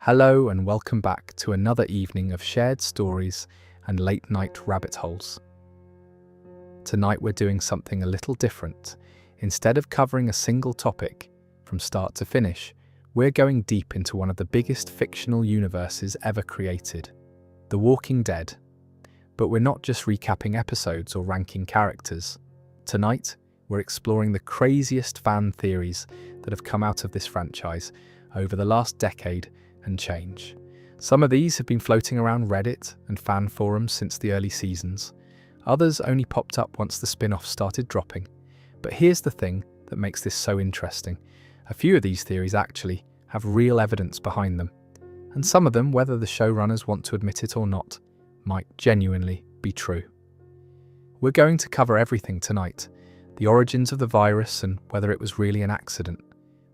Hello and welcome back to another evening of shared stories and late-night rabbit holes. Tonight we're doing something a little different. Instead of covering a single topic from start to finish, we're going deep into one of the biggest fictional universes ever created, The Walking Dead. But we're not just recapping episodes or ranking characters. Tonight, we're exploring the craziest fan theories that have come out of this franchise over the last decade and change. Some of these have been floating around Reddit and fan forums since the early seasons. Others only popped up once the spin-offs started dropping. But here's the thing that makes this so interesting. A few of these theories actually have real evidence behind them. And some of them, whether the showrunners want to admit it or not, might genuinely be true. We're going to cover everything tonight. The origins of the virus and whether it was really an accident.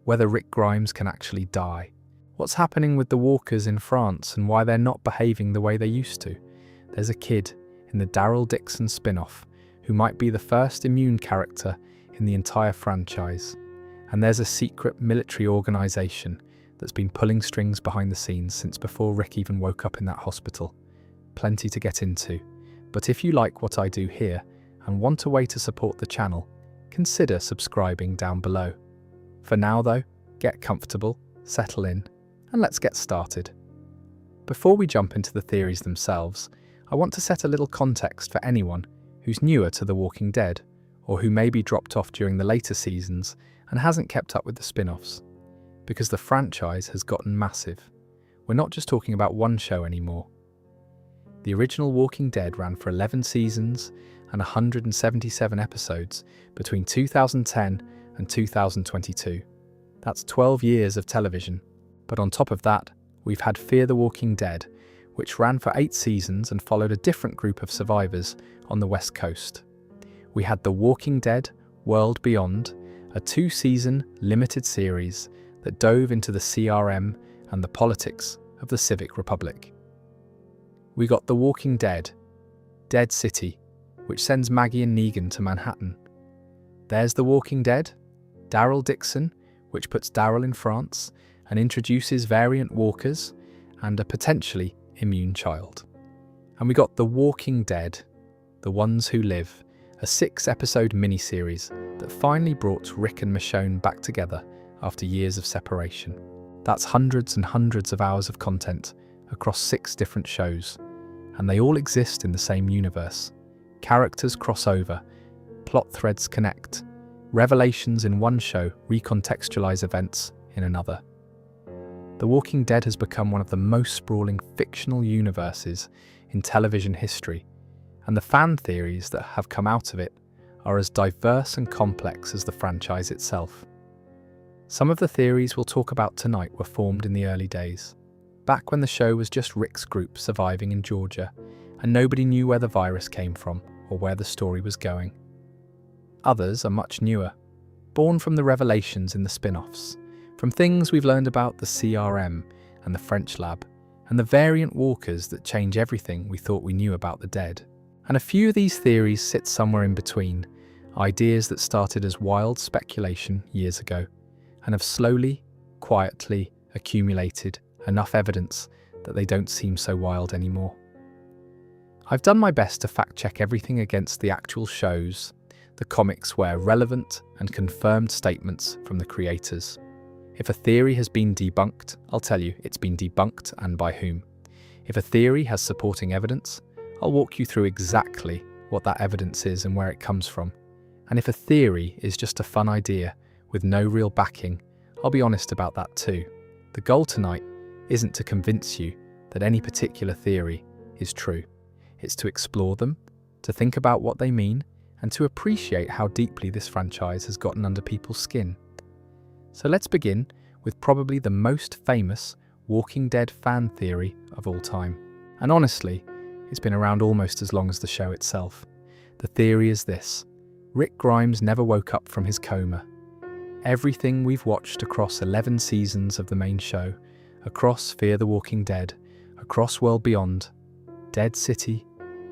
Whether Rick Grimes can actually die. What's happening with the walkers in France and why they're not behaving the way they used to. There's a kid in the Daryl Dixon spin-off who might be the first immune character in the entire franchise. And there's a secret military organisation that's been pulling strings behind the scenes since before Rick even woke up in that hospital. Plenty to get into. But if you like what I do here and want a way to support the channel, consider subscribing down below. For now though, get comfortable, settle in, and let's get started. Before we jump into the theories themselves, I want to set a little context for anyone who's newer to The Walking Dead, or who maybe dropped off during the later seasons and hasn't kept up with the spin-offs. Because the franchise has gotten massive. We're not just talking about one show anymore. The original Walking Dead ran for 11 seasons and 177 episodes between 2010 and 2022. That's 12 years of television. But on top of that, we've had Fear the Walking Dead, which ran for 8 seasons and followed a different group of survivors on the West Coast. We had The Walking Dead World Beyond, a 2-season limited series that dove into the CRM and the politics of the Civic Republic. We got The Walking Dead Dead City, which sends Maggie and Negan to Manhattan. There's The Walking Dead Daryl Dixon, which puts Daryl in France and introduces variant walkers and a potentially immune child. And we got The Walking Dead, The Ones Who Live, a 6-episode miniseries that finally brought Rick and Michonne back together after years of separation. That's hundreds and hundreds of hours of content across 6 different shows, and they all exist in the same universe. Characters cross over, plot threads connect, revelations in one show recontextualize events in another. The Walking Dead has become one of the most sprawling fictional universes in television history, and the fan theories that have come out of it are as diverse and complex as the franchise itself. Some of the theories we'll talk about tonight were formed in the early days, back when the show was just Rick's group surviving in Georgia, and nobody knew where the virus came from or where the story was going. Others are much newer, born from the revelations in the spin-offs, from things we've learned about the CRM and the French lab, and the variant walkers that change everything we thought we knew about the dead. And a few of these theories sit somewhere in between, ideas that started as wild speculation years ago, and have slowly, quietly accumulated enough evidence that they don't seem so wild anymore. I've done my best to fact-check everything against the actual shows, the comics where relevant and confirmed statements from the creators. If a theory has been debunked, I'll tell you it's been debunked and by whom. If a theory has supporting evidence, I'll walk you through exactly what that evidence is and where it comes from. And if a theory is just a fun idea with no real backing, I'll be honest about that too. The goal tonight isn't to convince you that any particular theory is true. It's to explore them, to think about what they mean, and to appreciate how deeply this franchise has gotten under people's skin. So let's begin with probably the most famous Walking Dead fan theory of all time. And honestly, it's been around almost as long as the show itself. The theory is this: Rick Grimes never woke up from his coma. Everything we've watched across 11 seasons of the main show, across Fear the Walking Dead, across World Beyond, Dead City,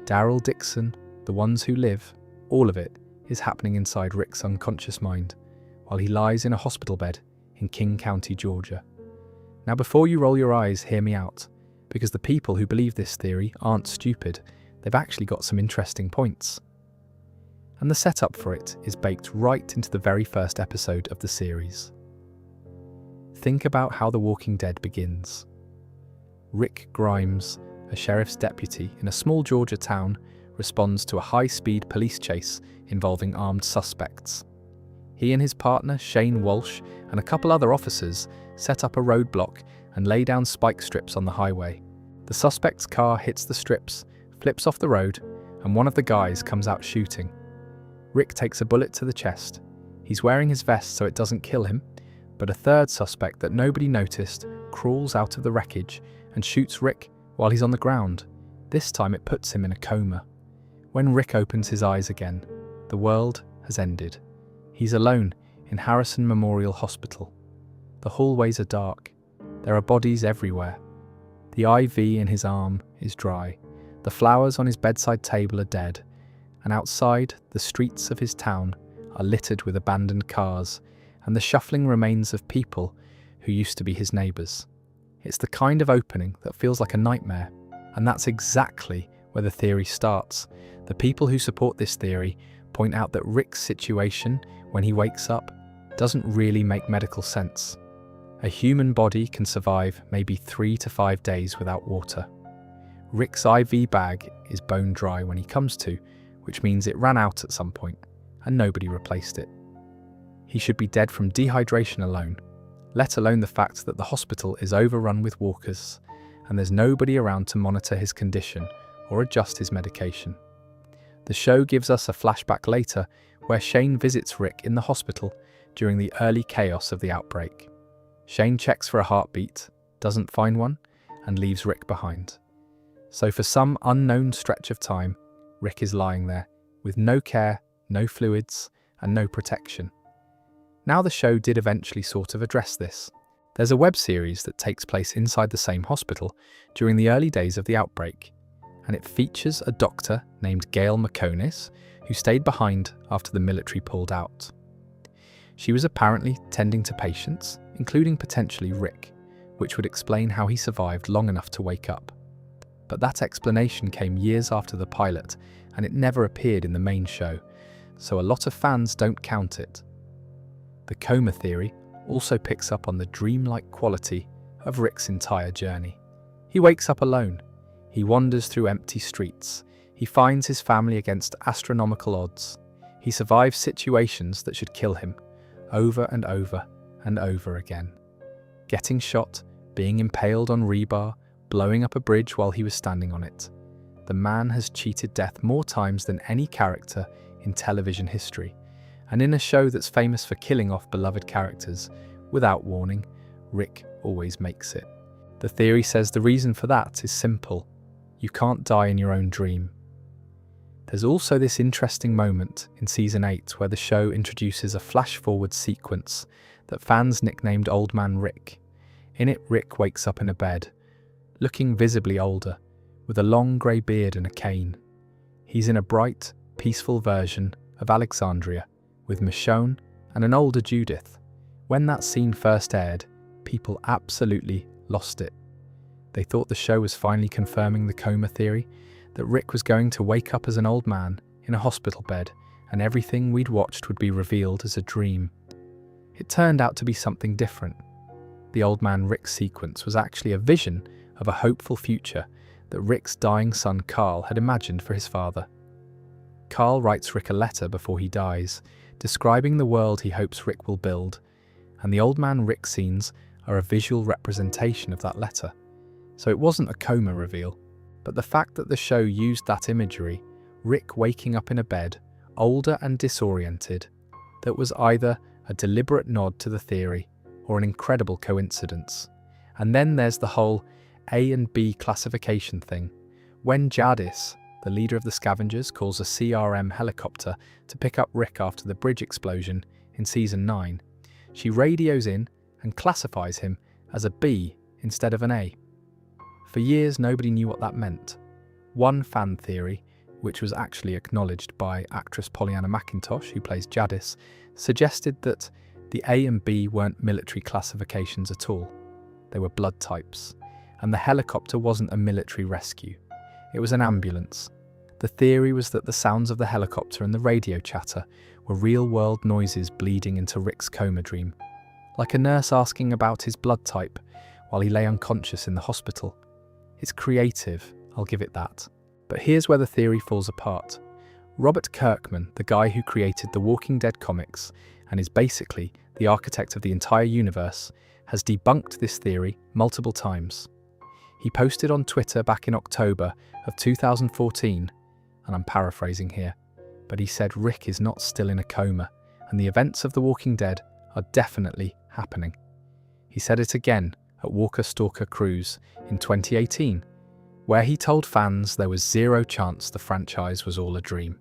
Daryl Dixon, The Ones Who Live, all of it is happening inside Rick's unconscious mind, while he lies in a hospital bed in King County, Georgia. Now, before you roll your eyes, hear me out, because the people who believe this theory aren't stupid. They've actually got some interesting points. And the setup for it is baked right into the very first episode of the series. Think about how The Walking Dead begins. Rick Grimes, a sheriff's deputy in a small Georgia town, responds to a high-speed police chase involving armed suspects. He and his partner, Shane Walsh, and a couple other officers set up a roadblock and lay down spike strips on the highway. The suspect's car hits the strips, flips off the road, and one of the guys comes out shooting. Rick takes a bullet to the chest. He's wearing his vest so it doesn't kill him, but a third suspect that nobody noticed crawls out of the wreckage and shoots Rick while he's on the ground. This time it puts him in a coma. When Rick opens his eyes again, the world has ended. He's alone in Harrison Memorial Hospital. The hallways are dark. There are bodies everywhere. The IV in his arm is dry. The flowers on his bedside table are dead. And outside, the streets of his town are littered with abandoned cars and the shuffling remains of people who used to be his neighbours. It's the kind of opening that feels like a nightmare, and that's exactly where the theory starts. The people who support this theory point out that Rick's situation when he wakes up doesn't really make medical sense. A human body can survive maybe 3 to 5 days without water. Rick's IV bag is bone dry when he comes to, which means it ran out at some point, and nobody replaced it. He should be dead from dehydration alone, let alone the fact that the hospital is overrun with walkers, and there's nobody around to monitor his condition or adjust his medication. The show gives us a flashback later where Shane visits Rick in the hospital during the early chaos of the outbreak. Shane checks for a heartbeat, doesn't find one, and leaves Rick behind. So for some unknown stretch of time, Rick is lying there, with no care, no fluids, and no protection. Now the show did eventually sort of address this. There's a web series that takes place inside the same hospital during the early days of the outbreak, and it features a doctor named Gail McConis who stayed behind after the military pulled out. She was apparently tending to patients, including potentially Rick, which would explain how he survived long enough to wake up. But that explanation came years after the pilot, and it never appeared in the main show, so a lot of fans don't count it. The coma theory also picks up on the dreamlike quality of Rick's entire journey. He wakes up alone. He wanders through empty streets. He finds his family against astronomical odds. He survives situations that should kill him, over and over and over again. Getting shot, being impaled on rebar, blowing up a bridge while he was standing on it. The man has cheated death more times than any character in television history. And in a show that's famous for killing off beloved characters, without warning, Rick always makes it. The theory says the reason for that is simple. You can't die in your own dream. There's also this interesting moment in Season 8 where the show introduces a flash-forward sequence that fans nicknamed Old Man Rick. In it, Rick wakes up in a bed, looking visibly older, with a long grey beard and a cane. He's in a bright, peaceful version of Alexandria, with Michonne and an older Judith. When that scene first aired, people absolutely lost it. They thought the show was finally confirming the coma theory, that Rick was going to wake up as an old man in a hospital bed, and everything we'd watched would be revealed as a dream. It turned out to be something different. The Old Man Rick sequence was actually a vision of a hopeful future that Rick's dying son Carl had imagined for his father. Carl writes Rick a letter before he dies, describing the world he hopes Rick will build, and the Old Man Rick scenes are a visual representation of that letter. So it wasn't a coma reveal, but the fact that the show used that imagery, Rick waking up in a bed, older and disoriented, that was either a deliberate nod to the theory or an incredible coincidence. And then there's the whole A and B classification thing. When Jadis, the leader of the scavengers, calls a CRM helicopter to pick up Rick after the bridge explosion in Season 9, she radios in and classifies him as a B instead of an A. For years, nobody knew what that meant. One fan theory, which was actually acknowledged by actress Pollyanna McIntosh, who plays Jadis, suggested that the A and B weren't military classifications at all. they were blood types. And the helicopter wasn't a military rescue. It was an ambulance. The theory was that the sounds of the helicopter and the radio chatter were real-world noises bleeding into Rick's coma dream, like a nurse asking about his blood type while he lay unconscious in the hospital. It's creative, I'll give it that. But here's where the theory falls apart. Robert Kirkman, the guy who created the Walking Dead comics and is basically the architect of the entire universe, has debunked this theory multiple times. He posted on Twitter back in October of 2014, and I'm paraphrasing here, but he said Rick is not still in a coma, and the events of The Walking Dead are definitely happening. He said it again at Walker Stalker Cruise in 2018, where he told fans there was zero chance the franchise was all a dream.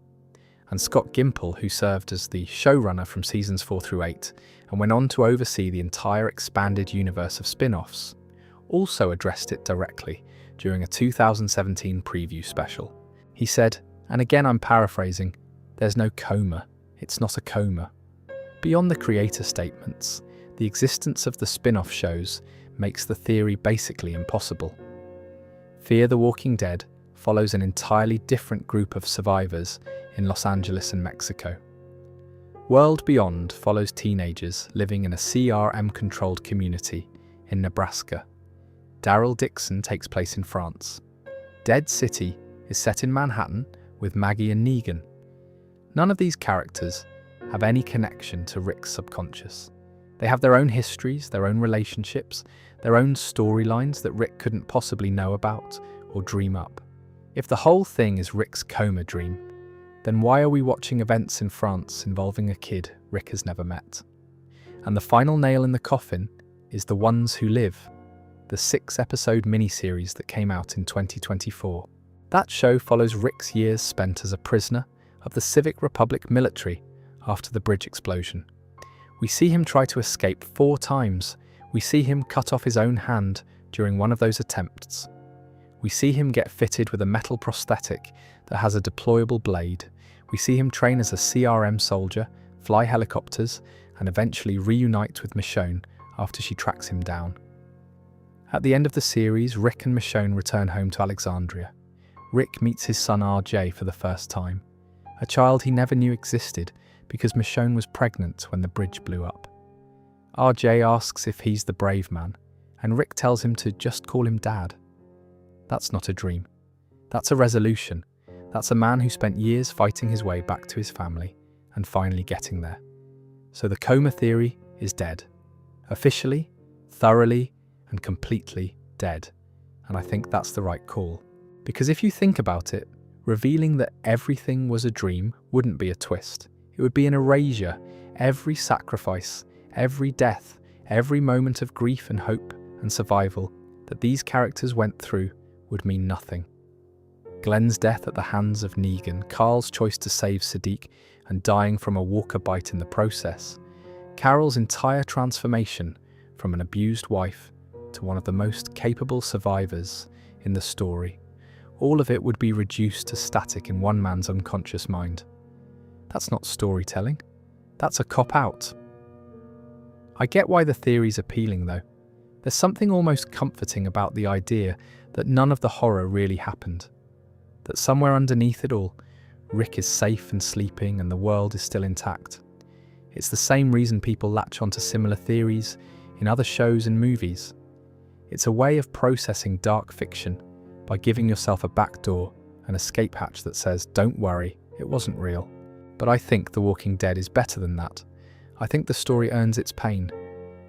And Scott Gimple, who served as the showrunner from seasons 4 through 8 and went on to oversee the entire expanded universe of spin-offs, also addressed it directly during a 2017 preview special. He said, and again I'm paraphrasing, "There's no coma, it's not a coma." Beyond the creator statements, the existence of the spin-off shows makes the theory basically impossible. Fear the Walking Dead follows an entirely different group of survivors in Los Angeles and Mexico. World Beyond follows teenagers living in a CRM-controlled community in Nebraska. Daryl Dixon takes place in France. Dead City is set in Manhattan with Maggie and Negan. None of these characters have any connection to Rick's subconscious. They have their own histories, their own relationships, their own storylines that Rick couldn't possibly know about or dream up. If the whole thing is Rick's coma dream, then why are we watching events in France involving a kid Rick has never met? And the final nail in the coffin is The Ones Who Live, the 6-episode miniseries that came out in 2024. That show follows Rick's years spent as a prisoner of the Civic Republic military after the bridge explosion. We see him try to escape 4 times. We see him cut off his own hand during one of those attempts. We see him get fitted with a metal prosthetic that has a deployable blade. We see him train as a CRM soldier, fly helicopters, and eventually reunite with Michonne after she tracks him down. At the end of the series, Rick and Michonne return home to Alexandria. Rick meets his son RJ for the first time, a child he never knew existed because Michonne was pregnant when the bridge blew up. RJ asks if he's the brave man, and Rick tells him to just call him Dad. That's not a dream. That's a resolution. That's a man who spent years fighting his way back to his family and finally getting there. So the coma theory is dead. Officially, thoroughly, and completely dead. And I think that's the right call. Because if you think about it, revealing that everything was a dream wouldn't be a twist. It would be an erasure. Every sacrifice, every death, every moment of grief and hope and survival that these characters went through would mean nothing. Glenn's death at the hands of Negan, Carl's choice to save Sadiq and dying from a walker bite in the process, Carol's entire transformation from an abused wife to one of the most capable survivors in the story, all of it would be reduced to static in one man's unconscious mind. That's not storytelling. That's a cop-out. I get why the theory's appealing though. There's something almost comforting about the idea that none of the horror really happened. That somewhere underneath it all, Rick is safe and sleeping and the world is still intact. It's the same reason people latch onto similar theories in other shows and movies. It's a way of processing dark fiction by giving yourself a backdoor, an escape hatch that says, don't worry, it wasn't real. But I think The Walking Dead is better than that. I think the story earns its pain.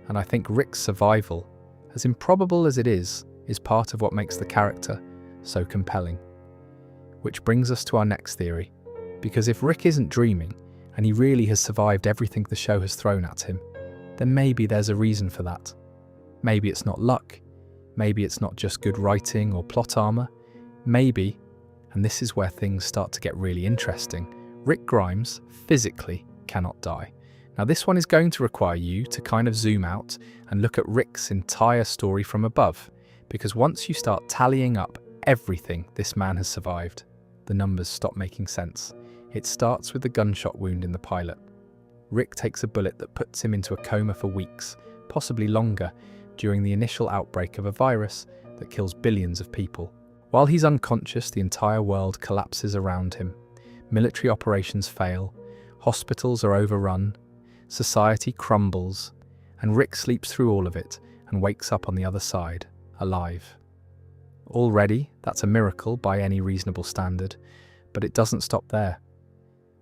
And I think Rick's survival, as improbable as it is part of what makes the character so compelling. Which brings us to our next theory. Because if Rick isn't dreaming, and he really has survived everything the show has thrown at him, then maybe there's a reason for that. Maybe it's not luck. Maybe it's not just good writing or plot armor. Maybe, and this is where things start to get really interesting, Rick Grimes physically cannot die. Now this one is going to require you to kind of zoom out and look at Rick's entire story from above, because once you start tallying up everything this man has survived, the numbers stop making sense. It starts with the gunshot wound in the pilot. Rick takes a bullet that puts him into a coma for weeks, possibly longer, during the initial outbreak of a virus that kills billions of people. While he's unconscious, the entire world collapses around him. Military operations fail, hospitals are overrun, society crumbles, and Rick sleeps through all of it and wakes up on the other side, alive. Already, that's a miracle by any reasonable standard, but it doesn't stop there.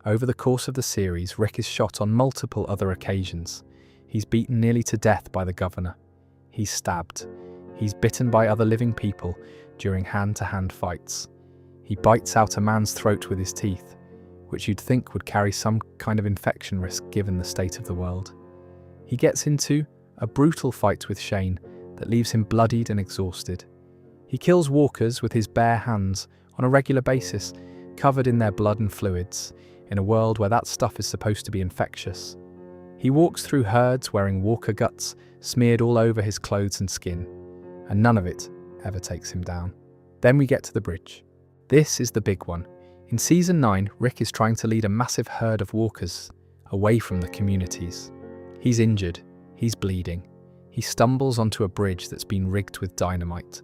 Over the course of the series, Rick is shot on multiple other occasions. He's beaten nearly to death by the governor. He's stabbed. He's bitten by other living people during hand-to-hand fights. He bites out a man's throat with his teeth, which you'd think would carry some kind of infection risk given the state of the world. He gets into a brutal fight with Shane that leaves him bloodied and exhausted. He kills walkers with his bare hands on a regular basis, covered in their blood and fluids, in a world where that stuff is supposed to be infectious. He walks through herds wearing walker guts smeared all over his clothes and skin, and none of it ever takes him down. Then we get to the bridge. This is the big one. In Season 9, Rick is trying to lead a massive herd of walkers away from the communities. He's injured. He's bleeding. He stumbles onto a bridge that's been rigged with dynamite.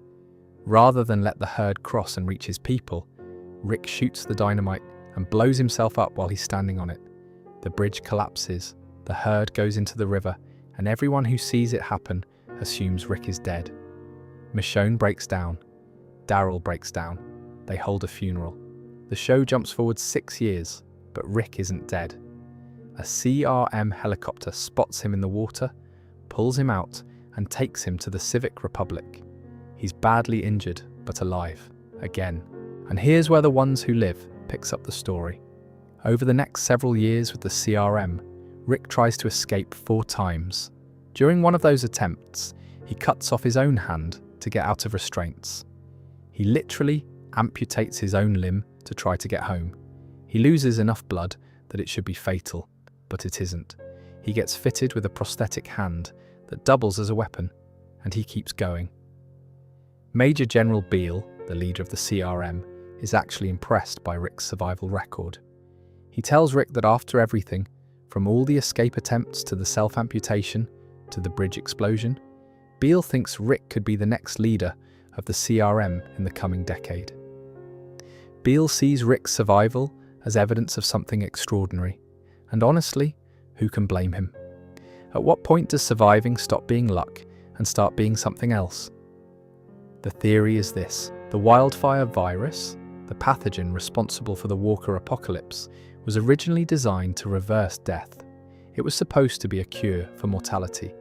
Rather than let the herd cross and reach his people, Rick shoots the dynamite and blows himself up while he's standing on it. The bridge collapses, the herd goes into the river, and everyone who sees it happen assumes Rick is dead. Michonne breaks down. Daryl breaks down. They hold a funeral. The show jumps forward 6 years, but Rick isn't dead. A CRM helicopter spots him in the water, pulls him out, and takes him to the Civic Republic. He's badly injured, but alive, again. And here's where The Ones Who Live picks up the story. Over the next several years with the CRM, Rick tries to escape 4 times. During one of those attempts, he cuts off his own hand to get out of restraints. He literally amputates his own limb to try to get home. He loses enough blood that it should be fatal, but it isn't. He gets fitted with a prosthetic hand that doubles as a weapon, and he keeps going. Major General Beale, the leader of the CRM, is actually impressed by Rick's survival record. He tells Rick that after everything, from all the escape attempts to the self-amputation to the bridge explosion, Beale thinks Rick could be the next leader of the CRM in the coming decade. Beale sees Rick's survival as evidence of something extraordinary, and honestly, who can blame him? At what point does surviving stop being luck and start being something else? The theory is this: the wildfire virus, the pathogen responsible for the Walker apocalypse, was originally designed to reverse death. It was supposed to be a cure for mortality.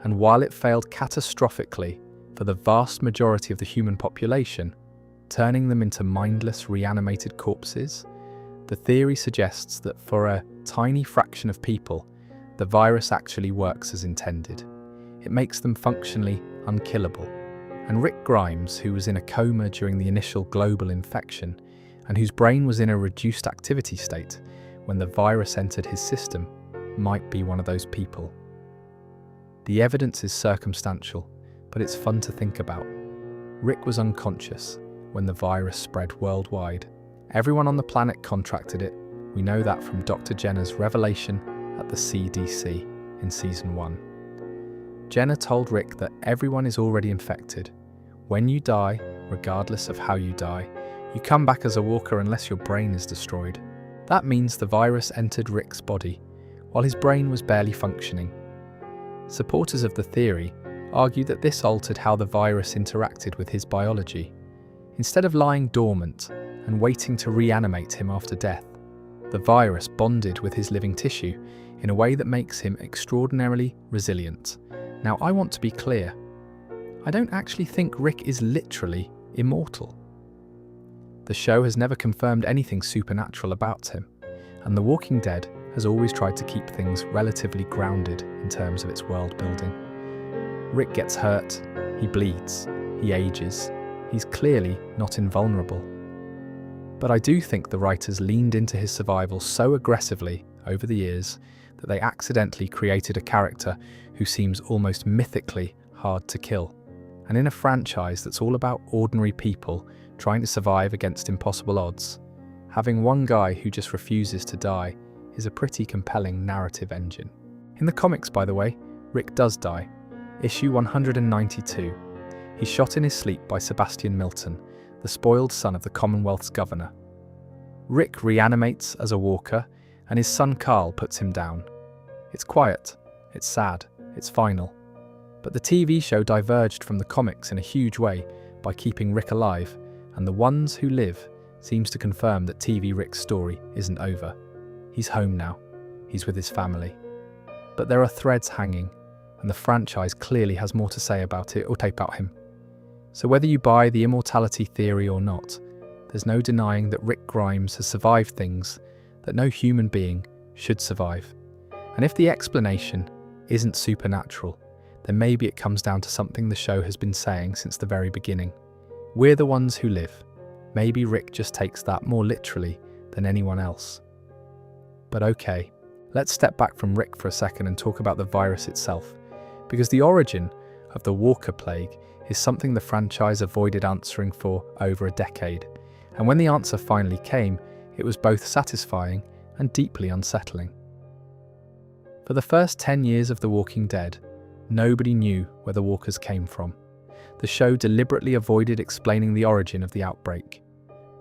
And while it failed catastrophically for the vast majority of the human population, turning them into mindless, reanimated corpses, the theory suggests that for a tiny fraction of people, the virus actually works as intended. It makes them functionally unkillable. And Rick Grimes, who was in a coma during the initial global infection, and whose brain was in a reduced activity state when the virus entered his system, might be one of those people. The evidence is circumstantial, but it's fun to think about. Rick was unconscious when the virus spread worldwide. Everyone on the planet contracted it. We know that from Dr. Jenner's revelation at the CDC in Season 1. Jenner told Rick that everyone is already infected. When you die, regardless of how you die, you come back as a walker unless your brain is destroyed. That means the virus entered Rick's body, while his brain was barely functioning. Supporters of the theory argue that this altered how the virus interacted with his biology. Instead of lying dormant and waiting to reanimate him after death, the virus bonded with his living tissue in a way that makes him extraordinarily resilient. Now, I want to be clear. I don't actually think Rick is literally immortal. The show has never confirmed anything supernatural about him, and The Walking Dead has always tried to keep things relatively grounded in terms of its world building. Rick gets hurt, he bleeds, he ages, he's clearly not invulnerable. But I do think the writers leaned into his survival so aggressively over the years that they accidentally created a character who seems almost mythically hard to kill. And in a franchise that's all about ordinary people trying to survive against impossible odds, having one guy who just refuses to die is a pretty compelling narrative engine. In the comics, by the way, Rick does die. Issue 192. He's shot in his sleep by Sebastian Milton, the spoiled son of the Commonwealth's governor. Rick reanimates as a walker, and his son Carl puts him down. It's quiet, it's sad, it's final. But the TV show diverged from the comics in a huge way by keeping Rick alive, and The Ones Who Live seems to confirm that TV Rick's story isn't over. He's home now. He's with his family. But there are threads hanging, and the franchise clearly has more to say about it or about him. So whether you buy the immortality theory or not, there's no denying that Rick Grimes has survived things that no human being should survive. And if the explanation isn't supernatural, then maybe it comes down to something the show has been saying since the very beginning. We're the ones who live. Maybe Rick just takes that more literally than anyone else. But okay, let's step back from Rick for a second and talk about the virus itself, because the origin of the Walker Plague is something the franchise avoided answering for over a decade. And when the answer finally came, it was both satisfying and deeply unsettling. For the first 10 years of The Walking Dead, nobody knew where the walkers came from. The show deliberately avoided explaining the origin of the outbreak.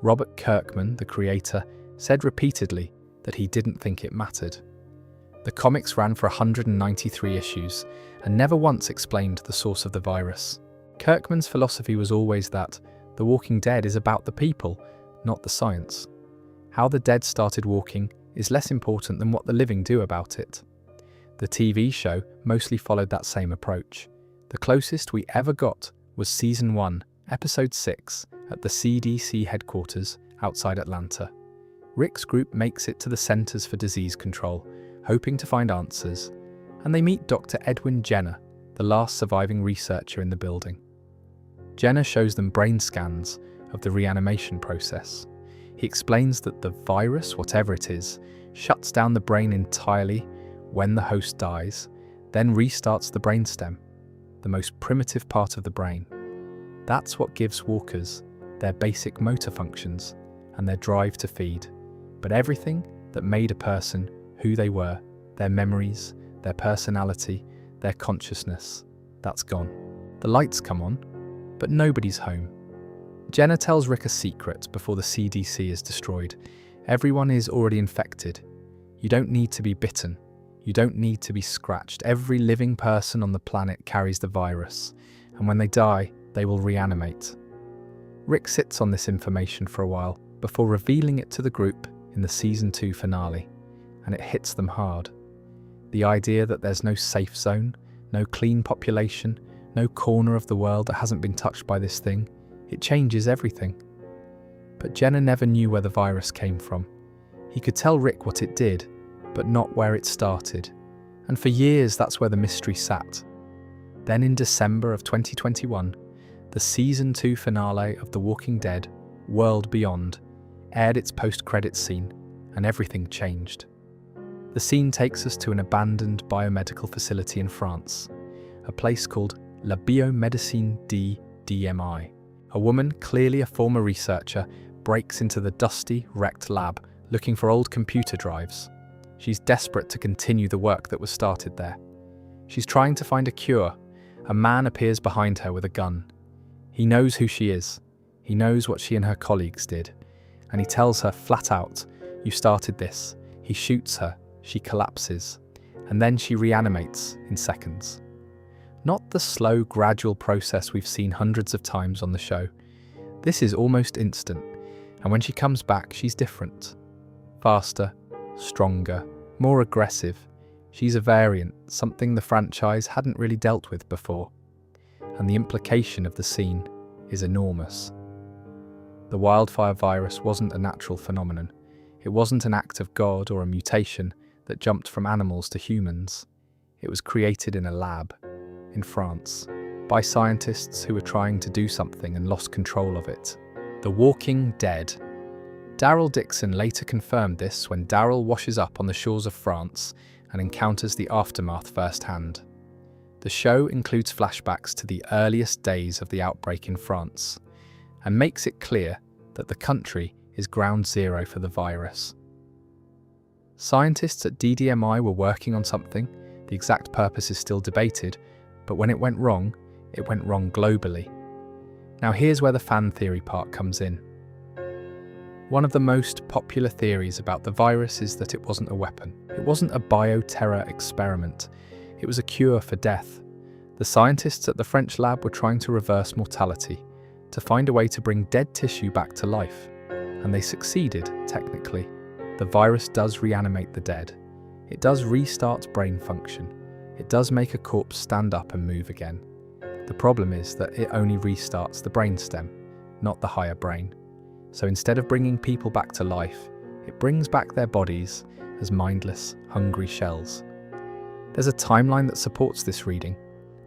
Robert Kirkman, the creator, said repeatedly that he didn't think it mattered. The comics ran for 193 issues and never once explained the source of the virus. Kirkman's philosophy was always that The Walking Dead is about the people, not the science. How the dead started walking is less important than what the living do about it. The TV show mostly followed that same approach. The closest we ever got was Season 1, Episode 6, at the CDC headquarters outside Atlanta. Rick's group makes it to the Centers for Disease Control, hoping to find answers, and they meet Dr. Edwin Jenner, the last surviving researcher in the building. Jenner shows them brain scans of the reanimation process. He explains that the virus, whatever it is, shuts down the brain entirely when the host dies, then restarts the brainstem, the most primitive part of the brain. That's what gives walkers their basic motor functions and their drive to feed. But everything that made a person who they were, their memories, their personality, their consciousness, that's gone. The lights come on, but nobody's home. Jenna tells Rick a secret before the CDC is destroyed. Everyone is already infected. You don't need to be bitten. You don't need to be scratched. Every living person on the planet carries the virus, and when they die, they will reanimate. Rick sits on this information for a while before revealing it to the group in the Season 2 finale, and it hits them hard. The idea that there's no safe zone, no clean population, no corner of the world that hasn't been touched by this thing, it changes everything. But Jenner never knew where the virus came from. He could tell Rick what it did, but not where it started. And for years, that's where the mystery sat. Then in December of 2021, the Season 2 finale of The Walking Dead, World Beyond, aired its post-credits scene, and everything changed. The scene takes us to an abandoned biomedical facility in France, a place called La Biomédecine de DMI. A woman, clearly a former researcher, breaks into the dusty, wrecked lab looking for old computer drives. She's desperate to continue the work that was started there. She's trying to find a cure. A man appears behind her with a gun. He knows who she is. He knows what she and her colleagues did. And he tells her flat out, "You started this." He shoots her. She collapses. And then she reanimates in seconds. Not the slow, gradual process we've seen hundreds of times on the show. This is almost instant. And when she comes back, she's different. Faster, stronger, more aggressive. She's a variant, something the franchise hadn't really dealt with before. And the implication of the scene is enormous. The wildfire virus wasn't a natural phenomenon. It wasn't an act of God or a mutation that jumped from animals to humans. It was created in a lab, in France, by scientists who were trying to do something and lost control of it. The Walking Dead. Daryl Dixon later confirmed this when Daryl washes up on the shores of France and encounters the aftermath firsthand. The show includes flashbacks to the earliest days of the outbreak in France and makes it clear that the country is ground zero for the virus. Scientists at DDMI were working on something. The exact purpose is still debated, But when it went wrong globally. Now here's where the fan theory part comes in. One of the most popular theories about the virus is that it wasn't a weapon. It wasn't a bioterror experiment. It was a cure for death. The scientists at the French lab were trying to reverse mortality, to find a way to bring dead tissue back to life. And they succeeded, technically. The virus does reanimate the dead. It does restart brain function. It does make a corpse stand up and move again. The problem is that it only restarts the brainstem, not the higher brain. So instead of bringing people back to life, it brings back their bodies as mindless, hungry shells. There's a timeline that supports this reading.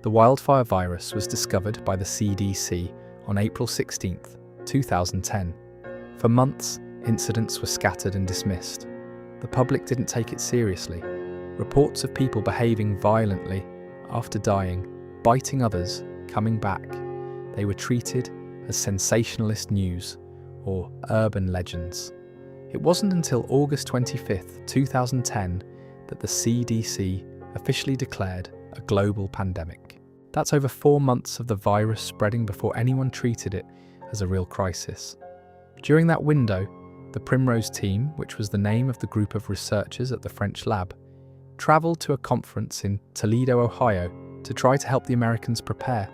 The wildfire virus was discovered by the CDC on April 16, 2010. For months, incidents were scattered and dismissed. The public didn't take it seriously. Reports of people behaving violently after dying, biting others, coming back. They were treated as sensationalist news or urban legends. It wasn't until August 25, 2010 that the CDC officially declared a global pandemic. That's over 4 months of the virus spreading before anyone treated it as a real crisis. During that window, the Primrose team, which was the name of the group of researchers at the French lab, travelled to a conference in Toledo, Ohio, to try to help the Americans prepare.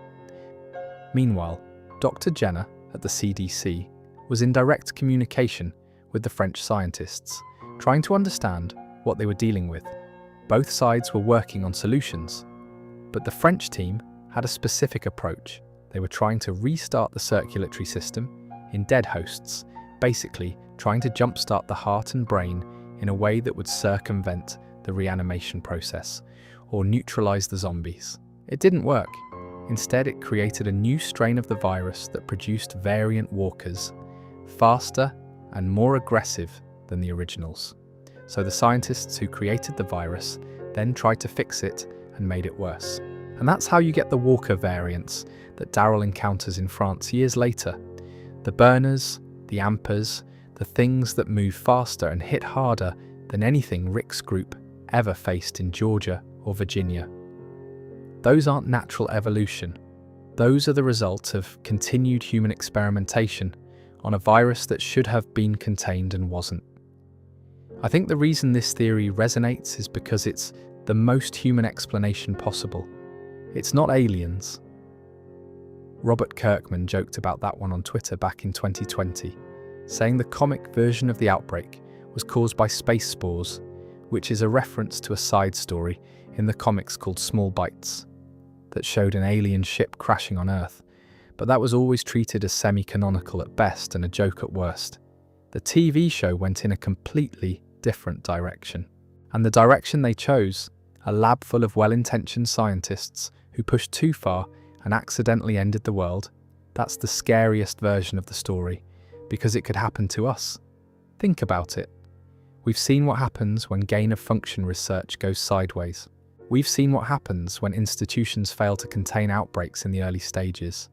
Meanwhile, Dr. Jenner at the CDC was in direct communication with the French scientists, trying to understand what they were dealing with. Both sides were working on solutions, but the French team had a specific approach. They were trying to restart the circulatory system in dead hosts, basically trying to jumpstart the heart and brain in a way that would circumvent the reanimation process or neutralize the zombies. It didn't work. Instead, it created a new strain of the virus that produced variant walkers, faster and more aggressive than the originals. So the scientists who created the virus then tried to fix it and made it worse. And that's how you get the walker variants that Daryl encounters in France years later. The burners, the ampers, the things that move faster and hit harder than anything Rick's group ever faced in Georgia or Virginia. Those aren't natural evolution. Those are the result of continued human experimentation on a virus that should have been contained and wasn't. I think the reason this theory resonates is because it's the most human explanation possible. It's not aliens. Robert Kirkman joked about that one on Twitter back in 2020, saying the comic version of the outbreak was caused by space spores, which is a reference to a side story in the comics called Small Bites, that showed an alien ship crashing on Earth, but that was always treated as semi-canonical at best and a joke at worst. The TV show went in a completely different direction. And the direction they chose, a lab full of well-intentioned scientists who pushed too far and accidentally ended the world, that's the scariest version of the story, because it could happen to us. Think about it. We've seen what happens when gain-of-function research goes sideways. We've seen what happens when institutions fail to contain outbreaks in the early stages.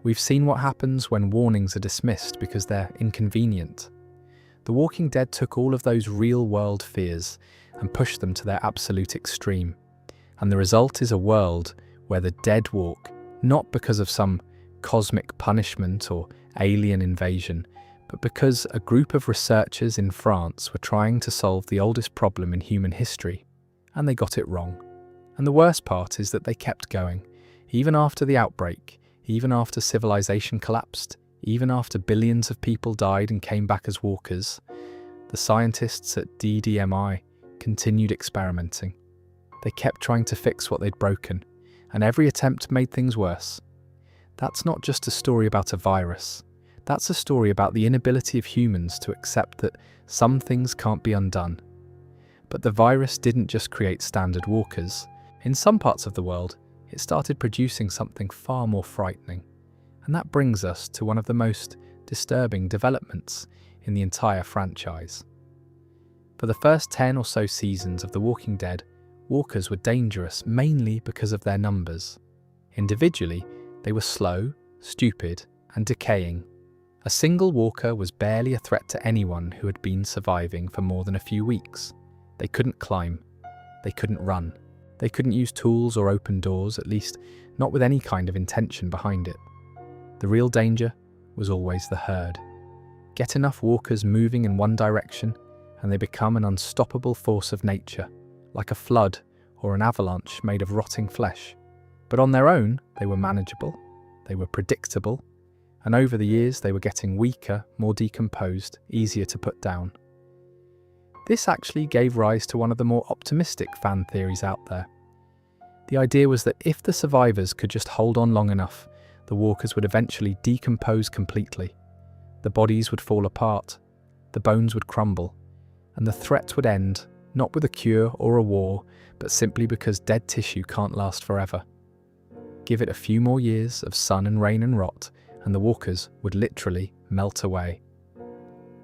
We've seen what happens when warnings are dismissed because they're inconvenient. The Walking Dead took all of those real-world fears and pushed them to their absolute extreme. And the result is a world where the dead walk, not because of some cosmic punishment or alien invasion, but because a group of researchers in France were trying to solve the oldest problem in human history, and they got it wrong. And the worst part is that they kept going, even after the outbreak, even after civilization collapsed, even after billions of people died and came back as walkers. The scientists at DDMI continued experimenting. They kept trying to fix what they'd broken, and every attempt made things worse. That's not just a story about a virus. That's a story about the inability of humans to accept that some things can't be undone. But the virus didn't just create standard walkers. In some parts of the world, it started producing something far more frightening. And that brings us to one of the most disturbing developments in the entire franchise. For the first 10 or so seasons of The Walking Dead, walkers were dangerous mainly because of their numbers. Individually, they were slow, stupid, and decaying. A single walker was barely a threat to anyone who had been surviving for more than a few weeks. They couldn't climb. They couldn't run. They couldn't use tools or open doors, at least not with any kind of intention behind it. The real danger was always the herd. Get enough walkers moving in one direction, and they become an unstoppable force of nature, like a flood or an avalanche made of rotting flesh. But on their own, they were manageable, they were predictable, and over the years they were getting weaker, more decomposed, easier to put down. This actually gave rise to one of the more optimistic fan theories out there. The idea was that if the survivors could just hold on long enough, the walkers would eventually decompose completely. The bodies would fall apart, the bones would crumble, and the threat would end, not with a cure or a war, but simply because dead tissue can't last forever. Give it a few more years of sun and rain and rot, and the walkers would literally melt away.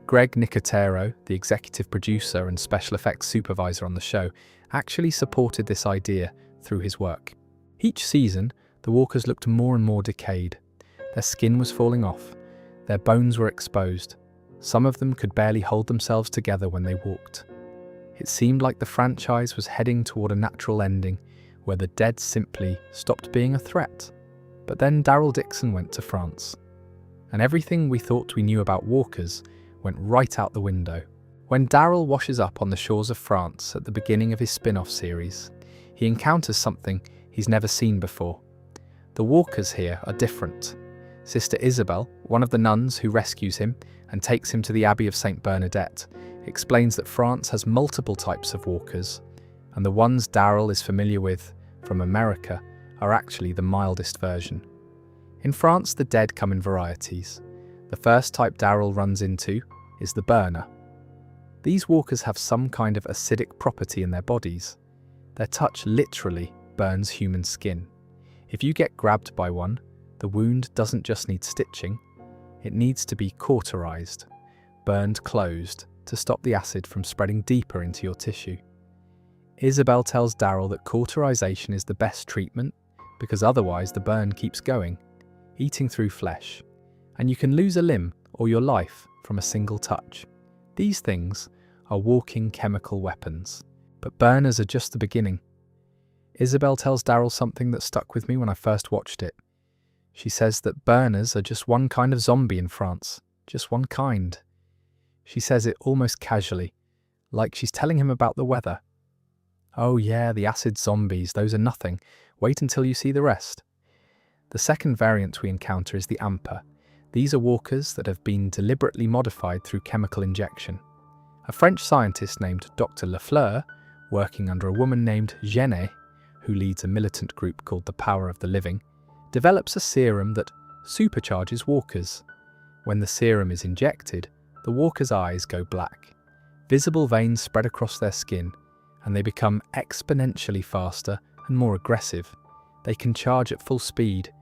Greg Nicotero, the executive producer and special effects supervisor on the show, actually supported this idea through his work. Each season, the walkers looked more and more decayed. Their skin was falling off, their bones were exposed. Some of them could barely hold themselves together when they walked. It seemed like the franchise was heading toward a natural ending, where the dead simply stopped being a threat. But then Daryl Dixon went to France, and everything we thought we knew about walkers went right out the window. When Daryl washes up on the shores of France at the beginning of his spin-off series, he encounters something he's never seen before. The walkers here are different. Sister Isabel, one of the nuns who rescues him and takes him to the Abbey of St. Bernadette, explains that France has multiple types of walkers, and the ones Daryl is familiar with from America are actually the mildest version. In France, the dead come in varieties. The first type Daryl runs into is the burner. These walkers have some kind of acidic property in their bodies. Their touch literally burns human skin. If you get grabbed by one, the wound doesn't just need stitching, it needs to be cauterized, burned closed, to stop the acid from spreading deeper into your tissue. Isabel tells Daryl that cauterization is the best treatment because otherwise the burn keeps going, eating through flesh, and you can lose a limb or your life from a single touch. These things are walking chemical weapons, but burners are just the beginning. Isabel tells Daryl something that stuck with me when I first watched it. She says that burners are just one kind of zombie in France, just one kind. She says it almost casually, like she's telling him about the weather. Oh yeah, the acid zombies, those are nothing. Wait until you see the rest. The second variant we encounter is the Amper. These are walkers that have been deliberately modified through chemical injection. A French scientist named Dr. Lafleur, working under a woman named Genet, who leads a militant group called the Power of the Living, develops a serum that supercharges walkers. When the serum is injected, the walkers' eyes go black. Visible veins spread across their skin, and they become exponentially faster and more aggressive. They can charge at full speed.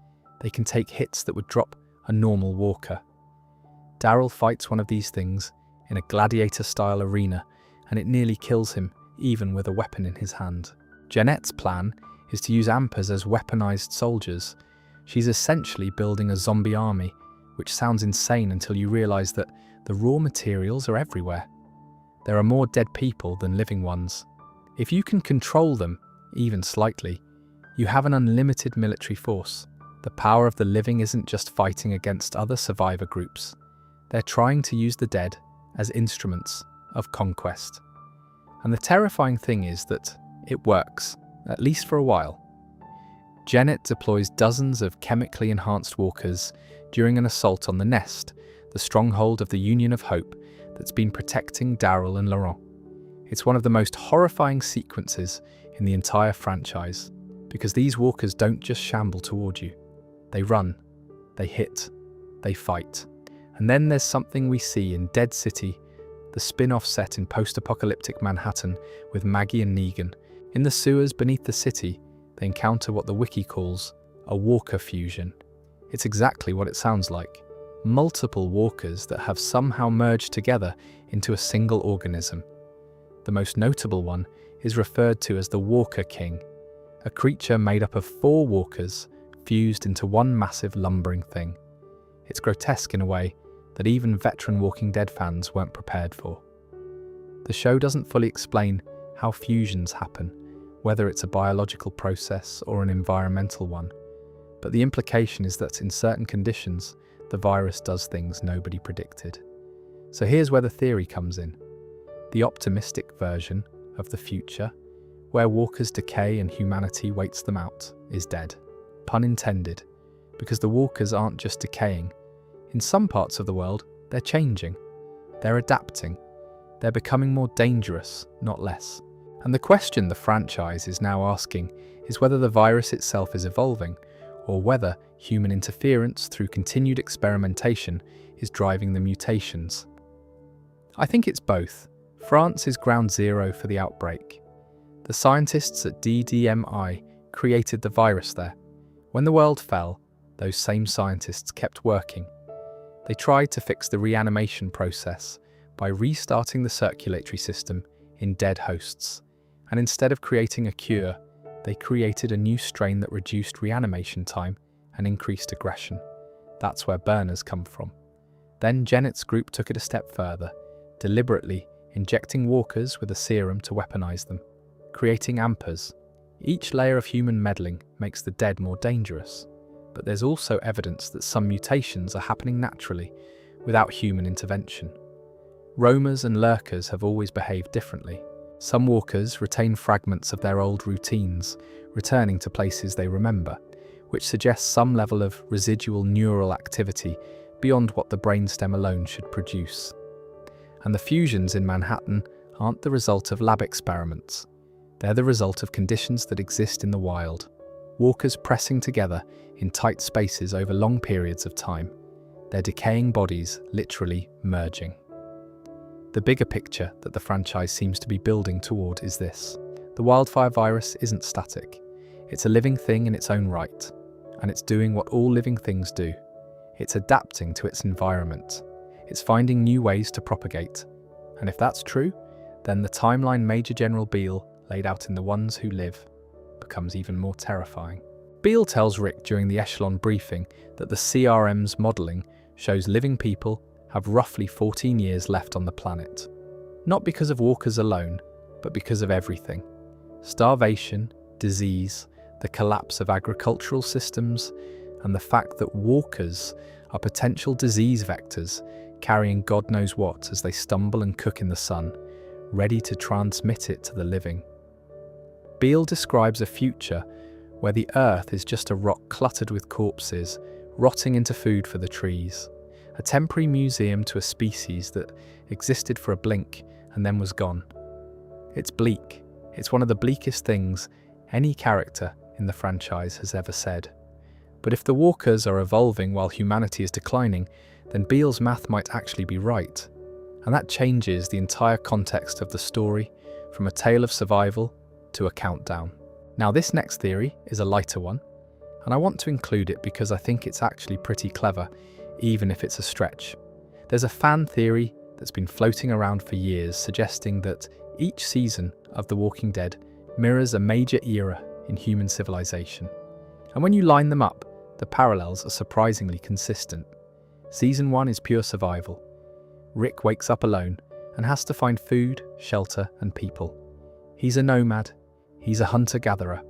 They can take hits that would drop a normal walker. Daryl fights one of these things in a gladiator-style arena, and it nearly kills him, even with a weapon in his hand. Jeanette's plan is to use Ampers as weaponized soldiers. She's essentially building a zombie army, which sounds insane until you realize that the raw materials are everywhere. There are more dead people than living ones. If you can control them, even slightly, you have an unlimited military force. The Power of the Living isn't just fighting against other survivor groups. They're trying to use the dead as instruments of conquest. And the terrifying thing is that it works, at least for a while. Janet deploys dozens of chemically enhanced walkers during an assault on the Nest, the stronghold of the Union of Hope that's been protecting Daryl and Laurent. It's one of the most horrifying sequences in the entire franchise, because these walkers don't just shamble toward you. They run, they hit, they fight. And then there's something we see in Dead City, the spin-off set in post-apocalyptic Manhattan with Maggie and Negan. In the sewers beneath the city, they encounter what the wiki calls a walker fusion. It's exactly what it sounds like. Multiple walkers that have somehow merged together into a single organism. The most notable one is referred to as the Walker King, a creature made up of 4 walkers fused into one massive lumbering thing. It's grotesque in a way that even veteran Walking Dead fans weren't prepared for. The show doesn't fully explain how fusions happen, whether it's a biological process or an environmental one. But the implication is that in certain conditions, the virus does things nobody predicted. So here's where the theory comes in. The optimistic version of the future, where walkers decay and humanity waits them out, is dead. Pun intended, because the walkers aren't just decaying. In some parts of the world, they're changing. They're adapting. They're becoming more dangerous, not less. And the question the franchise is now asking is whether the virus itself is evolving, or whether human interference through continued experimentation is driving the mutations. I think it's both. France is ground zero for the outbreak. The scientists at DDMI created the virus there. When the world fell, those same scientists kept working. They tried to fix the reanimation process by restarting the circulatory system in dead hosts. And instead of creating a cure, they created a new strain that reduced reanimation time and increased aggression. That's where burners come from. Then Gennett's group took it a step further, deliberately injecting walkers with a serum to weaponize them, creating AMPers. Each layer of human meddling makes the dead more dangerous, but there's also evidence that some mutations are happening naturally, without human intervention. Roamers and lurkers have always behaved differently. Some walkers retain fragments of their old routines, returning to places they remember, which suggests some level of residual neural activity beyond what the brainstem alone should produce. And the fusions in Manhattan aren't the result of lab experiments. They're the result of conditions that exist in the wild. Walkers pressing together in tight spaces over long periods of time. Their decaying bodies literally merging. The bigger picture that the franchise seems to be building toward is this. The wildfire virus isn't static. It's a living thing in its own right, and it's doing what all living things do. It's adapting to its environment. It's finding new ways to propagate. And if that's true, then the timeline Major General Beale laid out in The Ones Who Live becomes even more terrifying. Beale tells Rick during the Echelon briefing that the CRM's modelling shows living people have roughly 14 years left on the planet. Not because of walkers alone, but because of everything. Starvation, disease, the collapse of agricultural systems, and the fact that walkers are potential disease vectors carrying God knows what as they stumble and cook in the sun, ready to transmit it to the living. Beale describes a future where the earth is just a rock cluttered with corpses, rotting into food for the trees. A temporary museum to a species that existed for a blink and then was gone. It's bleak. It's one of the bleakest things any character in the franchise has ever said. But if the walkers are evolving while humanity is declining, then Beale's math might actually be right. And that changes the entire context of the story, from a tale of survival to a countdown. Now, this next theory is a lighter one, and I want to include it because I think it's actually pretty clever, even if it's a stretch. There's a fan theory that's been floating around for years suggesting that each season of The Walking Dead mirrors a major era in human civilization. And when you line them up, the parallels are surprisingly consistent. Season 1 is pure survival. Rick wakes up alone and has to find food, shelter, and people. He's a nomad. He's a hunter-gatherer.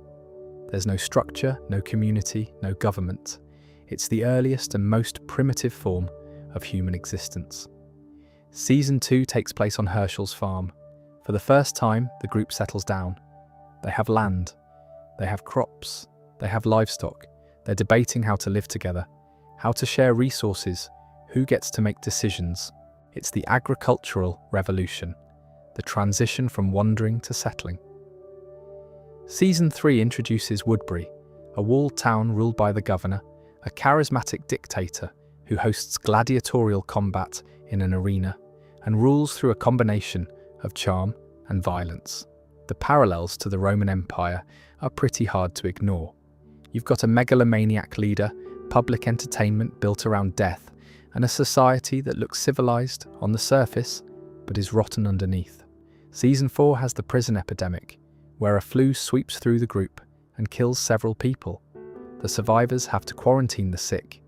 There's no structure, no community, no government. It's the earliest and most primitive form of human existence. Season 2 takes place on Herschel's farm. For the first time, the group settles down. They have land. They have crops. They have livestock. They're debating how to live together, how to share resources, who gets to make decisions. It's the agricultural revolution, the transition from wandering to settling. Season 3 introduces Woodbury, a walled town ruled by the governor, a charismatic dictator who hosts gladiatorial combat in an arena and rules through a combination of charm and violence. The parallels to the Roman Empire are pretty hard to ignore. You've got a megalomaniac leader, public entertainment built around death, and a society that looks civilized on the surface but is rotten underneath. Season 4 has the prison epidemic, where a flu sweeps through the group and kills several people. The survivors have to quarantine the sick,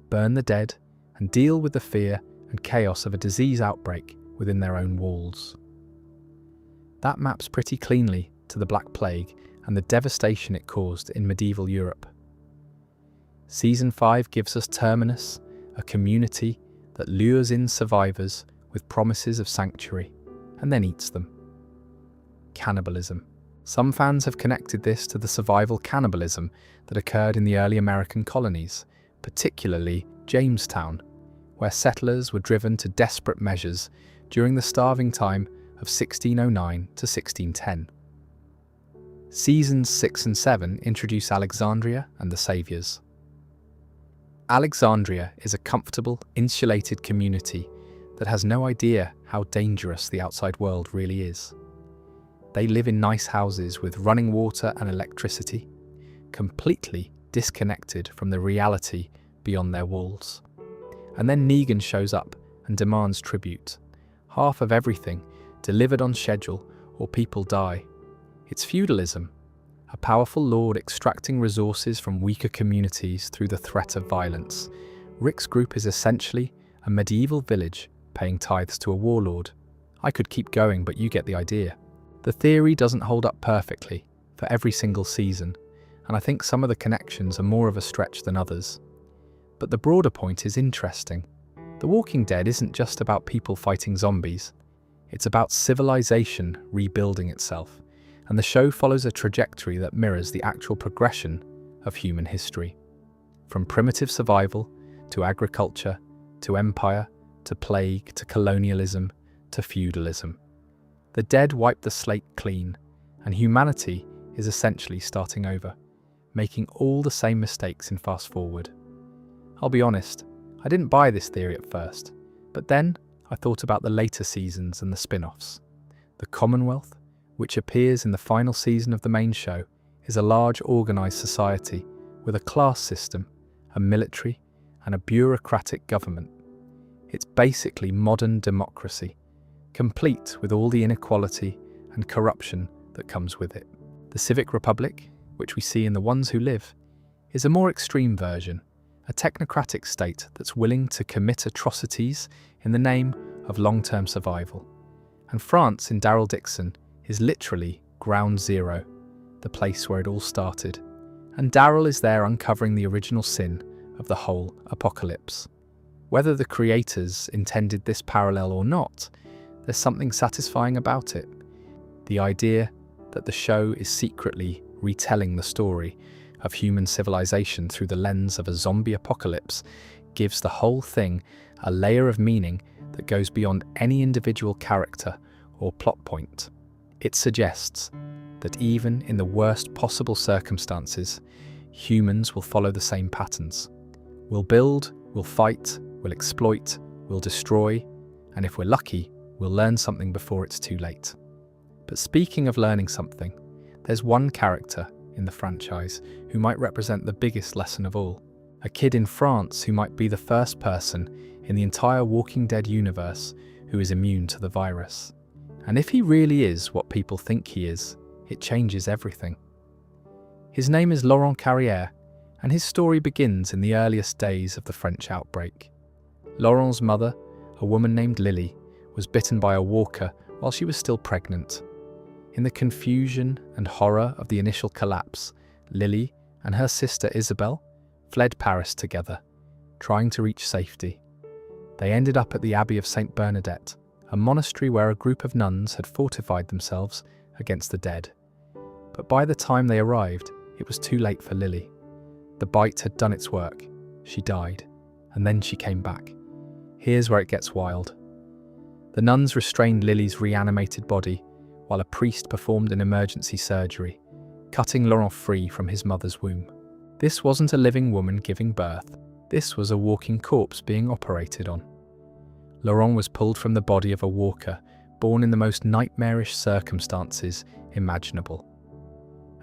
burn the dead, and deal with the fear and chaos of a disease outbreak within their own walls. That maps pretty cleanly to the Black Plague and the devastation it caused in medieval Europe. Season 5 gives us Terminus, a community that lures in survivors with promises of sanctuary, and then eats them. Cannibalism. Some fans have connected this to the survival cannibalism that occurred in the early American colonies, particularly Jamestown, where settlers were driven to desperate measures during the starving time of 1609 to 1610. Seasons 6 and 7 introduce Alexandria and the Saviors. Alexandria is a comfortable, insulated community that has no idea how dangerous the outside world really is. They live in nice houses with running water and electricity, completely disconnected from the reality beyond their walls. And then Negan shows up and demands tribute. Half of everything delivered on schedule or people die. It's feudalism, a powerful lord extracting resources from weaker communities through the threat of violence. Rick's group is essentially a medieval village paying tithes to a warlord. I could keep going, but you get the idea. The theory doesn't hold up perfectly for every single season, and I think some of the connections are more of a stretch than others. But the broader point is interesting. The Walking Dead isn't just about people fighting zombies. It's about civilization rebuilding itself, and the show follows a trajectory that mirrors the actual progression of human history. From primitive survival, to agriculture, to empire, to plague, to colonialism, to feudalism. The dead wipe the slate clean, and humanity is essentially starting over, making all the same mistakes in fast forward. I'll be honest, I didn't buy this theory at first, but then I thought about the later seasons and the spin-offs. The Commonwealth, which appears in the final season of the main show, is a large organised society with a class system, a military, and a bureaucratic government. It's basically modern democracy, complete with all the inequality and corruption that comes with it. The Civic Republic, which we see in The Ones Who Live, is a more extreme version, a technocratic state that's willing to commit atrocities in the name of long-term survival. And France in Daryl Dixon is literally ground zero, the place where it all started. And Daryl is there uncovering the original sin of the whole apocalypse. Whether the creators intended this parallel or not, there's something satisfying about it. The idea that the show is secretly retelling the story of human civilization through the lens of a zombie apocalypse gives the whole thing a layer of meaning that goes beyond any individual character or plot point. It suggests that even in the worst possible circumstances, humans will follow the same patterns. We'll build, we'll fight, we'll exploit, we'll destroy, and if we're lucky, we'll learn something before it's too late. But speaking of learning something, there's one character in the franchise who might represent the biggest lesson of all. A kid in France who might be the first person in the entire Walking Dead universe who is immune to the virus. And if he really is what people think he is, it changes everything. His name is Laurent Carrière, and his story begins in the earliest days of the French outbreak. Laurent's mother, a woman named Lily, was bitten by a walker while she was still pregnant. In the confusion and horror of the initial collapse, Lily and her sister Isabelle fled Paris together, trying to reach safety. They ended up at the Abbey of Saint Bernadette, a monastery where a group of nuns had fortified themselves against the dead. But by the time they arrived, it was too late for Lily. The bite had done its work. She died, and then she came back. Here's where it gets wild. The nuns restrained Lily's reanimated body, while a priest performed an emergency surgery, cutting Laurent free from his mother's womb. This wasn't a living woman giving birth. This was a walking corpse being operated on. Laurent was pulled from the body of a walker, born in the most nightmarish circumstances imaginable.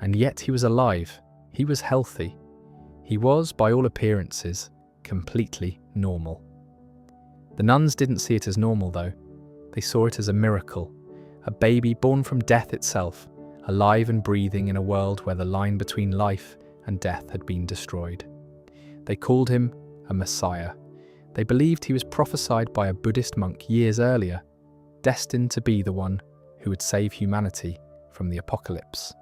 And yet he was alive. He was healthy. He was, by all appearances, completely normal. The nuns didn't see it as normal, though. They saw it as a miracle. A baby born from death itself, alive and breathing in a world where the line between life and death had been destroyed. They called him a Messiah. They believed he was prophesied by a Buddhist monk years earlier, destined to be the one who would save humanity from the apocalypse.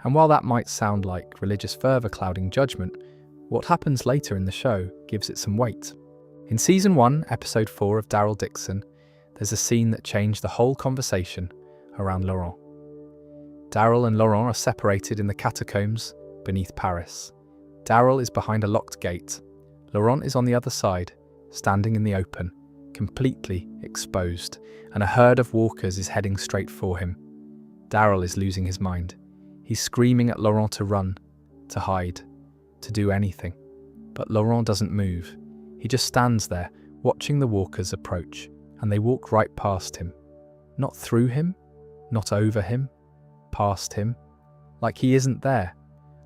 And while that might sound like religious fervour clouding judgment, what happens later in the show gives it some weight. In Season 1, Episode 4 of Daryl Dixon, there's a scene that changed the whole conversation around Laurent. Daryl and Laurent are separated in the catacombs beneath Paris. Daryl is behind a locked gate. Laurent is on the other side, standing in the open, completely exposed, and a herd of walkers is heading straight for him. Daryl is losing his mind. He's screaming at Laurent to run, to hide, to do anything. But Laurent doesn't move. He just stands there, watching the walkers approach, and they walk right past him. Not through him, not over him, past him, like he isn't there,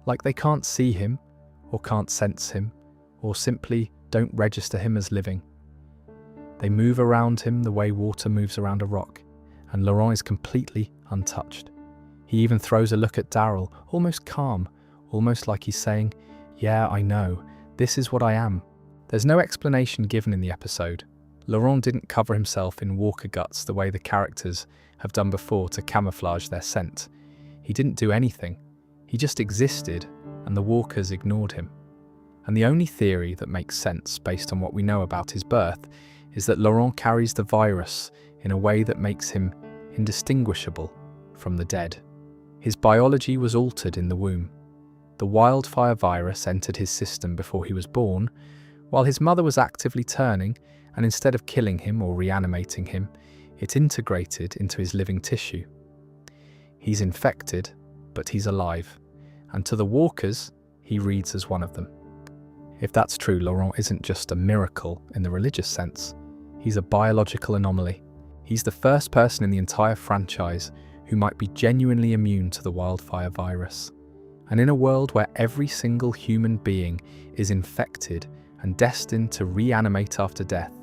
like they can't see him, or can't sense him, or simply don't register him as living. They move around him the way water moves around a rock, and Laurent is completely untouched. He even throws a look at Daryl, almost calm, almost like he's saying, "Yeah, I know, this is what I am." There's no explanation given in the episode. Laurent didn't cover himself in walker guts the way the characters have done before to camouflage their scent. He didn't do anything. He just existed, and the walkers ignored him. And the only theory that makes sense based on what we know about his birth is that Laurent carries the virus in a way that makes him indistinguishable from the dead. His biology was altered in the womb. The wildfire virus entered his system before he was born, while his mother was actively turning, and instead of killing him or reanimating him, it integrated into his living tissue. He's infected, but he's alive, and to the walkers, he reads as one of them. If that's true, Laurent isn't just a miracle in the religious sense. He's a biological anomaly. He's the first person in the entire franchise who might be genuinely immune to the wildfire virus. And in a world where every single human being is infected and destined to reanimate after death,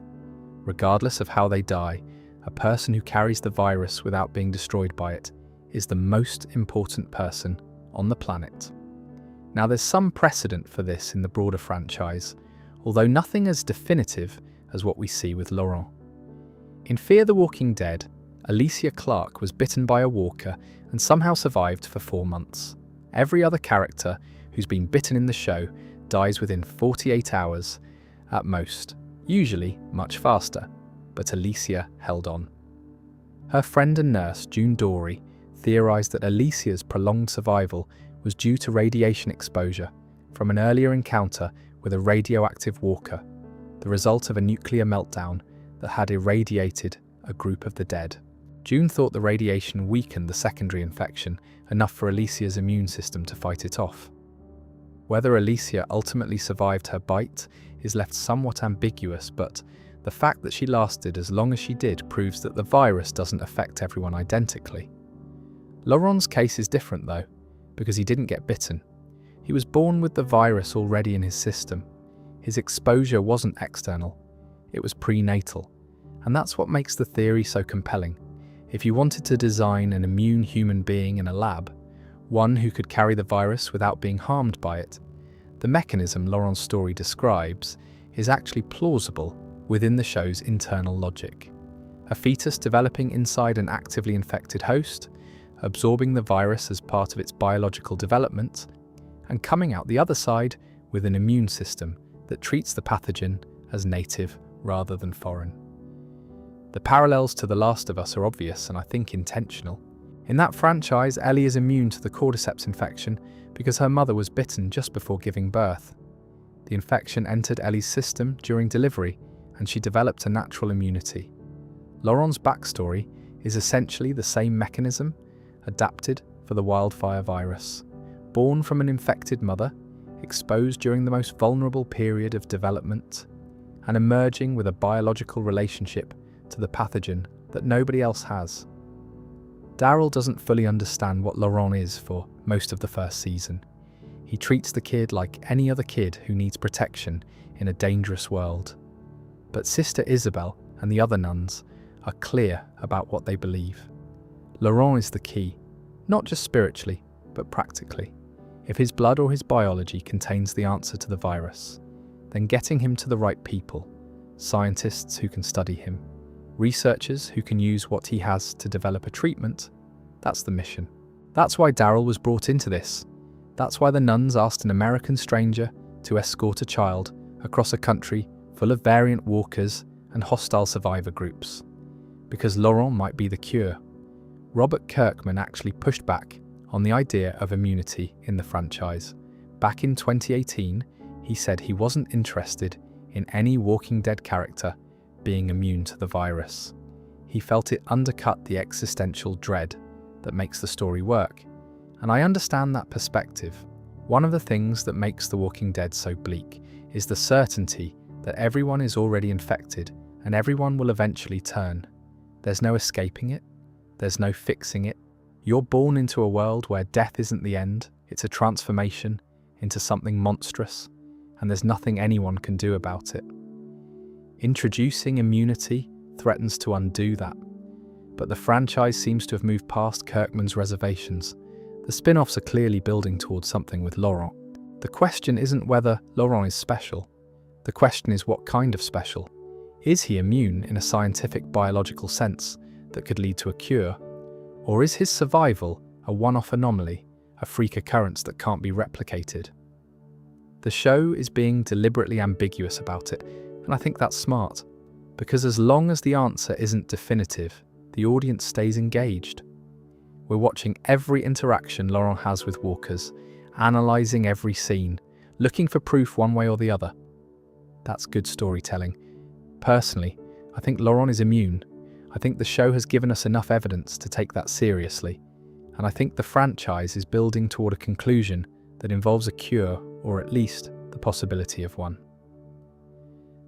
regardless of how they die, a person who carries the virus without being destroyed by it is the most important person on the planet. Now, there's some precedent for this in the broader franchise, although nothing as definitive as what we see with Laurent. In Fear the Walking Dead, Alicia Clark was bitten by a walker and somehow survived for 4 months. Every other character who's been bitten in the show dies within 48 hours at most, usually much faster, but Alicia held on. Her friend and nurse, June Dory, theorized that Alicia's prolonged survival was due to radiation exposure from an earlier encounter with a radioactive walker, the result of a nuclear meltdown that had irradiated a group of the dead. June thought the radiation weakened the secondary infection enough for Alicia's immune system to fight it off. Whether Alicia ultimately survived her bite is left somewhat ambiguous, but the fact that she lasted as long as she did proves that the virus doesn't affect everyone identically. Laurent's case is different though, because he didn't get bitten. He was born with the virus already in his system. His exposure wasn't external, it was prenatal. And that's what makes the theory so compelling. If you wanted to design an immune human being in a lab, one who could carry the virus without being harmed by it, the mechanism Laurent's story describes is actually plausible within the show's internal logic. A fetus developing inside an actively infected host, absorbing the virus as part of its biological development, and coming out the other side with an immune system that treats the pathogen as native rather than foreign. The parallels to The Last of Us are obvious and I think intentional. In that franchise, Ellie is immune to the cordyceps infection because her mother was bitten just before giving birth. The infection entered Ellie's system during delivery and she developed a natural immunity. Laurent's backstory is essentially the same mechanism, adapted for the wildfire virus. Born from an infected mother, exposed during the most vulnerable period of development, and emerging with a biological relationship to the pathogen that nobody else has. Daryl doesn't fully understand what Laurent is for most of the first season. He treats the kid like any other kid who needs protection in a dangerous world. But Sister Isabel and the other nuns are clear about what they believe. Laurent is the key, not just spiritually, but practically. If his blood or his biology contains the answer to the virus, then getting him to the right people, scientists who can study him, researchers who can use what he has to develop a treatment, that's the mission. That's why Daryl was brought into this. That's why the nuns asked an American stranger to escort a child across a country full of variant walkers and hostile survivor groups. Because Laurent might be the cure. Robert Kirkman actually pushed back on the idea of immunity in the franchise. Back in 2018, he said he wasn't interested in any Walking Dead character being immune to the virus. He felt it undercut the existential dread that makes the story work, and I understand that perspective. One of the things that makes The Walking Dead so bleak is the certainty that everyone is already infected and everyone will eventually turn. There's no escaping it, there's no fixing it. You're born into a world where death isn't the end, it's a transformation into something monstrous, and there's nothing anyone can do about it. Introducing immunity threatens to undo that, but the franchise seems to have moved past Kirkman's reservations. The spin-offs are clearly building towards something with Laurent. The question isn't whether Laurent is special. The question is what kind of special. Is he immune in a scientific biological sense that could lead to a cure? Or is his survival a one-off anomaly, a freak occurrence that can't be replicated? The show is being deliberately ambiguous about it, and I think that's smart, because as long as the answer isn't definitive, the audience stays engaged. We're watching every interaction Laurent has with walkers, analysing every scene, looking for proof one way or the other. That's good storytelling. Personally, I think Laurent is immune. I think the show has given us enough evidence to take that seriously, and I think the franchise is building toward a conclusion that involves a cure, or at least the possibility of one.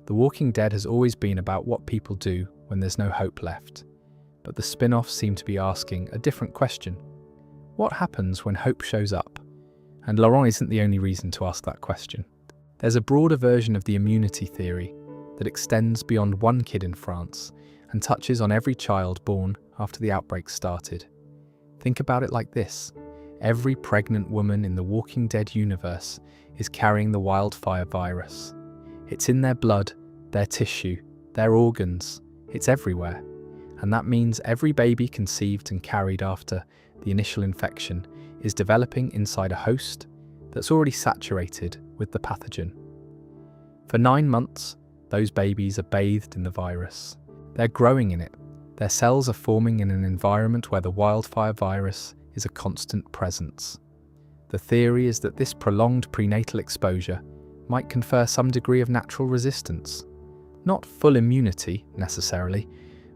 The Walking Dead has always been about what people do when there's no hope left, but the spin-offs seem to be asking a different question. What happens when hope shows up? And Laurent isn't the only reason to ask that question. There's a broader version of the immunity theory that extends beyond one kid in France and touches on every child born after the outbreak started. Think about it like this. Every pregnant woman in the Walking Dead universe is carrying the wildfire virus. It's in their blood, their tissue, their organs. It's everywhere. And that means every baby conceived and carried after the initial infection is developing inside a host that's already saturated with the pathogen. For 9 months, those babies are bathed in the virus. They're growing in it. Their cells are forming in an environment where the wildfire virus is a constant presence. The theory is that this prolonged prenatal exposure might confer some degree of natural resistance. Not full immunity, necessarily,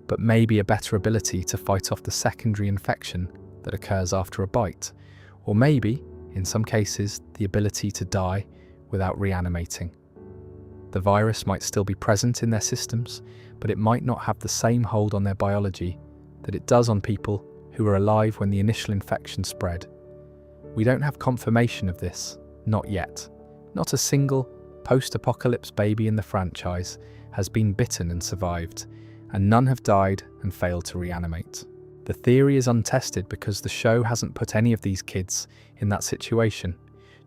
but maybe a better ability to fight off the secondary infection that occurs after a bite, or maybe, in some cases, the ability to die without reanimating. The virus might still be present in their systems, but it might not have the same hold on their biology that it does on people who were alive when the initial infection spread. We don't have confirmation of this, not yet. Not a single post-apocalypse baby in the franchise has been bitten and survived, and none have died and failed to reanimate. The theory is untested because the show hasn't put any of these kids in that situation.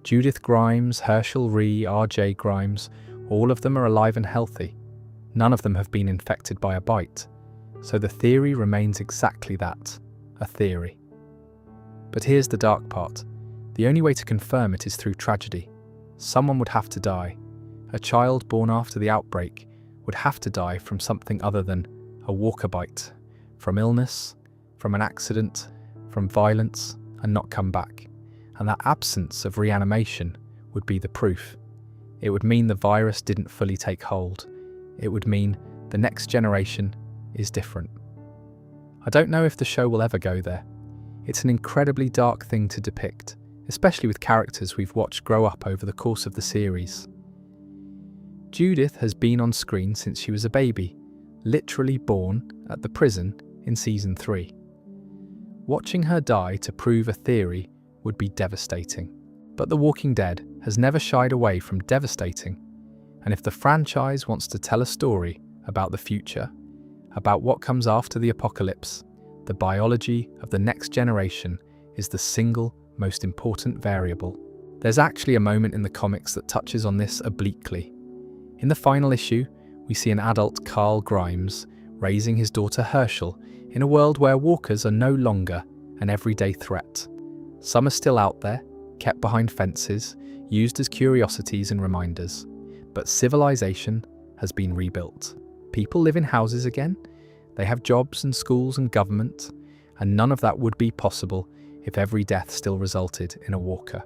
Judith Grimes, Herschel Ree, RJ Grimes, all of them are alive and healthy. None of them have been infected by a bite. So the theory remains exactly that, a theory. But here's the dark part. The only way to confirm it is through tragedy. Someone would have to die. A child born after the outbreak would have to die from something other than a walker bite, from illness, from an accident, from violence, and not come back. And that absence of reanimation would be the proof. It would mean the virus didn't fully take hold. It would mean the next generation is different. I don't know if the show will ever go there. It's an incredibly dark thing to depict, especially with characters we've watched grow up over the course of the series. Judith has been on screen since she was a baby, literally born at the prison in season 3. Watching her die to prove a theory would be devastating. But The Walking Dead has never shied away from devastating. And if the franchise wants to tell a story about the future, about what comes after the apocalypse, the biology of the next generation is the single most important variable. There's actually a moment in the comics that touches on this obliquely. In the final issue, we see an adult Carl Grimes raising his daughter Herschel in a world where walkers are no longer an everyday threat. Some are still out there, kept behind fences, used as curiosities and reminders. But civilization has been rebuilt. People live in houses again, they have jobs and schools and government, and none of that would be possible if every death still resulted in a walker.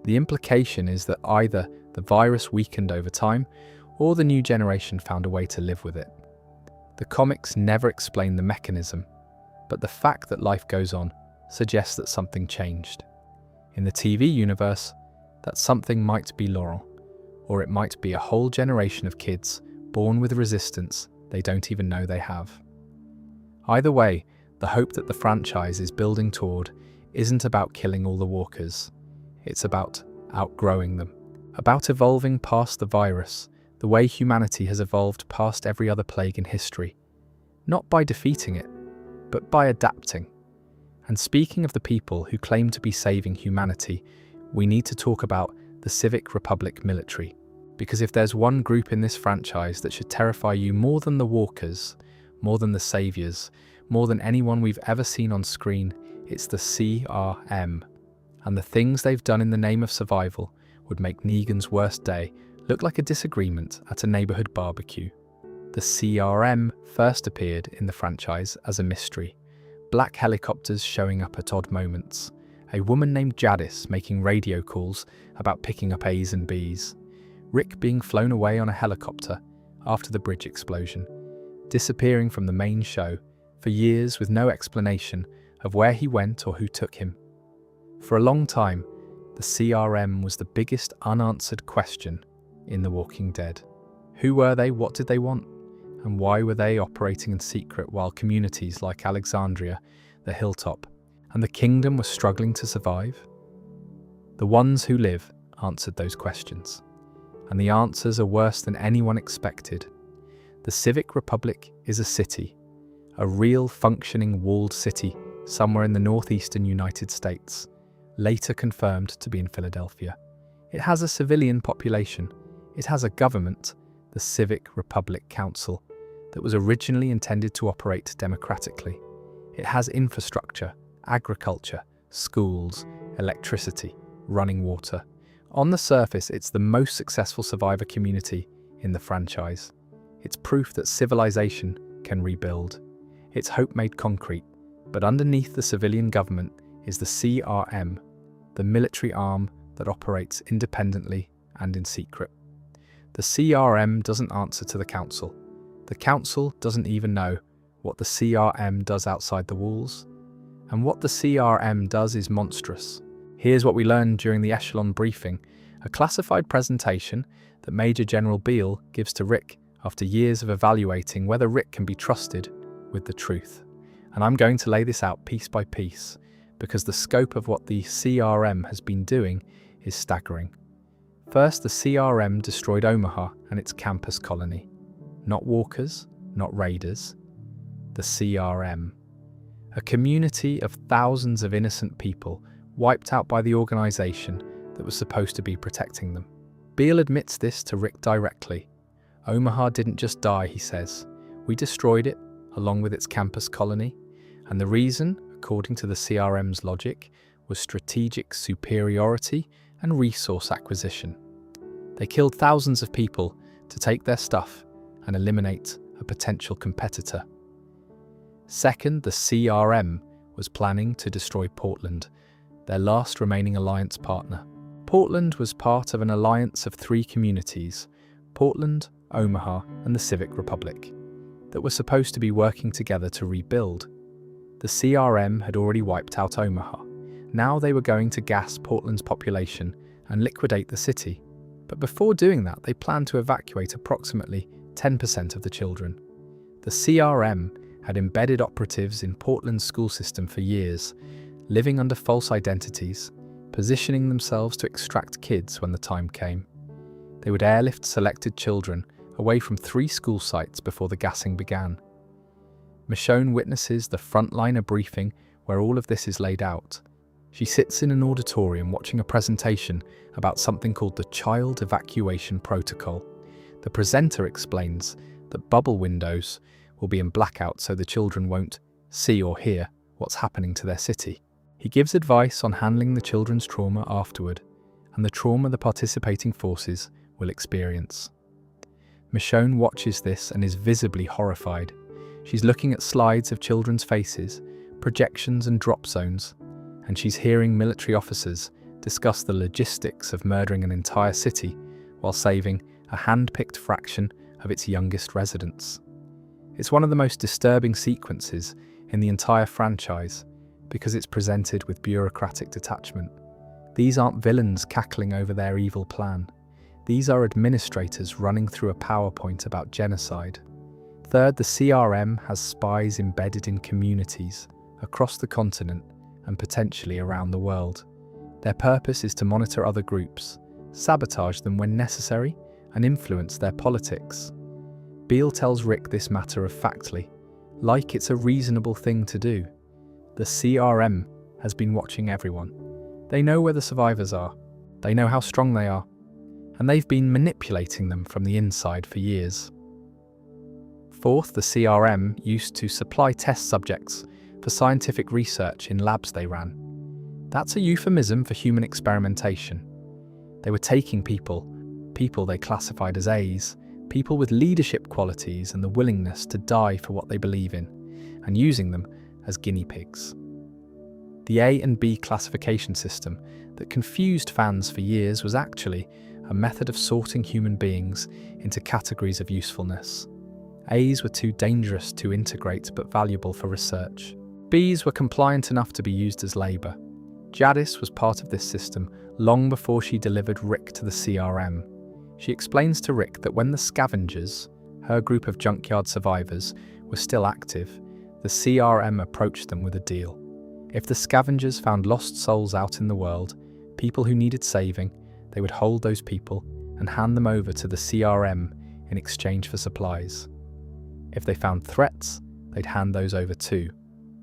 The implication is that either the virus weakened over time, or the new generation found a way to live with it. The comics never explain the mechanism, but the fact that life goes on suggests that something changed. In the TV universe, that something might be Laurel, or it might be a whole generation of kids born with resistance they don't even know they have. Either way, the hope that the franchise is building toward isn't about killing all the walkers. It's about outgrowing them, about evolving past the virus, the way humanity has evolved past every other plague in history. Not by defeating it, but by adapting. And speaking of the people who claim to be saving humanity, we need to talk about the Civic Republic military. Because if there's one group in this franchise that should terrify you more than the walkers, more than the saviors, more than anyone we've ever seen on screen, it's the CRM. And the things they've done in the name of survival would make Negan's worst day look like a disagreement at a neighborhood barbecue. The CRM first appeared in the franchise as a mystery. Black helicopters showing up at odd moments. A woman named Jadis making radio calls about picking up A's and B's. Rick being flown away on a helicopter after the bridge explosion. Disappearing from the main show for years with no explanation of where he went or who took him. For a long time, the CRM was the biggest unanswered question in The Walking Dead. Who were they, what did they want, and why were they operating in secret while communities like Alexandria, the Hilltop, and the Kingdom were struggling to survive? The ones who live answered those questions, and the answers are worse than anyone expected. The Civic Republic is a city, a real functioning walled city somewhere in the northeastern United States, later confirmed to be in Philadelphia. It has a civilian population. It has a government, the Civic Republic Council, that was originally intended to operate democratically. It has infrastructure, agriculture, schools, electricity, running water. On the surface, it's the most successful survivor community in the franchise. It's proof that civilization can rebuild. It's hope made concrete, but underneath the civilian government is the CRM, the military arm that operates independently and in secret. The CRM doesn't answer to the council. The council doesn't even know what the CRM does outside the walls. And what the CRM does is monstrous. Here's what we learned during the Echelon briefing, a classified presentation that Major General Beale gives to Rick after years of evaluating whether Rick can be trusted with the truth. And I'm going to lay this out piece by piece, because the scope of what the CRM has been doing is staggering. First, the CRM destroyed Omaha and its campus colony. Not walkers, not raiders. The CRM. A community of thousands of innocent people wiped out by the organization that was supposed to be protecting them. Beale admits this to Rick directly. Omaha didn't just die, he says. We destroyed it, along with its campus colony. And the reason, according to the CRM's logic, was strategic superiority and resource acquisition. They killed thousands of people to take their stuff and eliminate a potential competitor. Second, the CRM was planning to destroy Portland, their last remaining alliance partner. Portland was part of an alliance of 3 communities, Portland, Omaha, and the Civic Republic, that were supposed to be working together to rebuild. The CRM had already wiped out Omaha. Now they were going to gas Portland's population and liquidate the city. But before doing that, they planned to evacuate approximately 10% of the children. The CRM had embedded operatives in Portland's school system for years, living under false identities, positioning themselves to extract kids when the time came. They would airlift selected children away from 3 school sites before the gassing began. Michonne witnesses the frontliner briefing where all of this is laid out. She sits in an auditorium watching a presentation about something called the Child Evacuation Protocol. The presenter explains that bubble windows will be in blackout so the children won't see or hear what's happening to their city. He gives advice on handling the children's trauma afterward and the trauma the participating forces will experience. Michonne watches this and is visibly horrified. She's looking at slides of children's faces, projections and drop zones, and she's hearing military officers discuss the logistics of murdering an entire city while saving a hand-picked fraction of its youngest residents. It's one of the most disturbing sequences in the entire franchise because it's presented with bureaucratic detachment. These aren't villains cackling over their evil plan. These are administrators running through a PowerPoint about genocide. Third, the CRM has spies embedded in communities across the continent and potentially around the world. Their purpose is to monitor other groups, sabotage them when necessary, and influence their politics. Beale tells Rick this matter-of-factly, like it's a reasonable thing to do. The CRM has been watching everyone. They know where the survivors are, they know how strong they are, and they've been manipulating them from the inside for years. Fourth, the CRM used to supply test subjects for scientific research in labs they ran. That's a euphemism for human experimentation. They were taking people they classified as A's, people with leadership qualities and the willingness to die for what they believe in, and using them as guinea pigs. The A and B classification system that confused fans for years was actually a method of sorting human beings into categories of usefulness. A's were too dangerous to integrate but valuable for research. B's were compliant enough to be used as labour. Jadis was part of this system long before she delivered Rick to the CRM. She explains to Rick that when the Scavengers, her group of junkyard survivors, were still active, the CRM approached them with a deal. If the Scavengers found lost souls out in the world, people who needed saving, they would hold those people and hand them over to the CRM in exchange for supplies. If they found threats, they'd hand those over too.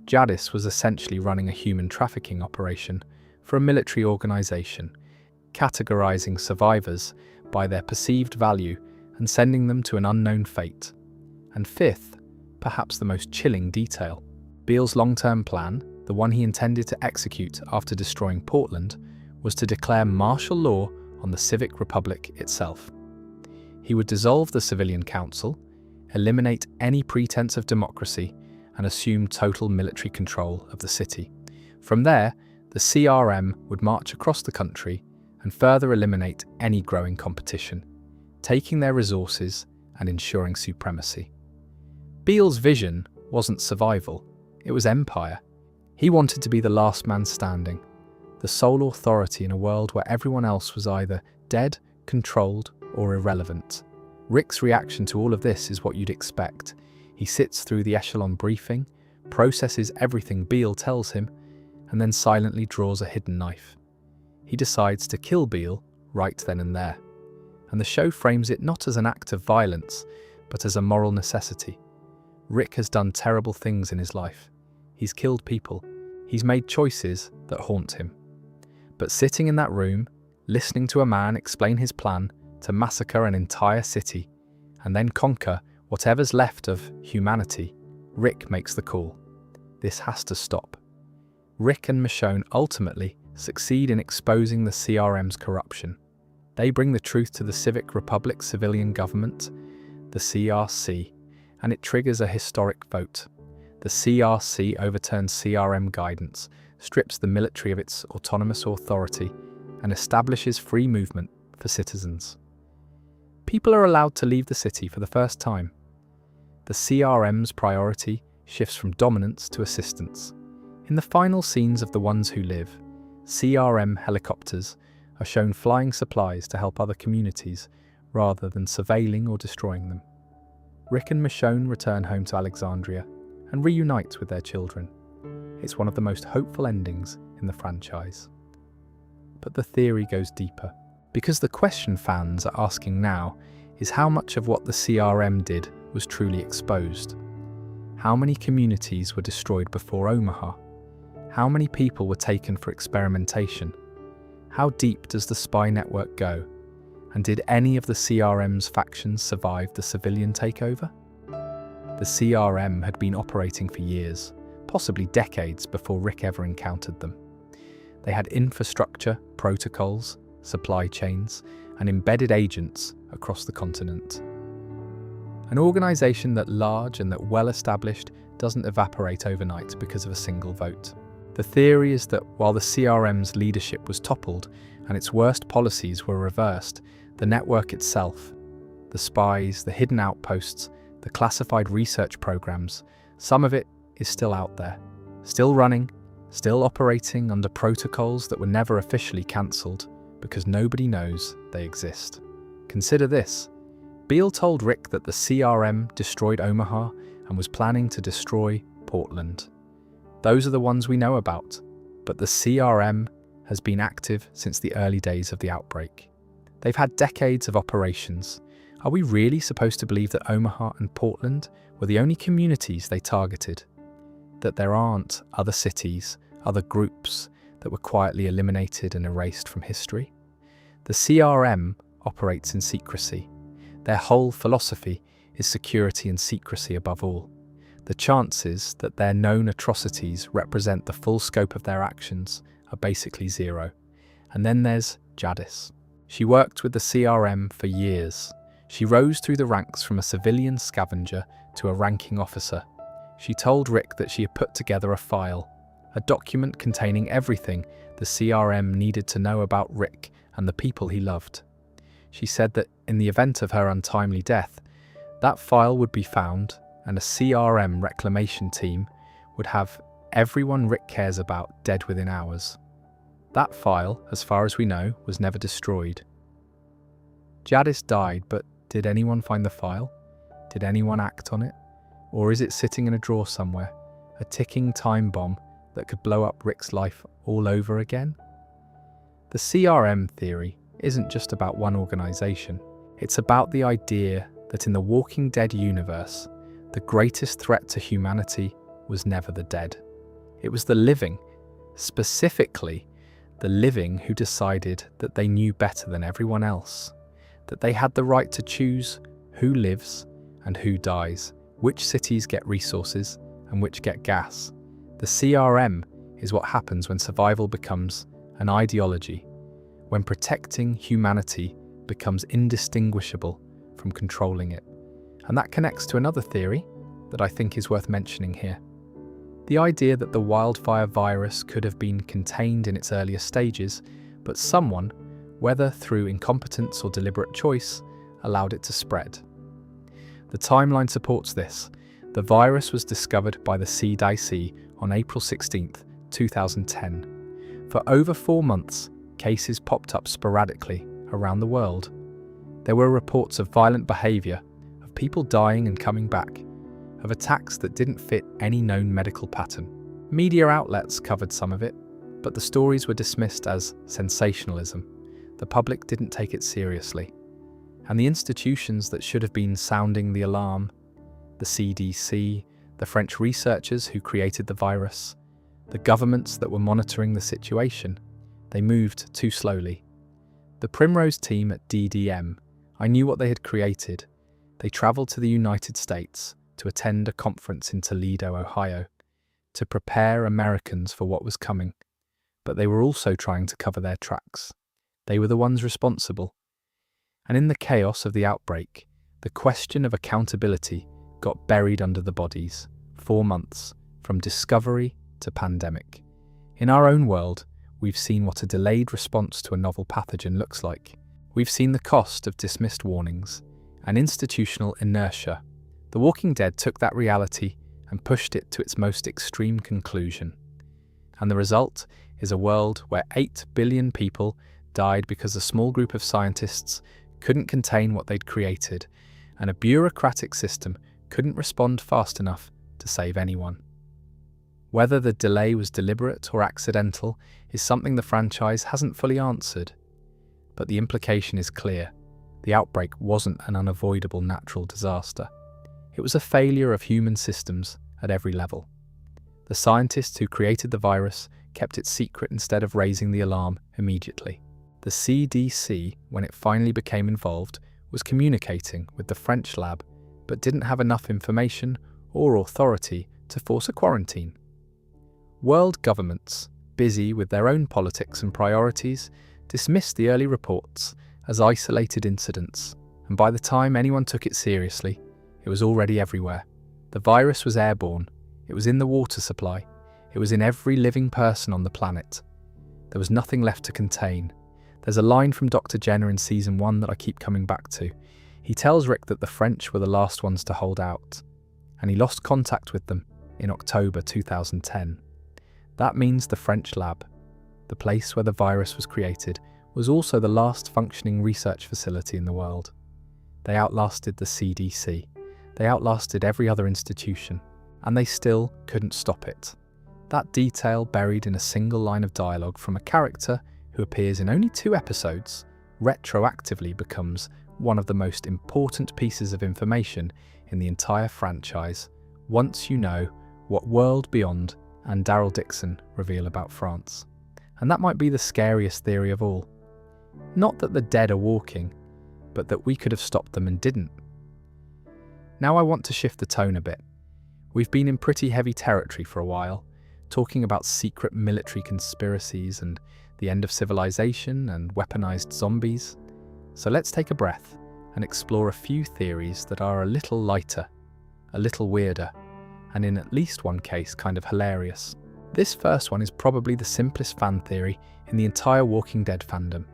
Jadis was essentially running a human trafficking operation for a military organisation, categorising survivors by their perceived value and sending them to an unknown fate. And fifth, perhaps the most chilling detail, Beale's long-term plan, the one he intended to execute after destroying Portland, was to declare martial law on the Civic Republic itself. He would dissolve the Civilian Council, eliminate any pretense of democracy, and assume total military control of the city. From there, the CRM would march across the country and further eliminate any growing competition, taking their resources and ensuring supremacy. Beale's vision wasn't survival, it was empire. He wanted to be the last man standing, the sole authority in a world where everyone else was either dead, controlled, or irrelevant. Rick's reaction to all of this is what you'd expect. He sits through the echelon briefing, processes everything Beale tells him, and then silently draws a hidden knife. He decides to kill Beale right then and there. And the show frames it not as an act of violence, but as a moral necessity. Rick has done terrible things in his life. He's killed people. He's made choices that haunt him. But sitting in that room, listening to a man explain his plan to massacre an entire city, and then conquer whatever's left of humanity, Rick makes the call. This has to stop. Rick and Michonne ultimately succeed in exposing the CRM's corruption. They bring the truth to the Civic Republic civilian government, the CRC, and it triggers a historic vote. The CRC overturns CRM guidance, strips the military of its autonomous authority, and establishes free movement for citizens. People are allowed to leave the city for the first time. The CRM's priority shifts from dominance to assistance. In the final scenes of The Ones Who Live, CRM helicopters are shown flying supplies to help other communities rather than surveilling or destroying them. Rick and Michonne return home to Alexandria and reunite with their children. It's one of the most hopeful endings in the franchise. But the theory goes deeper, because the question fans are asking now is how much of what the CRM did was truly exposed. How many communities were destroyed before Omaha? How many people were taken for experimentation? How deep does the spy network go? And did any of the CRM's factions survive the civilian takeover? The CRM had been operating for years, possibly decades before Rick ever encountered them. They had infrastructure, protocols, supply chains, and embedded agents across the continent. An organization that large and that well-established doesn't evaporate overnight because of a single vote. The theory is that while the CRM's leadership was toppled and its worst policies were reversed, the network itself, the spies, the hidden outposts, the classified research programs, some of it is still out there, still running, still operating under protocols that were never officially cancelled because nobody knows they exist. Consider this. Beale told Rick that the CRM destroyed Omaha and was planning to destroy Portland. Those are the ones we know about, but the CRM has been active since the early days of the outbreak. They've had decades of operations. Are we really supposed to believe that Omaha and Portland were the only communities they targeted? That there aren't other cities, other groups that were quietly eliminated and erased from history? The CRM operates in secrecy. Their whole philosophy is security and secrecy above all. The chances that their known atrocities represent the full scope of their actions are basically zero. And then there's Jadis. She worked with the CRM for years. She rose through the ranks from a civilian scavenger to a ranking officer. She told Rick that she had put together a file, a document containing everything the CRM needed to know about Rick and the people he loved. She said that in the event of her untimely death, that file would be found and a CRM reclamation team would have everyone Rick cares about dead within hours. That file, as far as we know, was never destroyed. Jadis died, but did anyone find the file? Did anyone act on it? Or is it sitting in a drawer somewhere, a ticking time bomb that could blow up Rick's life all over again? The CRM theory isn't just about one organization. It's about the idea that in the Walking Dead universe, the greatest threat to humanity was never the dead. It was the living, specifically the living who decided that they knew better than everyone else, that they had the right to choose who lives and who dies, which cities get resources and which get gas. The CRM is what happens when survival becomes an ideology, when protecting humanity becomes indistinguishable from controlling it. And that connects to another theory that I think is worth mentioning here. The idea that the wildfire virus could have been contained in its earlier stages, but someone, whether through incompetence or deliberate choice, allowed it to spread. The timeline supports this. The virus was discovered by the CDC on April 16, 2010. For over 4 months, cases popped up sporadically around the world. There were reports of violent behaviour, of people dying and coming back, of attacks that didn't fit any known medical pattern. Media outlets covered some of it, but the stories were dismissed as sensationalism. The public didn't take it seriously. And the institutions that should have been sounding the alarm, the CDC, the French researchers who created the virus, the governments that were monitoring the situation, they moved too slowly. The Primrose team at DDM, I knew what they had created. They travelled to the United States to attend a conference in Toledo, Ohio, to prepare Americans for what was coming. But they were also trying to cover their tracks. They were the ones responsible. And in the chaos of the outbreak, the question of accountability got buried under the bodies. 4 months, from discovery to pandemic. In our own world, we've seen what a delayed response to a novel pathogen looks like. We've seen the cost of dismissed warnings and institutional inertia. The Walking Dead took that reality and pushed it to its most extreme conclusion. And the result is a world where 8 billion people died because a small group of scientists couldn't contain what they'd created, and a bureaucratic system couldn't respond fast enough to save anyone. Whether the delay was deliberate or accidental is something the franchise hasn't fully answered. But the implication is clear. The outbreak wasn't an unavoidable natural disaster. It was a failure of human systems at every level. The scientists who created the virus kept it secret instead of raising the alarm immediately. The CDC, when it finally became involved, was communicating with the French lab, but didn't have enough information or authority to force a quarantine. World governments, busy with their own politics and priorities, dismissed the early reports as isolated incidents, and by the time anyone took it seriously, it was already everywhere. The virus was airborne, it was in the water supply, it was in every living person on the planet. There was nothing left to contain. There's a line from Dr. Jenner in season 1 that I keep coming back to. He tells Rick that the French were the last ones to hold out, and he lost contact with them in October 2010. That means the French lab, the place where the virus was created, was also the last functioning research facility in the world. They outlasted the CDC, they outlasted every other institution, and they still couldn't stop it. That detail buried in a single line of dialogue from a character who appears in only 2 episodes retroactively becomes one of the most important pieces of information in the entire franchise once you know what World Beyond and Daryl Dixon reveal about France. And that might be the scariest theory of all. Not that the dead are walking, but that we could have stopped them and didn't. Now I want to shift the tone a bit. We've been in pretty heavy territory for a while, talking about secret military conspiracies and the end of civilization and weaponized zombies. So let's take a breath and explore a few theories that are a little lighter, a little weirder, and in at least one case kind of hilarious. This first one is probably the simplest fan theory in the entire Walking Dead fandom,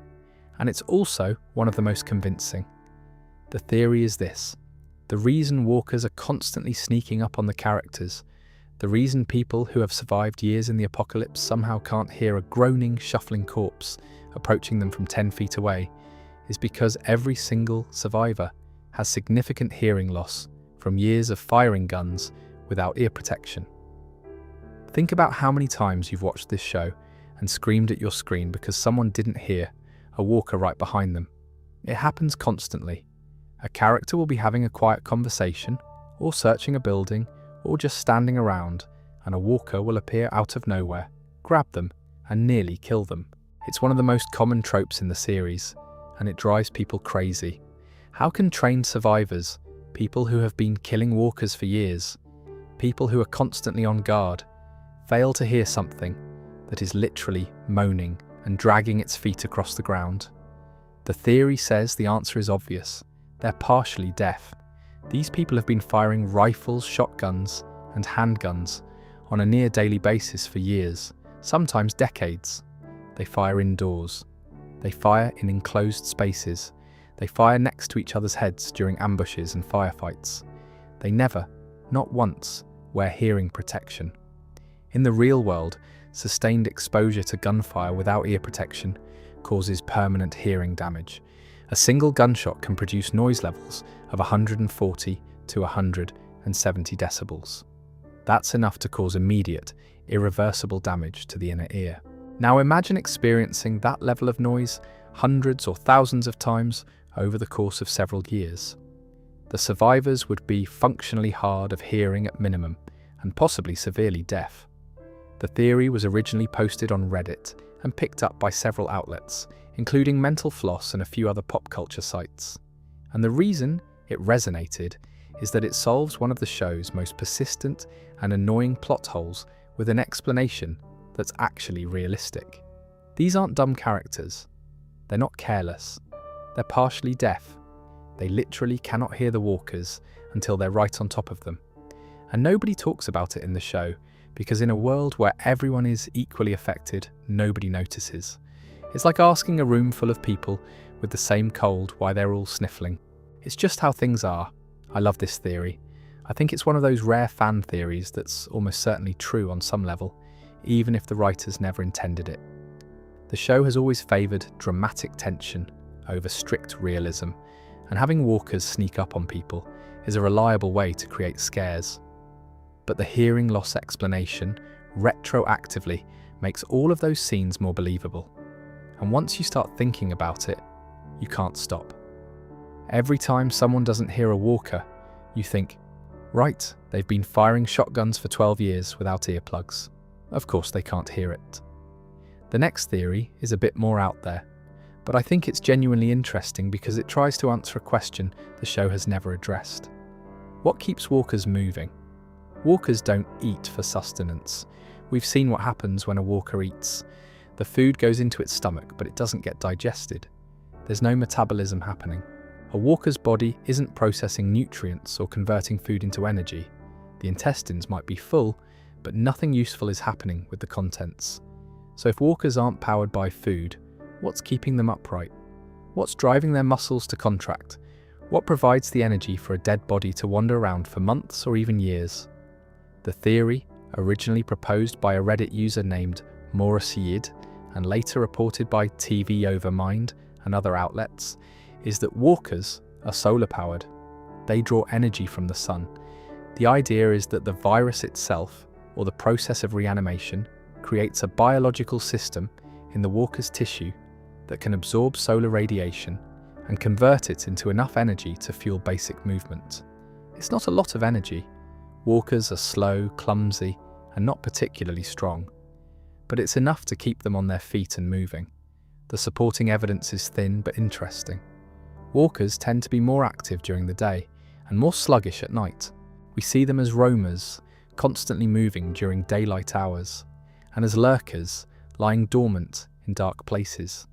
and it's also one of the most convincing. The theory is this: the reason walkers are constantly sneaking up on the characters, the reason people who have survived years in the apocalypse somehow can't hear a groaning, shuffling corpse approaching them from 10 feet away, is because every single survivor has significant hearing loss from years of firing guns without ear protection. Think about how many times you've watched this show and screamed at your screen because someone didn't hear a walker right behind them. It happens constantly. A character will be having a quiet conversation, or searching a building, or just standing around, and a walker will appear out of nowhere, grab them, and nearly kill them. It's one of the most common tropes in the series, and it drives people crazy. How can trained survivors, people who have been killing walkers for years, people who are constantly on guard, fail to hear something that is literally moaning and dragging its feet across the ground? The theory says the answer is obvious. They're partially deaf. These people have been firing rifles, shotguns, and handguns on a near daily basis for years, sometimes decades. They fire indoors. They fire in enclosed spaces. They fire next to each other's heads during ambushes and firefights. They never, not once, wear hearing protection. In the real world, sustained exposure to gunfire without ear protection causes permanent hearing damage. A single gunshot can produce noise levels of 140 to 170 decibels. That's enough to cause immediate, irreversible damage to the inner ear. Now imagine experiencing that level of noise hundreds or thousands of times over the course of several years. The survivors would be functionally hard of hearing at minimum, and possibly severely deaf. The theory was originally posted on Reddit and picked up by several outlets, including Mental Floss and a few other pop culture sites. And the reason it resonated is that it solves one of the show's most persistent and annoying plot holes with an explanation that's actually realistic. These aren't dumb characters. They're not careless. They're partially deaf. They literally cannot hear the walkers until they're right on top of them. And nobody talks about it in the show because in a world where everyone is equally affected, nobody notices. It's like asking a room full of people with the same cold why they're all sniffling. It's just how things are. I love this theory. I think it's one of those rare fan theories that's almost certainly true on some level, even if the writers never intended it. The show has always favoured dramatic tension over strict realism, and having walkers sneak up on people is a reliable way to create scares. But the hearing loss explanation retroactively makes all of those scenes more believable. And once you start thinking about it, you can't stop. Every time someone doesn't hear a walker, you think, right, they've been firing shotguns for 12 years without earplugs. Of course they can't hear it. The next theory is a bit more out there, but I think it's genuinely interesting because it tries to answer a question the show has never addressed. What keeps walkers moving? Walkers don't eat for sustenance. We've seen what happens when a walker eats. The food goes into its stomach, but it doesn't get digested. There's no metabolism happening. A walker's body isn't processing nutrients or converting food into energy. The intestines might be full, but nothing useful is happening with the contents. So if walkers aren't powered by food, what's keeping them upright? What's driving their muscles to contract? What provides the energy for a dead body to wander around for months or even years? The theory, originally proposed by a Reddit user named Morrisiyid and later reported by TV Overmind and other outlets, is that walkers are solar-powered. They draw energy from the sun. The idea is that the virus itself, or the process of reanimation, creates a biological system in the walker's tissue that can absorb solar radiation and convert it into enough energy to fuel basic movement. It's not a lot of energy. Walkers are slow, clumsy, and not particularly strong. But it's enough to keep them on their feet and moving. The supporting evidence is thin but interesting. Walkers tend to be more active during the day and more sluggish at night. We see them as roamers, constantly moving during daylight hours, and as lurkers, lying dormant in dark places.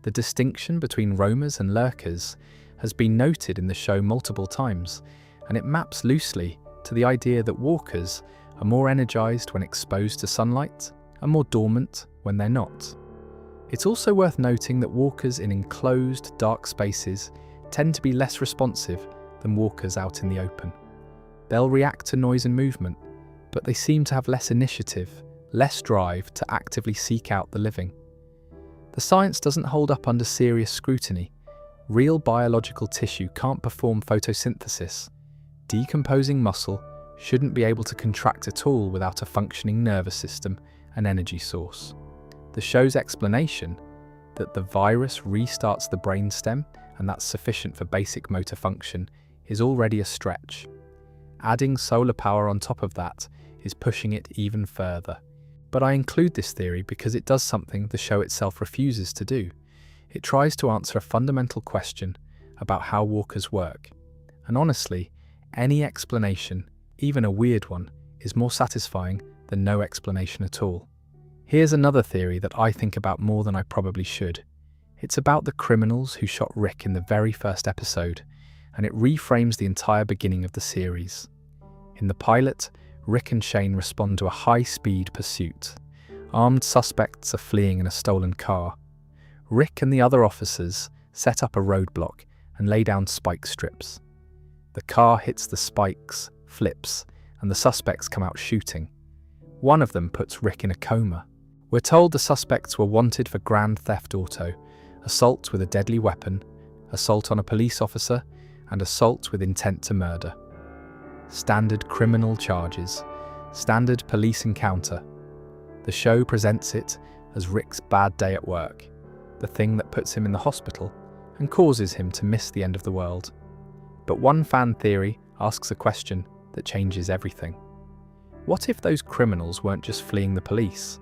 The distinction between roamers and lurkers has been noted in the show multiple times, and it maps loosely to the idea that walkers are more energized when exposed to sunlight and more dormant when they're not. It's also worth noting that walkers in enclosed, dark spaces tend to be less responsive than walkers out in the open. They'll react to noise and movement, but they seem to have less initiative, less drive to actively seek out the living. The science doesn't hold up under serious scrutiny. Real biological tissue can't perform photosynthesis. Decomposing muscle shouldn't be able to contract at all without a functioning nervous system and energy source. The show's explanation that the virus restarts the brainstem and that's sufficient for basic motor function is already a stretch. Adding solar power on top of that is pushing it even further. But I include this theory because it does something the show itself refuses to do. It tries to answer a fundamental question about how walkers work. And honestly, any explanation, even a weird one, is more satisfying than no explanation at all. Here's another theory that I think about more than I probably should. It's about the criminals who shot Rick in the very first episode, and it reframes the entire beginning of the series. In the pilot, Rick and Shane respond to a high-speed pursuit. Armed suspects are fleeing in a stolen car. Rick and the other officers set up a roadblock and lay down spike strips. The car hits the spikes, flips, and the suspects come out shooting. One of them puts Rick in a coma. We're told the suspects were wanted for grand theft auto, assault with a deadly weapon, assault on a police officer, and assault with intent to murder. Standard criminal charges, standard police encounter. The show presents it as Rick's bad day at work, the thing that puts him in the hospital and causes him to miss the end of the world. But one fan theory asks a question that changes everything. What if those criminals weren't just fleeing the police?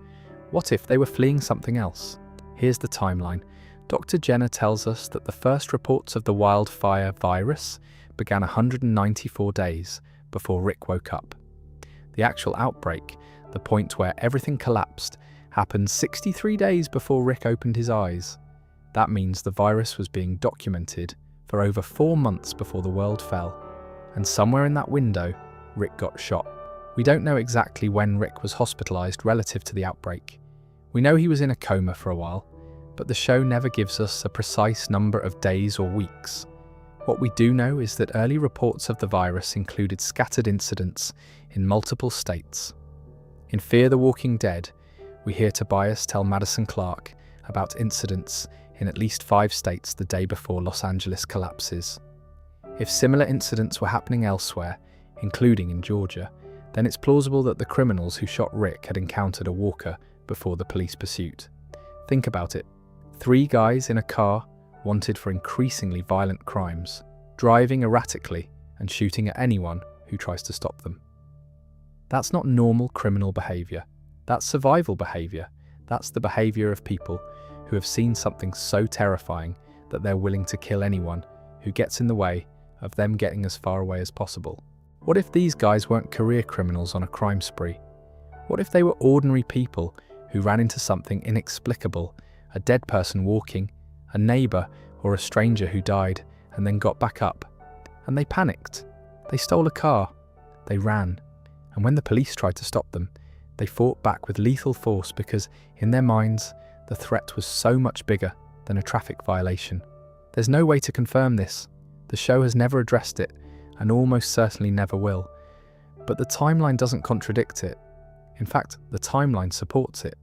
What if they were fleeing something else? Here's the timeline. Dr. Jenner tells us that the first reports of the wildfire virus began 194 days before Rick woke up. The actual outbreak, the point where everything collapsed, happened 63 days before Rick opened his eyes. That means the virus was being documented for over 4 months before the world fell. And somewhere in that window, Rick got shot. We don't know exactly when Rick was hospitalized relative to the outbreak. We know he was in a coma for a while, but the show never gives us a precise number of days or weeks. What we do know is that early reports of the virus included scattered incidents in multiple states. In Fear the Walking Dead, we hear Tobias tell Madison Clark about incidents in at least 5 states the day before Los Angeles collapses. If similar incidents were happening elsewhere, including in Georgia, then it's plausible that the criminals who shot Rick had encountered a walker before the police pursuit. Think about it. 3 guys in a car, wanted for increasingly violent crimes, driving erratically and shooting at anyone who tries to stop them. That's not normal criminal behaviour. That's survival behaviour. That's the behaviour of people who have seen something so terrifying that they're willing to kill anyone who gets in the way of them getting as far away as possible. What if these guys weren't career criminals on a crime spree? What if they were ordinary people who ran into something inexplicable, a dead person walking, a neighbour or a stranger who died and then got back up? And they panicked. They stole a car. They ran. And when the police tried to stop them, they fought back with lethal force because, in their minds, the threat was so much bigger than a traffic violation. There's no way to confirm this. The show has never addressed it, and almost certainly never will. But the timeline doesn't contradict it. In fact, the timeline supports it.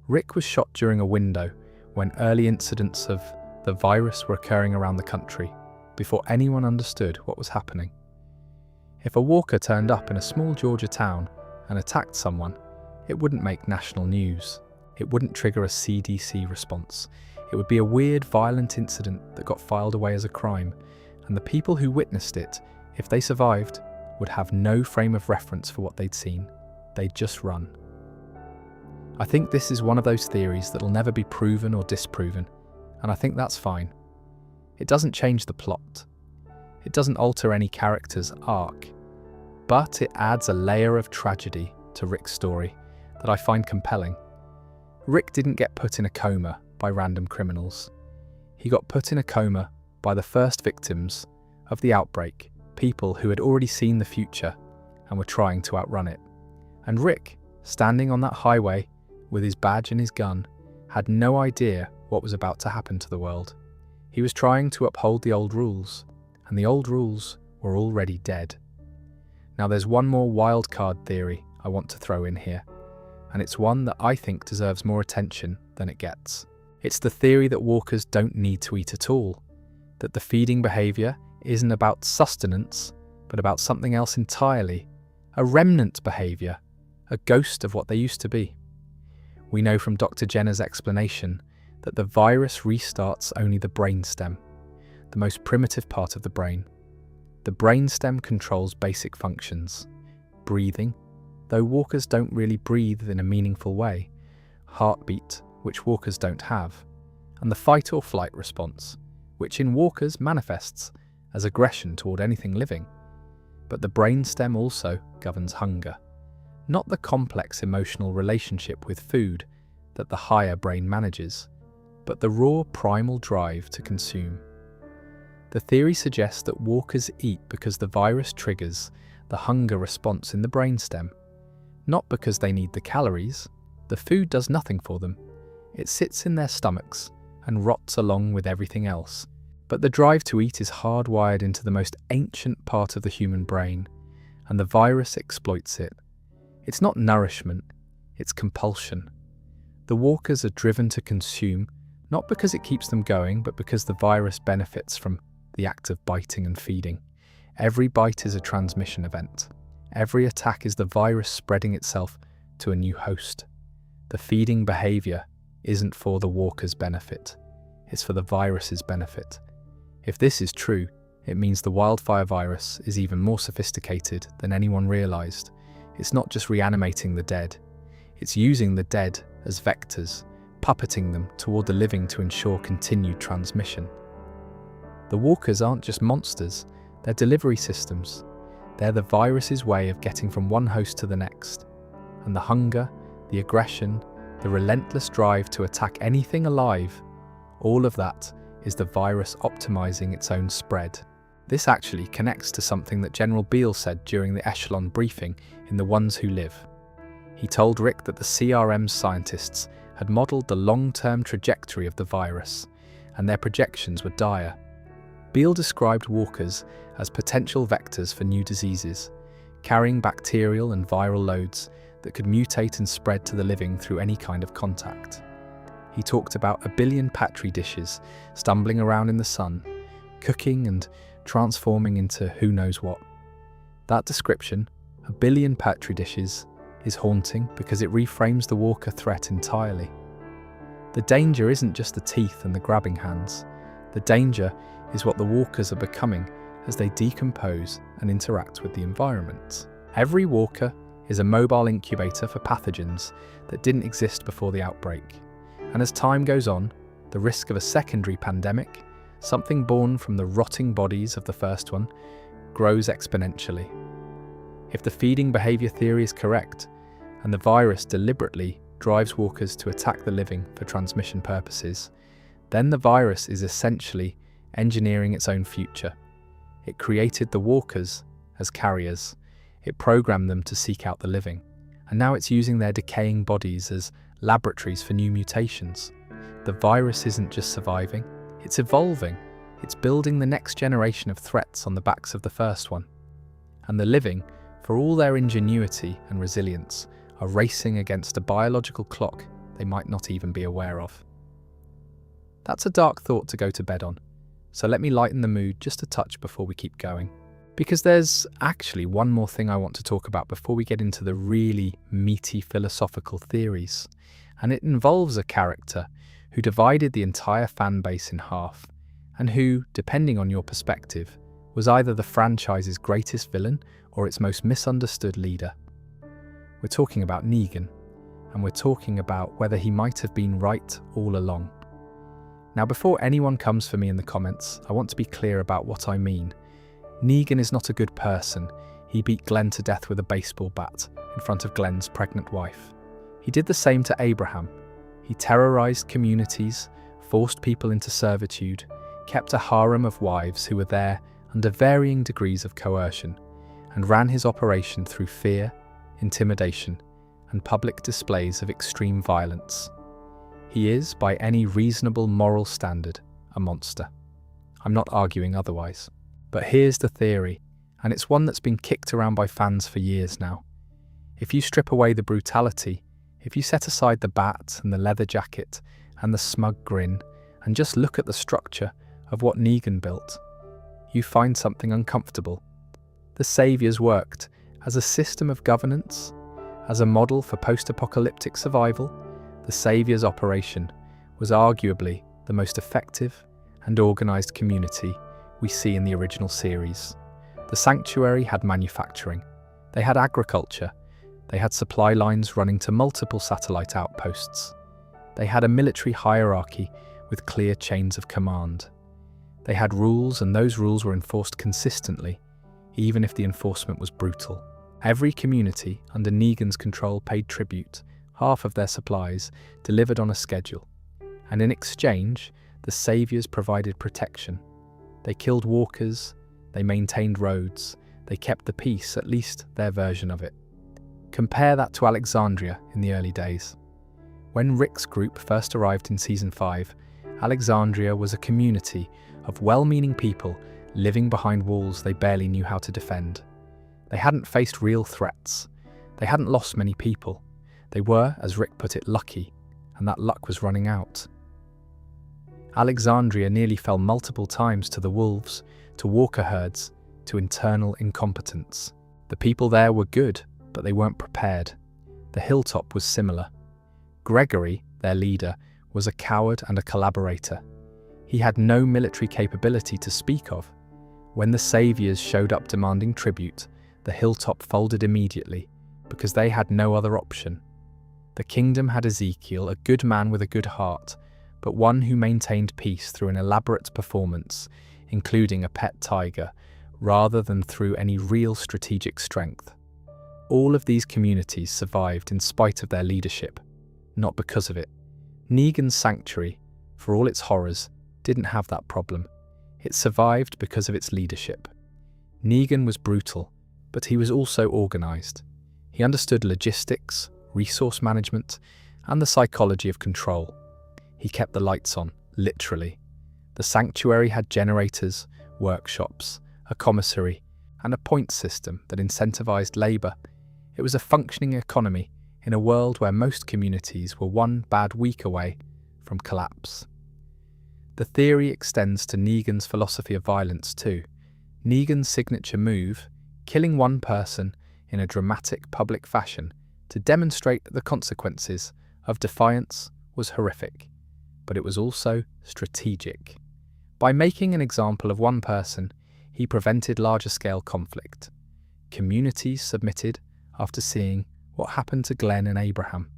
Rick was shot during a window when early incidents of the virus were occurring around the country, before anyone understood what was happening. If a walker turned up in a small Georgia town and attacked someone, it wouldn't make national news. It wouldn't trigger a CDC response. It would be a weird, violent incident that got filed away as a crime, and the people who witnessed it, if they survived, would have no frame of reference for what they'd seen. They'd just run. I think this is one of those theories that'll never be proven or disproven, and I think that's fine. It doesn't change the plot. It doesn't alter any character's arc, but it adds a layer of tragedy to Rick's story that I find compelling. Rick didn't get put in a coma by random criminals. He got put in a coma by the first victims of the outbreak, people who had already seen the future and were trying to outrun it. And Rick, standing on that highway with his badge and his gun, had no idea what was about to happen to the world. He was trying to uphold the old rules, and the old rules were already dead. Now there's one more wildcard theory I want to throw in here, and it's one that I think deserves more attention than it gets. It's the theory that walkers don't need to eat at all, that the feeding behaviour isn't about sustenance, but about something else entirely, a remnant behaviour, a ghost of what they used to be. We know from Dr. Jenner's explanation that the virus restarts only the brainstem, the most primitive part of the brain. The brainstem controls basic functions: breathing, though walkers don't really breathe in a meaningful way, heartbeat, which walkers don't have, and the fight or flight response, which in walkers manifests as aggression toward anything living. But the brainstem also governs hunger, not the complex emotional relationship with food that the higher brain manages, but the raw primal drive to consume. The theory suggests that walkers eat because the virus triggers the hunger response in the brainstem, not because they need the calories. The food does nothing for them. It sits in their stomachs and rots along with everything else. But the drive to eat is hardwired into the most ancient part of the human brain, and the virus exploits it. It's not nourishment, it's compulsion. The walkers are driven to consume, not because it keeps them going, but because the virus benefits from the act of biting and feeding. Every bite is a transmission event. Every attack is the virus spreading itself to a new host. The feeding behaviour isn't for the walker's benefit, it's for the virus's benefit. If this is true, it means the wildfire virus is even more sophisticated than anyone realised. It's not just reanimating the dead, it's using the dead as vectors, puppeting them toward the living to ensure continued transmission. The walkers aren't just monsters, they're delivery systems. They're the virus's way of getting from one host to the next. And the hunger, the aggression, the relentless drive to attack anything alive, all of that is the virus optimizing its own spread. This actually connects to something that General Beale said during the Echelon briefing in The Ones Who Live. He told Rick that the CRM scientists had modelled the long-term trajectory of the virus, and their projections were dire. Beale described walkers as potential vectors for new diseases, carrying bacterial and viral loads that could mutate and spread to the living through any kind of contact. He talked about 1 billion Petri dishes stumbling around in the sun, cooking and transforming into who knows what. That description, 1 billion Petri dishes, is haunting because it reframes the walker threat entirely. The danger isn't just the teeth and the grabbing hands. The danger is what the walkers are becoming as they decompose and interact with the environment. Every walker is a mobile incubator for pathogens that didn't exist before the outbreak. And as time goes on, the risk of a secondary pandemic, something born from the rotting bodies of the first one, grows exponentially. If the feeding behaviour theory is correct, and the virus deliberately drives walkers to attack the living for transmission purposes, then the virus is essentially engineering its own future. It created the walkers as carriers, it programmed them to seek out the living, and now it's using their decaying bodies as laboratories for new mutations. The virus isn't just surviving, it's evolving. It's building the next generation of threats on the backs of the first one. And the living, for all their ingenuity and resilience, are racing against a biological clock they might not even be aware of. That's a dark thought to go to bed on, so let me lighten the mood just a touch before we keep going. Because there's actually one more thing I want to talk about before we get into the really meaty philosophical theories, and it involves a character who divided the entire fan base in half, and who, depending on your perspective, was either the franchise's greatest villain or its most misunderstood leader. We're talking about Negan, and we're talking about whether he might have been right all along. Now, before anyone comes for me in the comments, I want to be clear about what I mean. Negan is not a good person. He beat Glenn to death with a baseball bat in front of Glenn's pregnant wife. He did the same to Abraham. He terrorized communities, forced people into servitude, kept a harem of wives who were there under varying degrees of coercion, and ran his operation through fear, intimidation, and public displays of extreme violence. He is, by any reasonable moral standard, a monster. I'm not arguing otherwise. But here's the theory, and it's one that's been kicked around by fans for years now. If you strip away the brutality, if you set aside the bat and the leather jacket and the smug grin, and just look at the structure of what Negan built, you find something uncomfortable. The Saviors worked as a system of governance, as a model for post-apocalyptic survival. The Saviors' operation was arguably the most effective and organised community we see in the original series. The Sanctuary had manufacturing, they had agriculture, they had supply lines running to multiple satellite outposts. They had a military hierarchy with clear chains of command. They had rules, and those rules were enforced consistently, even if the enforcement was brutal. Every community under Negan's control paid tribute, half of their supplies delivered on a schedule, and in exchange, the Saviors provided protection. They killed walkers, they maintained roads, they kept the peace, at least their version of it. Compare that to Alexandria in the early days. When Rick's group first arrived in Season 5, Alexandria was a community of well-meaning people living behind walls they barely knew how to defend. They hadn't faced real threats. They hadn't lost many people. They were, as Rick put it, lucky, and that luck was running out. Alexandria nearly fell multiple times to the wolves, to walker herds, to internal incompetence. The people there were good, but they weren't prepared. The hilltop was similar. Gregory, their leader, was a coward and a collaborator. He had no military capability to speak of. When the Saviors showed up demanding tribute, the hilltop folded immediately, because they had no other option. The kingdom had Ezekiel, a good man with a good heart, but one who maintained peace through an elaborate performance, including a pet tiger, rather than through any real strategic strength. All of these communities survived in spite of their leadership, not because of it. Negan's sanctuary, for all its horrors, didn't have that problem. It survived because of its leadership. Negan was brutal, but he was also organised. He understood logistics, resource management, and the psychology of control. He kept the lights on, literally. The sanctuary had generators, workshops, a commissary, and a point system that incentivized labour. It was a functioning economy in a world where most communities were one bad week away from collapse. The theory extends to Negan's philosophy of violence too. Negan's signature move, killing one person in a dramatic public fashion to demonstrate the consequences of defiance, was horrific, but it was also strategic. By making an example of one person, he prevented larger-scale conflict. Communities submitted after seeing what happened to Glenn and Abraham.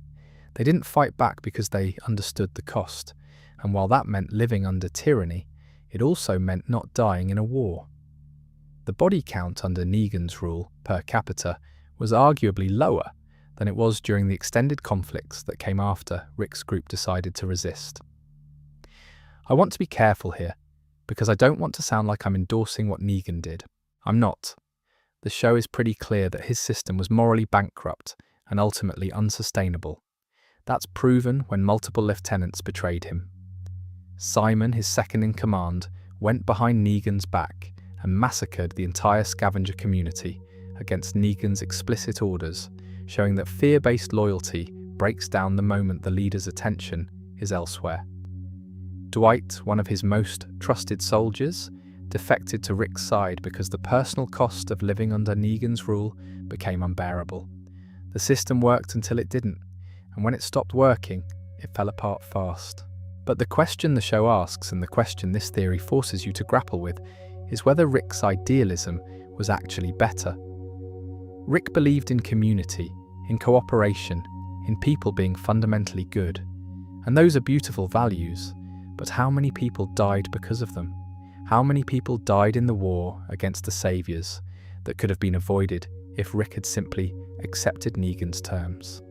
They didn't fight back because they understood the cost, and while that meant living under tyranny, it also meant not dying in a war. The body count under Negan's rule, per capita, was arguably lower than it was during the extended conflicts that came after Rick's group decided to resist. I want to be careful here, because I don't want to sound like I'm endorsing what Negan did. I'm not. The show is pretty clear that his system was morally bankrupt and ultimately unsustainable. That's proven when multiple lieutenants betrayed him. Simon, his second-in-command, went behind Negan's back and massacred the entire scavenger community against Negan's explicit orders, showing that fear-based loyalty breaks down the moment the leader's attention is elsewhere. Dwight, one of his most trusted soldiers, defected to Rick's side because the personal cost of living under Negan's rule became unbearable. The system worked until it didn't, and when it stopped working, it fell apart fast. But the question the show asks, and the question this theory forces you to grapple with, is whether Rick's idealism was actually better. Rick believed in community, in cooperation, in people being fundamentally good. And those are beautiful values, but how many people died because of them? How many people died in the war against the saviors that could have been avoided if Rick had simply accepted Negan's terms?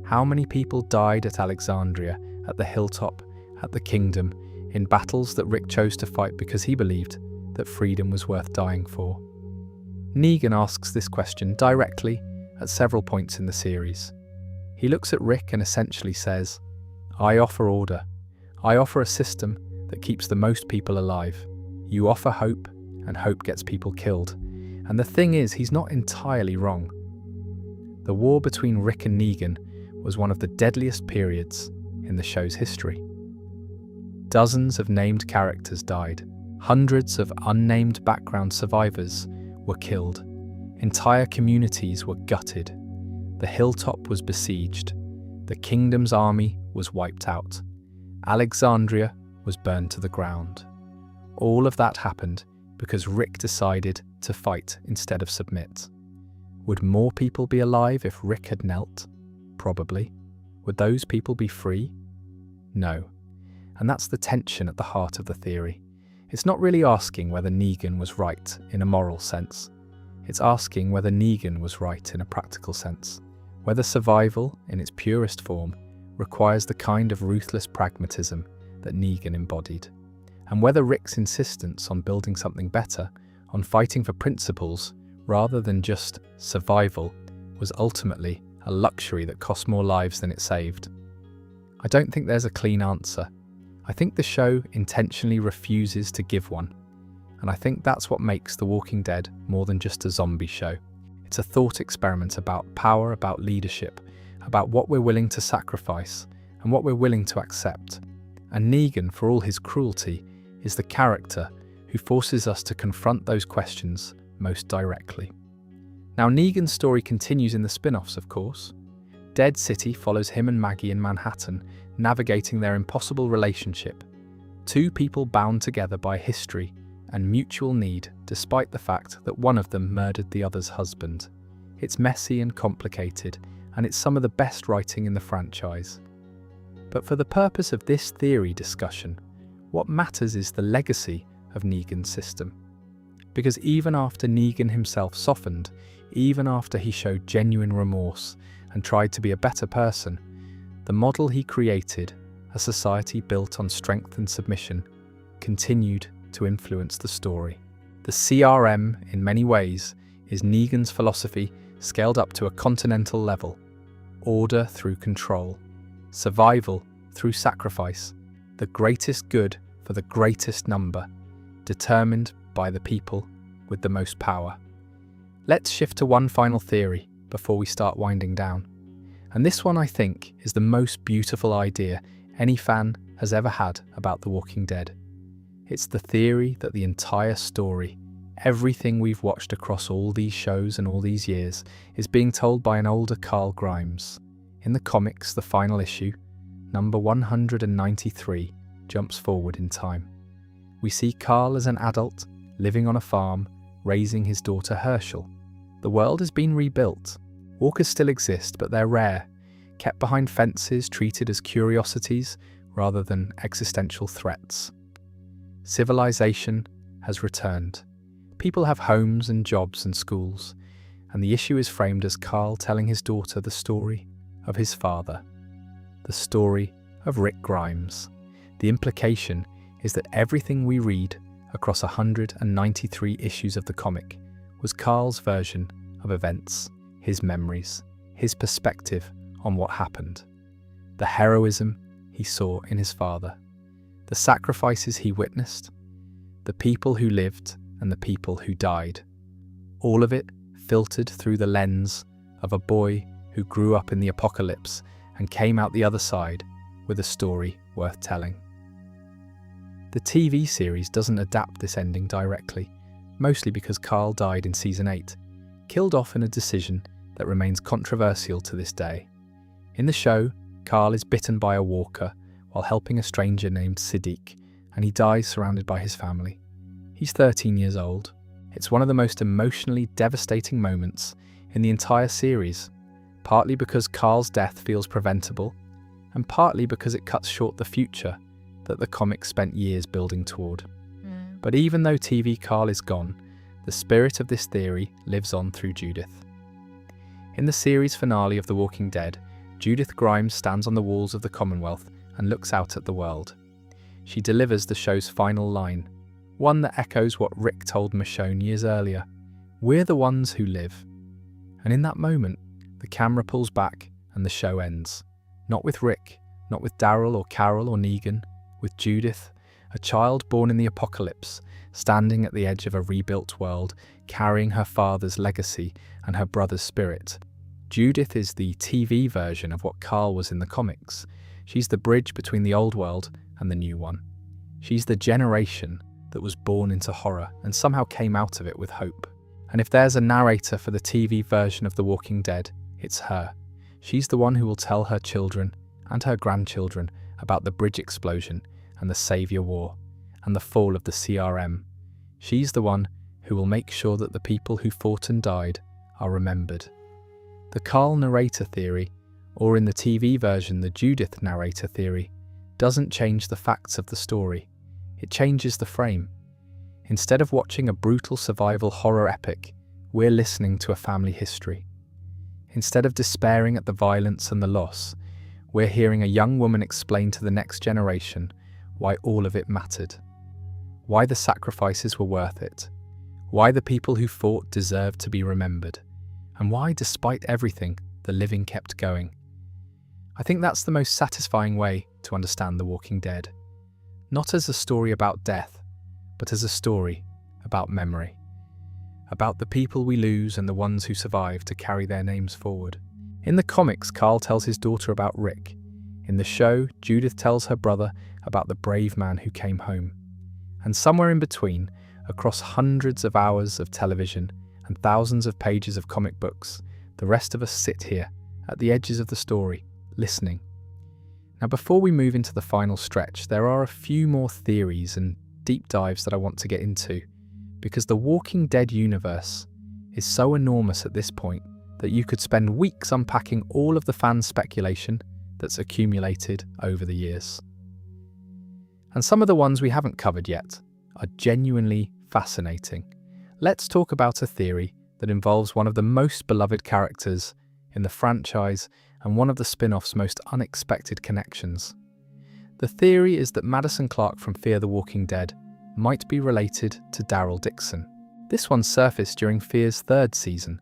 How many people died at Alexandria, at the hilltop, at the kingdom, in battles that Rick chose to fight because he believed that freedom was worth dying for? Negan asks this question directly at several points in the series. He looks at Rick and essentially says, "I offer order. I offer a system that keeps the most people alive. You offer hope, and hope gets people killed." And the thing is, he's not entirely wrong. The war between Rick and Negan was one of the deadliest periods in the show's history. Dozens of named characters died. Hundreds of unnamed background survivors were killed. Entire communities were gutted. The hilltop was besieged. The kingdom's army was wiped out. Alexandria was burned to the ground. All of that happened because Rick decided to fight instead of submit. Would more people be alive if Rick had knelt? Probably. Would those people be free? No. And that's the tension at the heart of the theory. It's not really asking whether Negan was right in a moral sense. It's asking whether Negan was right in a practical sense. Whether survival, in its purest form, requires the kind of ruthless pragmatism that Negan embodied. And whether Rick's insistence on building something better, on fighting for principles rather than just survival, was ultimately a luxury that cost more lives than it saved. I don't think there's a clean answer. I think the show intentionally refuses to give one. And I think that's what makes The Walking Dead more than just a zombie show. It's a thought experiment about power, about leadership, about what we're willing to sacrifice and what we're willing to accept. And Negan, for all his cruelty, is the character who forces us to confront those questions most directly. Now, Negan's story continues in the spin-offs, of course. Dead City follows him and Maggie in Manhattan, navigating their impossible relationship. Two people bound together by history and mutual need, despite the fact that one of them murdered the other's husband. It's messy and complicated, and it's some of the best writing in the franchise. But for the purpose of this theory discussion, what matters is the legacy of Negan's system. Because even after Negan himself softened, even after he showed genuine remorse and tried to be a better person, the model he created, a society built on strength and submission, continued to influence the story. The CRM, in many ways, is Negan's philosophy scaled up to a continental level. Order through control. Survival through sacrifice. The greatest good for the greatest number, determined by the people with the most power. Let's shift to one final theory before we start winding down. And this one, I think, is the most beautiful idea any fan has ever had about The Walking Dead. It's the theory that the entire story, everything we've watched across all these shows and all these years, is being told by an older Carl Grimes. In the comics, the final issue, number 193, jumps forward in time. We see Carl as an adult, living on a farm, raising his daughter Herschel. The world has been rebuilt. Walkers still exist, but they're rare, kept behind fences, treated as curiosities rather than existential threats. Civilization has returned. People have homes and jobs and schools, and the issue is framed as Carl telling his daughter the story of his father, the story of Rick Grimes. The implication is that everything we read across 193 issues of the comic was Carl's version of events, his memories, his perspective on what happened, the heroism he saw in his father, the sacrifices he witnessed, the people who lived and the people who died. All of it filtered through the lens of a boy who grew up in the apocalypse and came out the other side with a story worth telling. The TV series doesn't adapt this ending directly, mostly because Carl died in Season 8, killed off in a decision that remains controversial to this day. In the show, Carl is bitten by a walker while helping a stranger named Siddiq, and he dies surrounded by his family. He's 13 years old. It's one of the most emotionally devastating moments in the entire series, partly because Carl's death feels preventable, and partly because it cuts short the future that the comic spent years building toward. But even though TV Carl is gone, the spirit of this theory lives on through Judith. In the series finale of The Walking Dead, Judith Grimes stands on the walls of the Commonwealth and looks out at the world. She delivers the show's final line, one that echoes what Rick told Michonne years earlier: "We're the ones who live." And in that moment, the camera pulls back and the show ends. Not with Rick, not with Daryl or Carol or Negan, with Judith, a child born in the apocalypse, standing at the edge of a rebuilt world, carrying her father's legacy and her brother's spirit. Judith is the TV version of what Carl was in the comics. She's the bridge between the old world and the new one. She's the generation that was born into horror and somehow came out of it with hope. And if there's a narrator for the TV version of The Walking Dead, it's her. She's the one who will tell her children and her grandchildren about the bridge explosion and the Savior War and the fall of the CRM. She's the one who will make sure that the people who fought and died are remembered. The Carl narrator theory, or in the TV version the Judith narrator theory, doesn't change the facts of the story. It changes the frame. Instead of watching a brutal survival horror epic, we're listening to a family history. Instead of despairing at the violence and the loss, we're hearing a young woman explain to the next generation why all of it mattered, why the sacrifices were worth it, why the people who fought deserved to be remembered, and why, despite everything, the living kept going. I think that's the most satisfying way to understand The Walking Dead. Not as a story about death, but as a story about memory. About the people we lose and the ones who survive to carry their names forward. In the comics, Carl tells his daughter about Rick. In the show, Judith tells her brother about the brave man who came home. And somewhere in between, across hundreds of hours of television and thousands of pages of comic books, the rest of us sit here, at the edges of the story, listening. Now, before we move into the final stretch, there are a few more theories and deep dives that I want to get into, because the Walking Dead universe is so enormous at this point that you could spend weeks unpacking all of the fan speculation that's accumulated over the years. And some of the ones we haven't covered yet are genuinely fascinating. Let's talk about a theory that involves one of the most beloved characters in the franchise and one of the spin-off's most unexpected connections. The theory is that Madison Clark from Fear the Walking Dead might be related to Daryl Dixon. This one surfaced during Fear's third season,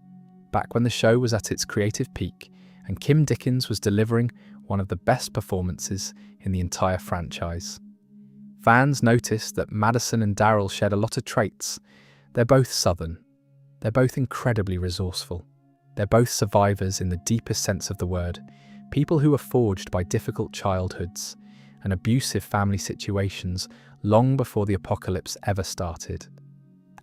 back when the show was at its creative peak and Kim Dickens was delivering one of the best performances in the entire franchise. Fans noticed that Madison and Daryl shared a lot of traits. They're both Southern. They're both incredibly resourceful. They're both survivors in the deepest sense of the word, people who were forged by difficult childhoods and abusive family situations long before the apocalypse ever started.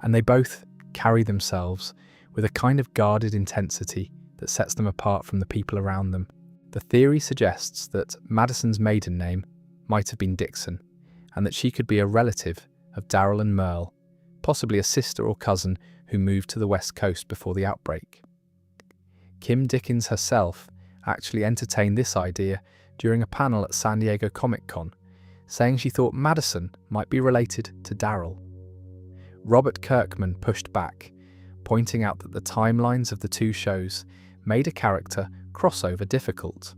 And they both carry themselves with a kind of guarded intensity that sets them apart from the people around them. The theory suggests that Madison's maiden name might have been Dixon, and that she could be a relative of Daryl and Merle, possibly a sister or cousin who moved to the West Coast before the outbreak. Kim Dickens herself actually entertained this idea during a panel at San Diego Comic-Con, saying she thought Madison might be related to Daryl. Robert Kirkman pushed back, pointing out that the timelines of the two shows made a character crossover difficult.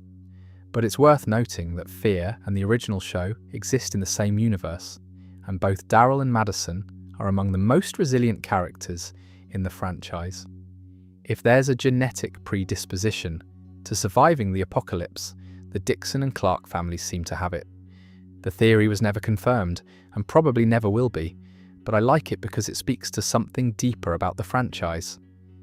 But it's worth noting that Fear and the original show exist in the same universe, and both Daryl and Madison are among the most resilient characters in the franchise. If there's a genetic predisposition to surviving the apocalypse, the Dixon and Clark families seem to have it. The theory was never confirmed, and probably never will be, but I like it because it speaks to something deeper about the franchise.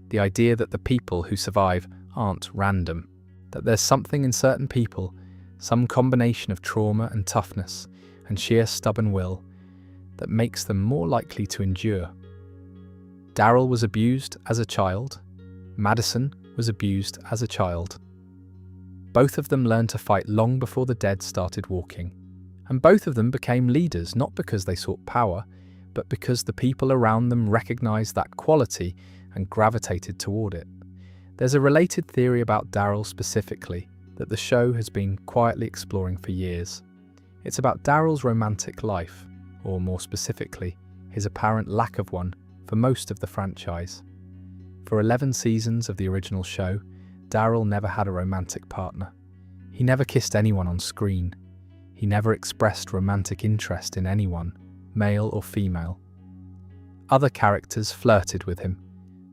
The idea that the people who survive aren't random, that there's something in certain people, some combination of trauma and toughness and sheer stubborn will, that makes them more likely to endure. Daryl was abused as a child. Madison was abused as a child. Both of them learned to fight long before the dead started walking, and both of them became leaders not because they sought power, but because the people around them recognized that quality and gravitated toward it. There's a related theory about Daryl specifically that the show has been quietly exploring for years. It's about Daryl's romantic life, or more specifically, his apparent lack of one for most of the franchise. For 11 seasons of the original show, Daryl never had a romantic partner. He never kissed anyone on screen. He never expressed romantic interest in anyone, male or female. Other characters flirted with him,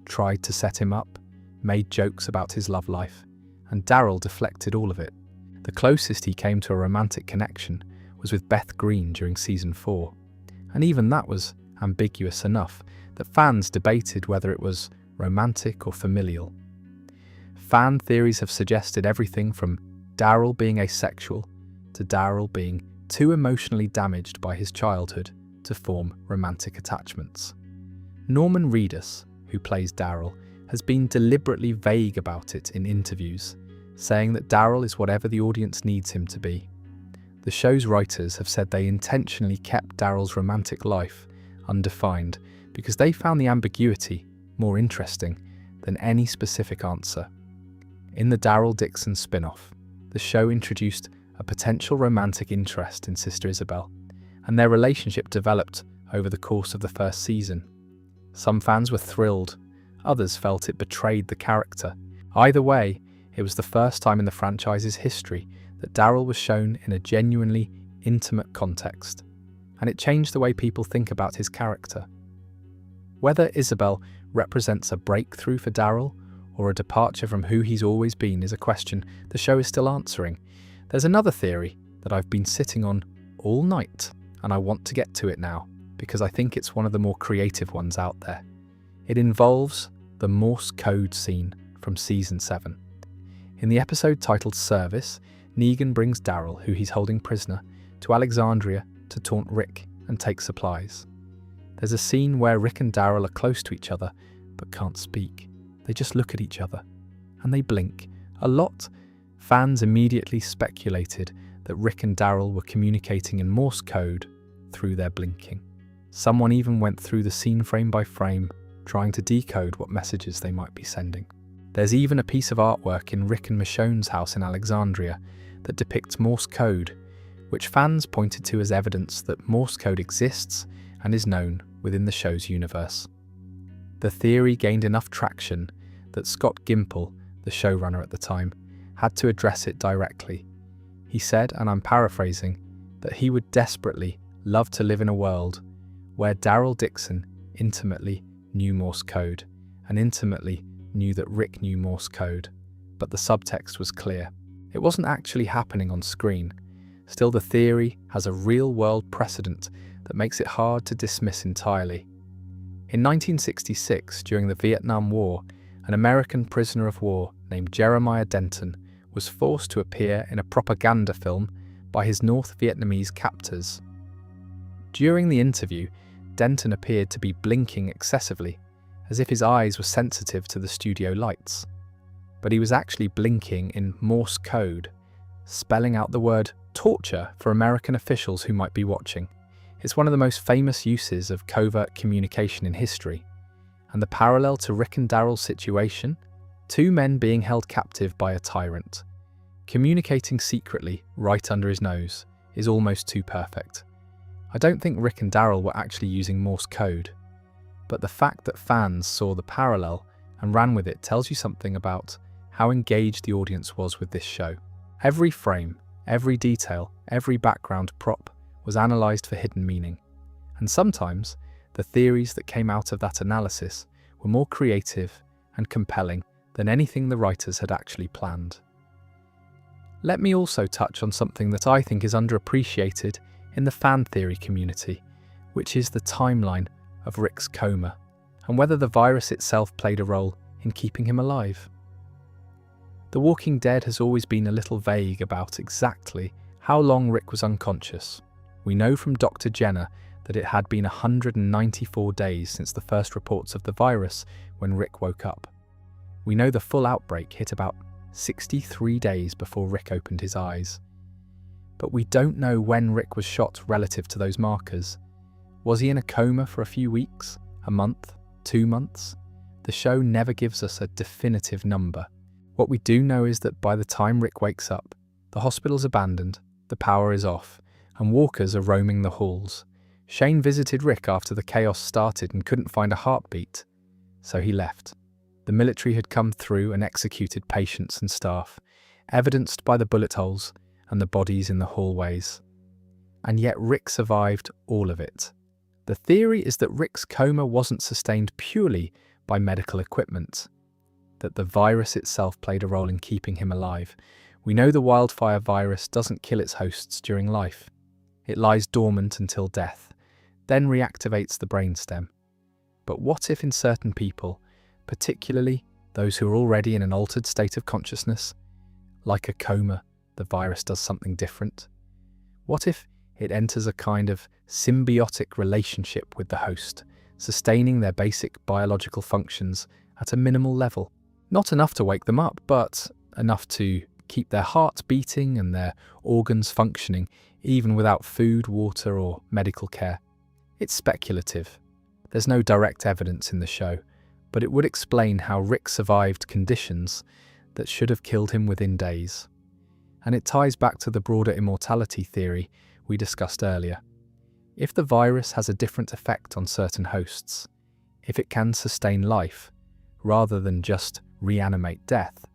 tried to set him up, made jokes about his love life, and Daryl deflected all of it. The closest he came to a romantic connection was with Beth Green during season 4, and even that was ambiguous enough that fans debated whether it was romantic or familial. Fan theories have suggested everything from Daryl being asexual to Daryl being too emotionally damaged by his childhood to form romantic attachments. Norman Reedus, who plays Daryl, has been deliberately vague about it in interviews, saying that Daryl is whatever the audience needs him to be. The show's writers have said they intentionally kept Daryl's romantic life undefined because they found the ambiguity more interesting than any specific answer. In the Daryl Dixon spin-off, the show introduced a potential romantic interest in Sister Isabel, and their relationship developed over the course of the first season. Some fans were thrilled, others felt it betrayed the character. Either way, it was the first time in the franchise's history that Daryl was shown in a genuinely intimate context, and it changed the way people think about his character. Whether Isabel represents a breakthrough for Daryl or a departure from who he's always been is a question the show is still answering. There's another theory that I've been sitting on all night, and I want to get to it now because I think it's one of the more creative ones out there. It involves the Morse code scene from season 7. In the episode titled Service, Negan brings Daryl, who he's holding prisoner, to Alexandria to taunt Rick and take supplies. There's a scene where Rick and Daryl are close to each other but can't speak. They just look at each other, and they blink. A lot. Fans immediately speculated that Rick and Daryl were communicating in Morse code through their blinking. Someone even went through the scene frame by frame, trying to decode what messages they might be sending. There's even a piece of artwork in Rick and Michonne's house in Alexandria that depicts Morse code, which fans pointed to as evidence that Morse code exists and is known within the show's universe. The theory gained enough traction that Scott Gimple, the showrunner at the time, had to address it directly. He said, and I'm paraphrasing, that he would desperately love to live in a world where Daryl Dixon intimately knew Morse code and intimately knew that Rick knew Morse code, but the subtext was clear. It wasn't actually happening on screen. Still, the theory has a real-world precedent that makes it hard to dismiss entirely. In 1966, during the Vietnam War, an American prisoner of war named Jeremiah Denton was forced to appear in a propaganda film by his North Vietnamese captors. During the interview, Denton appeared to be blinking excessively, as if his eyes were sensitive to the studio lights. But he was actually blinking in Morse code, spelling out the word torture for American officials who might be watching. It's one of the most famous uses of covert communication in history. And the parallel to Rick and Daryl's situation, two men being held captive by a tyrant, communicating secretly right under his nose, is almost too perfect. I don't think Rick and Daryl were actually using Morse code. But the fact that fans saw the parallel and ran with it tells you something about how engaged the audience was with this show. Every frame, every detail, every background prop was analysed for hidden meaning. And sometimes, the theories that came out of that analysis were more creative and compelling than anything the writers had actually planned. Let me also touch on something that I think is underappreciated in the fan theory community, which is the timeline of Rick's coma, and whether the virus itself played a role in keeping him alive. The Walking Dead has always been a little vague about exactly how long Rick was unconscious. We know from Dr. Jenner that it had been 194 days since the first reports of the virus when Rick woke up. We know the full outbreak hit about 63 days before Rick opened his eyes. But we don't know when Rick was shot relative to those markers. Was he in a coma for a few weeks, a month, 2 months? The show never gives us a definitive number. What we do know is that by the time Rick wakes up, the hospital's abandoned, the power is off, and walkers are roaming the halls. Shane visited Rick after the chaos started and couldn't find a heartbeat, so he left. The military had come through and executed patients and staff, evidenced by the bullet holes and the bodies in the hallways. And yet Rick survived all of it. The theory is that Rick's coma wasn't sustained purely by medical equipment, that the virus itself played a role in keeping him alive. We know the wildfire virus doesn't kill its hosts during life. It lies dormant until death, then reactivates the brainstem. But what if in certain people, particularly those who are already in an altered state of consciousness, like a coma, the virus does something different? What if it enters a kind of symbiotic relationship with the host, sustaining their basic biological functions at a minimal level? Not enough to wake them up, but enough to keep their heart beating and their organs functioning, even without food, water, or medical care. It's speculative. There's no direct evidence in the show, but it would explain how Rick survived conditions that should have killed him within days. And it ties back to the broader immortality theory we discussed earlier. If the virus has a different effect on certain hosts, if it can sustain life, rather than just reanimate death,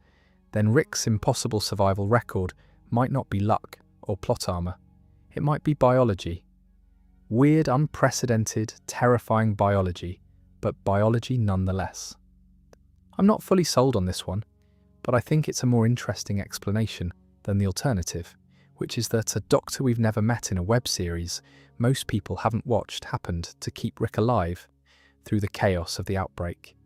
then Rick's impossible survival record might not be luck or plot armor. It might be biology. Weird, unprecedented, terrifying biology, but biology nonetheless. I'm not fully sold on this one, but I think it's a more interesting explanation than the alternative, which is that a doctor we've never met in a web series most people haven't watched happened to keep Rick alive through the chaos of the outbreak.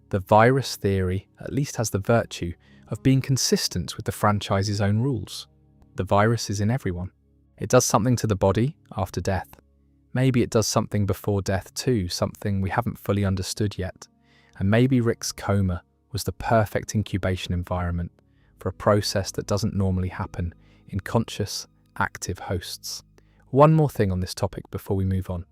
The virus theory at least has the virtue of being consistent with the franchise's own rules. The virus is in everyone. It does something to the body after death. Maybe it does something before death too, something we haven't fully understood yet. And maybe Rick's coma was the perfect incubation environment for a process that doesn't normally happen in conscious, active hosts. One more thing on this topic before we move on.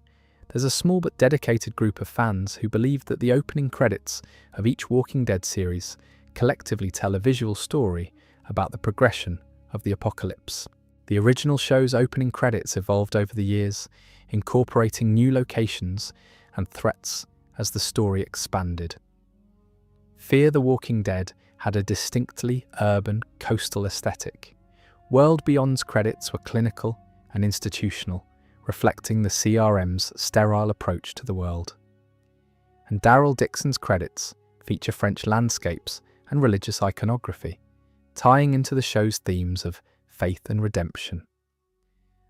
There's a small but dedicated group of fans who believe that the opening credits of each Walking Dead series collectively tell a visual story about the progression of the apocalypse. The original show's opening credits evolved over the years, incorporating new locations and threats as the story expanded. Fear the Walking Dead had a distinctly urban, coastal aesthetic. World Beyond's credits were clinical and institutional, reflecting the CRM's sterile approach to the world. And Daryl Dixon's credits feature French landscapes and religious iconography, tying into the show's themes of faith and redemption.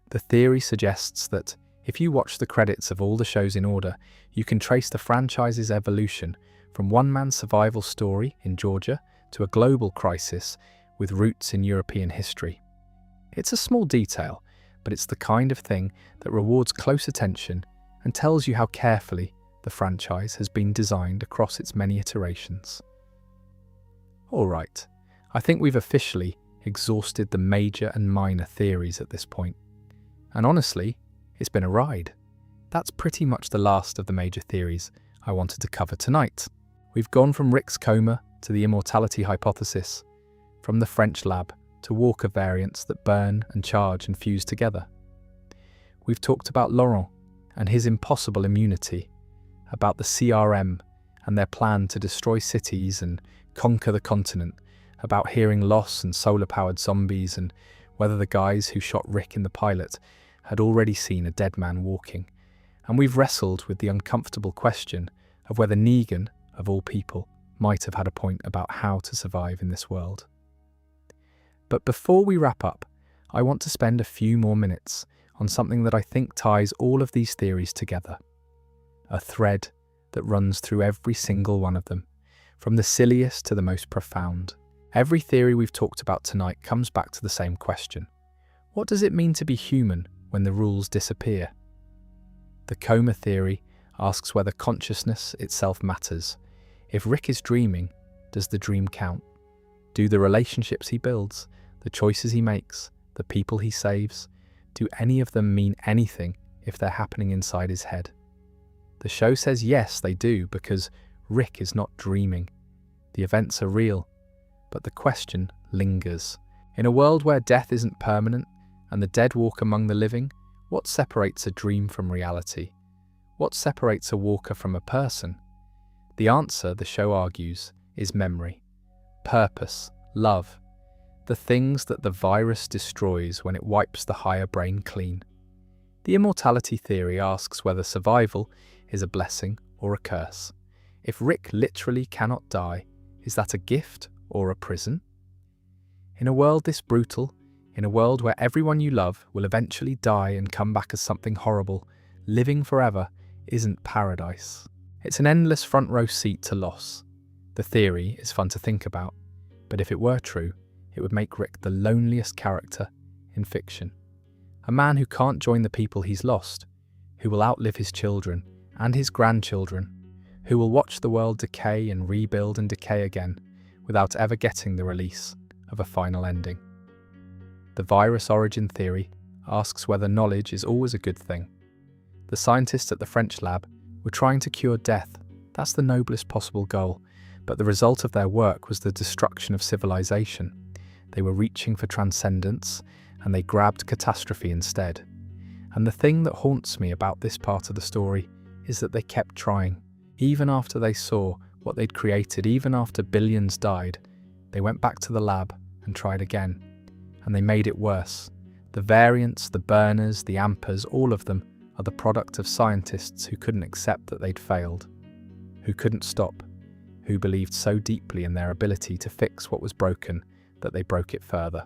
The theory suggests that if you watch the credits of all the shows in order, you can trace the franchise's evolution from one man's survival story in Georgia to a global crisis with roots in European history. It's a small detail, but it's the kind of thing that rewards close attention and tells you how carefully the franchise has been designed across its many iterations. Alright, I think we've officially exhausted the major and minor theories at this point. And honestly, it's been a ride. That's pretty much the last of the major theories I wanted to cover tonight. We've gone from Rick's coma to the immortality hypothesis, from the French lab to Walker variants that burn and charge and fuse together. We've talked about Laurent and his impossible immunity, about the CRM and their plan to destroy cities and conquer the continent, about hearing loss and solar-powered zombies, and whether the guys who shot Rick in the pilot had already seen a dead man walking. And we've wrestled with the uncomfortable question of whether Negan, of all people, might have had a point about how to survive in this world. But before we wrap up, I want to spend a few more minutes on something that I think ties all of these theories together. A thread that runs through every single one of them, from the silliest to the most profound. Every theory we've talked about tonight comes back to the same question. What does it mean to be human when the rules disappear? The coma theory asks whether consciousness itself matters. If Rick is dreaming, does the dream count? Do the relationships he builds, the choices he makes, the people he saves, do any of them mean anything if they're happening inside his head? The show says yes, they do, because Rick is not dreaming. The events are real, but the question lingers. In a world where death isn't permanent and the dead walk among the living, what separates a dream from reality? What separates a walker from a person? The answer, the show argues, is memory, purpose, love, the things that the virus destroys when it wipes the higher brain clean. The immortality theory asks whether survival is a blessing or a curse. If Rick literally cannot die, is that a gift or a prison? In a world this brutal, in a world where everyone you love will eventually die and come back as something horrible, living forever isn't paradise. It's an endless front row seat to loss. The theory is fun to think about, but if it were true, it would make Rick the loneliest character in fiction. A man who can't join the people he's lost, who will outlive his children and his grandchildren, who will watch the world decay and rebuild and decay again without ever getting the release of a final ending. The virus origin theory asks whether knowledge is always a good thing. The scientists at the French lab were trying to cure death. That's the noblest possible goal, but the result of their work was the destruction of civilization. They were reaching for transcendence, and they grabbed catastrophe instead. And the thing that haunts me about this part of the story is that they kept trying. Even after they saw what they'd created, even after billions died, they went back to the lab and tried again. And they made it worse. The variants, the burners, the ampers, all of them are the product of scientists who couldn't accept that they'd failed, who couldn't stop, who believed so deeply in their ability to fix what was broken that they broke it further.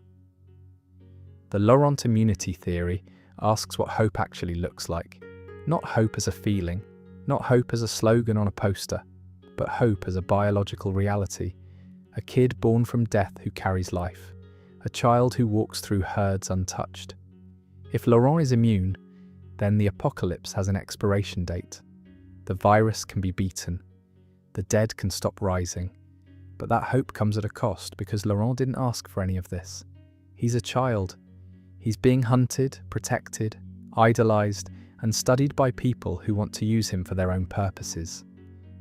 The Laurent immunity theory asks what hope actually looks like. Not hope as a feeling, not hope as a slogan on a poster, but hope as a biological reality. A kid born from death who carries life. A child who walks through herds untouched. If Laurent is immune, then the apocalypse has an expiration date. The virus can be beaten. The dead can stop rising. But that hope comes at a cost because Laurent didn't ask for any of this. He's a child. He's being hunted, protected, idolized, and studied by people who want to use him for their own purposes.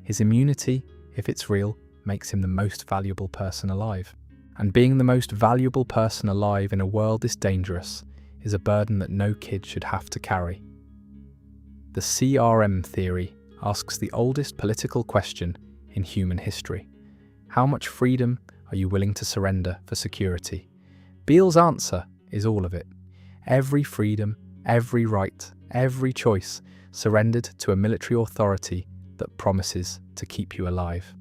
His immunity, if it's real, makes him the most valuable person alive. And being the most valuable person alive in a world this dangerous is a burden that no kid should have to carry. The CRM theory asks the oldest political question in human history. How much freedom are you willing to surrender for security? Beale's answer is all of it. Every freedom, every right, every choice surrendered to a military authority that promises to keep you alive.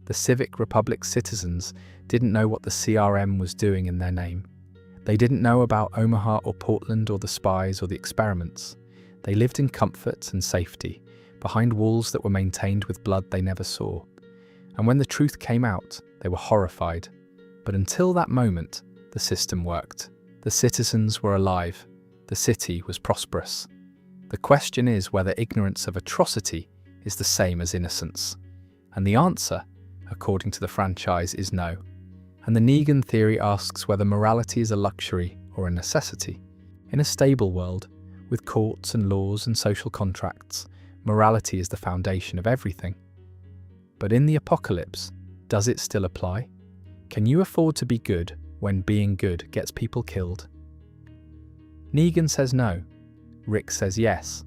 The Civic Republic citizens didn't know what the CRM was doing in their name. They didn't know about Omaha or Portland or the spies or the experiments. They lived in comfort and safety, behind walls that were maintained with blood they never saw. And when the truth came out, they were horrified. But until that moment, the system worked. The citizens were alive. The city was prosperous. The question is whether ignorance of atrocity is the same as innocence. And the answer, according to the franchise, is no. And the Negan theory asks whether morality is a luxury or a necessity. In a stable world, with courts and laws and social contracts, morality is the foundation of everything. But in the apocalypse, does it still apply? Can you afford to be good when being good gets people killed? Negan says no. Rick says yes.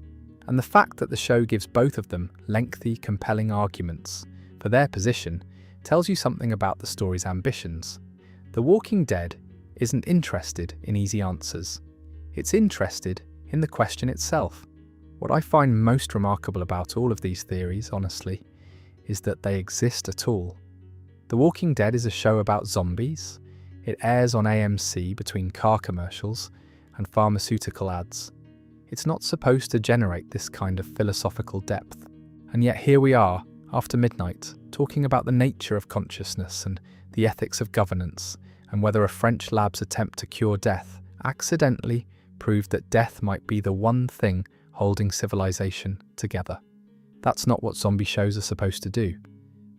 And the fact that the show gives both of them lengthy, compelling arguments for their position tells you something about the story's ambitions. The Walking Dead isn't interested in easy answers. It's interested in the question itself. What I find most remarkable about all of these theories, honestly, is that they exist at all. The Walking Dead is a show about zombies. It airs on AMC between car commercials and pharmaceutical ads. It's not supposed to generate this kind of philosophical depth. And yet here we are, after midnight, talking about the nature of consciousness and the ethics of governance, and whether a French lab's attempt to cure death accidentally proved that death might be the one thing holding civilization together. That's not what zombie shows are supposed to do.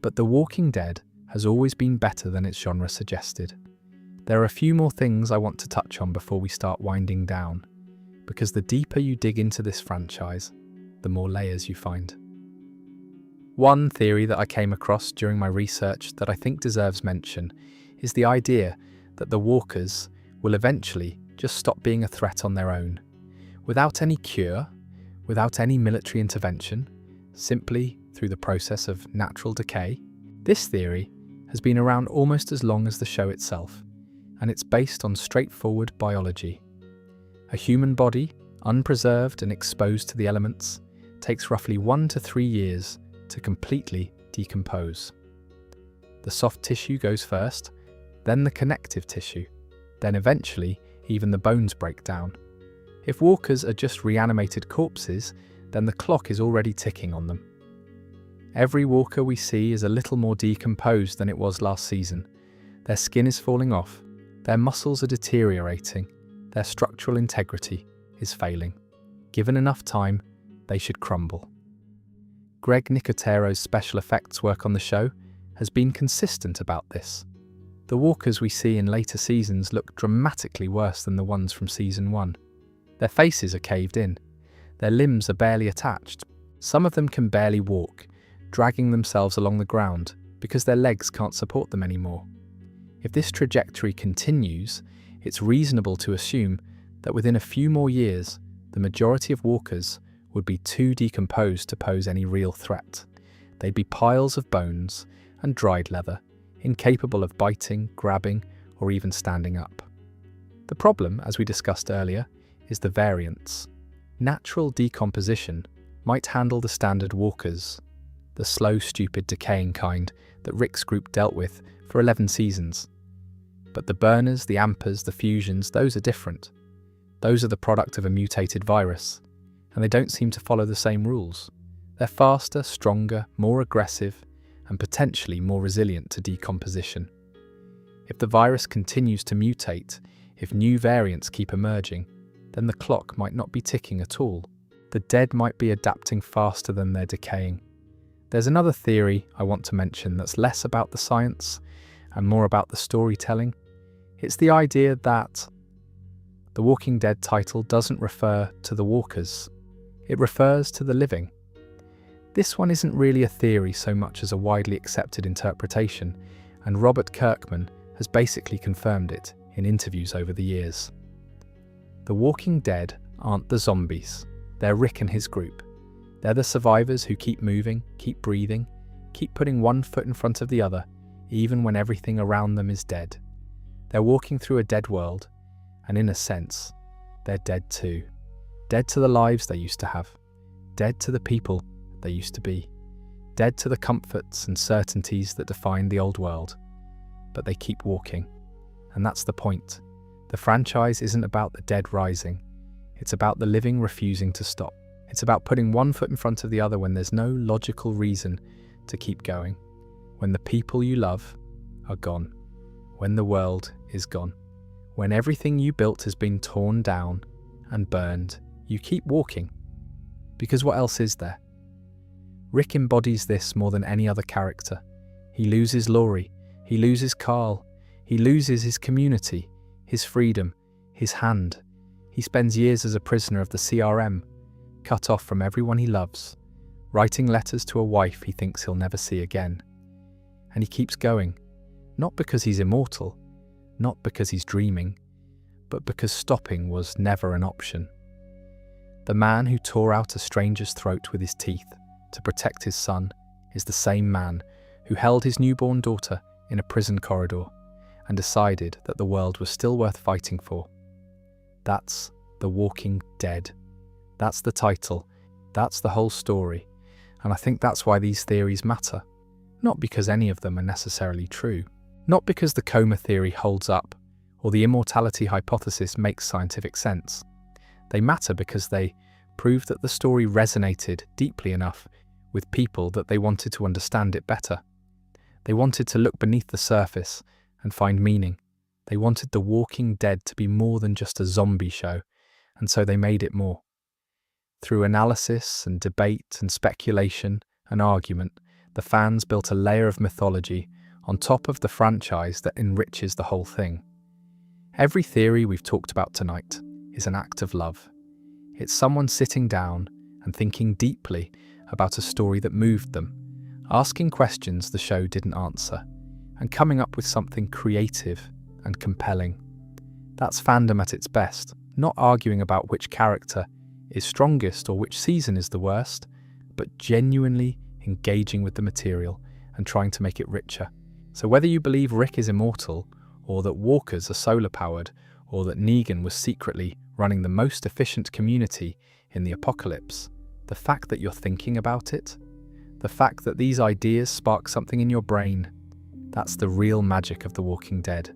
But The Walking Dead has always been better than its genre suggested. There are a few more things I want to touch on before we start winding down, because the deeper you dig into this franchise, the more layers you find. One theory that I came across during my research that I think deserves mention is the idea that the walkers will eventually just stop being a threat on their own, without any cure, without any military intervention, simply through the process of natural decay. This theory has been around almost as long as the show itself, and it's based on straightforward biology. A human body, unpreserved and exposed to the elements, takes roughly 1 to 3 years to completely decompose. The soft tissue goes first, then the connective tissue, then eventually even the bones break down. If walkers are just reanimated corpses, then the clock is already ticking on them. Every walker we see is a little more decomposed than it was last season. Their skin is falling off, their muscles are deteriorating, their structural integrity is failing. Given enough time, they should crumble. Greg Nicotero's special effects work on the show has been consistent about this. The walkers we see in later seasons look dramatically worse than the ones from season 1. Their faces are caved in, their limbs are barely attached, some of them can barely walk, dragging themselves along the ground because their legs can't support them anymore. If this trajectory continues, it's reasonable to assume that within a few more years, the majority of walkers would be too decomposed to pose any real threat. They'd be piles of bones and dried leather, incapable of biting, grabbing, or even standing up. The problem, as we discussed earlier, is the variance. Natural decomposition might handle the standard walkers, the slow, stupid, decaying kind that Rick's group dealt with for 11 seasons. But the burners, the ampers, the fusions, those are different. Those are the product of a mutated virus, and they don't seem to follow the same rules. They're faster, stronger, more aggressive, and potentially more resilient to decomposition. If the virus continues to mutate, if new variants keep emerging, then the clock might not be ticking at all. The dead might be adapting faster than they're decaying. There's another theory I want to mention that's less about the science and more about the storytelling. It's the idea that the Walking Dead title doesn't refer to the walkers. It refers to the living. This one isn't really a theory so much as a widely accepted interpretation, and Robert Kirkman has basically confirmed it in interviews over the years. The Walking Dead aren't the zombies. They're Rick and his group. They're the survivors who keep moving, keep breathing, keep putting one foot in front of the other, even when everything around them is dead. They're walking through a dead world, and in a sense, they're dead too. Dead to the lives they used to have. Dead to the people they used to be. Dead to the comforts and certainties that defined the old world. But they keep walking. And that's the point. The franchise isn't about the dead rising. It's about the living refusing to stop. It's about putting one foot in front of the other when there's no logical reason to keep going. When the people you love are gone. When the world is gone. When everything you built has been torn down and burned, you keep walking. Because what else is there? Rick embodies this more than any other character. He loses Laurie. He loses Carl. He loses his community, his freedom, his hand. He spends years as a prisoner of the CRM, cut off from everyone he loves, writing letters to a wife he thinks he'll never see again. And he keeps going, not because he's immortal, not because he's dreaming, but because stopping was never an option. The man who tore out a stranger's throat with his teeth to protect his son is the same man who held his newborn daughter in a prison corridor and decided that the world was still worth fighting for. That's The Walking Dead. That's the title. That's the whole story. And I think that's why these theories matter. Not because any of them are necessarily true. Not because the coma theory holds up or the immortality hypothesis makes scientific sense. They matter because they prove that the story resonated deeply enough with people that they wanted to understand it better. They wanted to look beneath the surface and find meaning. They wanted The Walking Dead to be more than just a zombie show, and so they made it more. Through analysis and debate and speculation and argument, the fans built a layer of mythology on top of the franchise that enriches the whole thing. Every theory we've talked about tonight is an act of love. It's someone sitting down and thinking deeply about a story that moved them, asking questions the show didn't answer, and coming up with something creative and compelling. That's fandom at its best, not arguing about which character is strongest or which season is the worst, but genuinely engaging with the material and trying to make it richer. So whether you believe Rick is immortal, or that walkers are solar-powered, or that Negan was secretly running the most efficient community in the apocalypse, the fact that you're thinking about it, the fact that these ideas spark something in your brain, that's the real magic of The Walking Dead.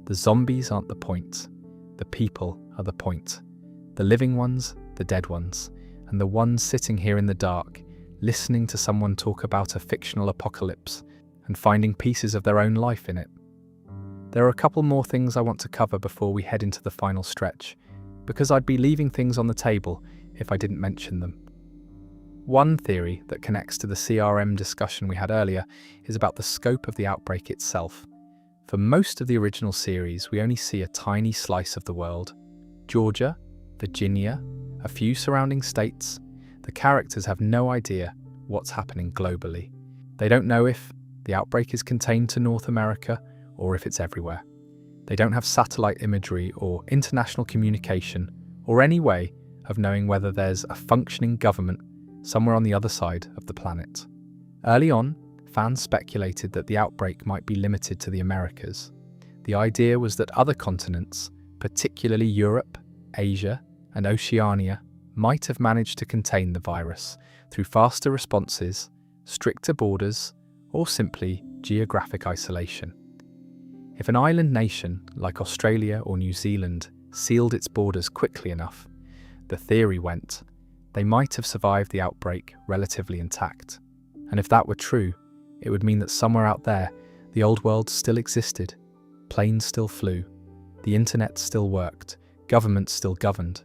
The zombies aren't the point. The people are the point. The living ones, the dead ones, and the ones sitting here in the dark, listening to someone talk about a fictional apocalypse and finding pieces of their own life in it. There are a couple more things I want to cover before we head into the final stretch, because I'd be leaving things on the table if I didn't mention them. One theory that connects to the CRM discussion we had earlier is about the scope of the outbreak itself. For most of the original series, we only see a tiny slice of the world. Georgia, Virginia, a few surrounding states. The characters have no idea what's happening globally. They don't know if the outbreak is contained to North America or if it's everywhere. They don't have satellite imagery or international communication or any way of knowing whether there's a functioning government somewhere on the other side of the planet. Early on, fans speculated that the outbreak might be limited to the Americas. The idea was that other continents, particularly Europe, Asia, and Oceania, might have managed to contain the virus through faster responses, stricter borders, or simply geographic isolation. If an island nation like Australia or New Zealand sealed its borders quickly enough, the theory went, they might have survived the outbreak relatively intact. And if that were true, it would mean that somewhere out there, the old world still existed, planes still flew, the internet still worked, governments still governed,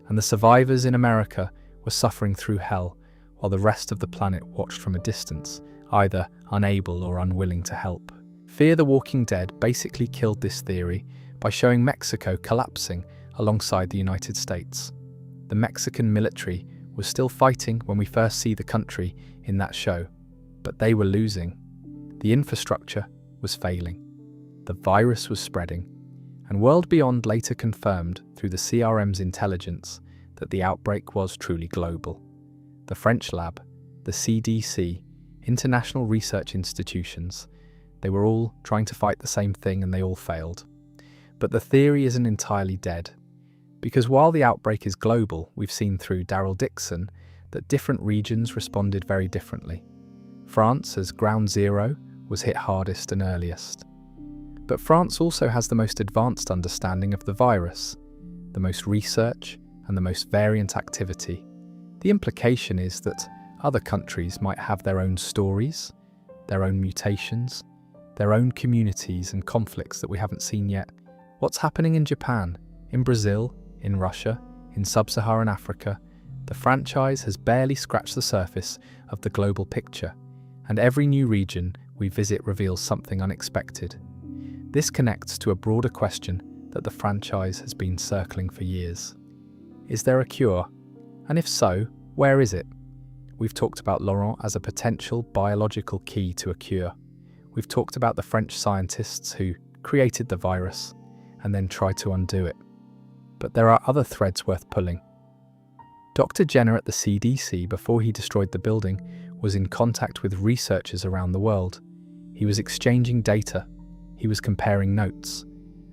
and the survivors in America were suffering through hell while the rest of the planet watched from a distance, either unable or unwilling to help. Fear the Walking Dead basically killed this theory by showing Mexico collapsing alongside the United States. The Mexican military was still fighting when we first see the country in that show, but they were losing. The infrastructure was failing. The virus was spreading, and World Beyond later confirmed through the CRM's intelligence that the outbreak was truly global. The French lab, the CDC, international research institutions, they were all trying to fight the same thing and they all failed. But the theory isn't entirely dead, because while the outbreak is global, we've seen through Daryl Dixon that different regions responded very differently. France, as ground zero, was hit hardest and earliest. But France also has the most advanced understanding of the virus, the most research, and the most variant activity. The implication is that other countries might have their own stories, their own mutations, their own communities and conflicts that we haven't seen yet. What's happening in Japan, in Brazil, in Russia, in sub-Saharan Africa? The franchise has barely scratched the surface of the global picture, and every new region we visit reveals something unexpected. This connects to a broader question that the franchise has been circling for years. Is there a cure? And if so, where is it? We've talked about Laurent as a potential biological key to a cure. We've talked about the French scientists who created the virus and then tried to undo it. But there are other threads worth pulling. Dr. Jenner at the CDC, before he destroyed the building, was in contact with researchers around the world. He was exchanging data. He was comparing notes.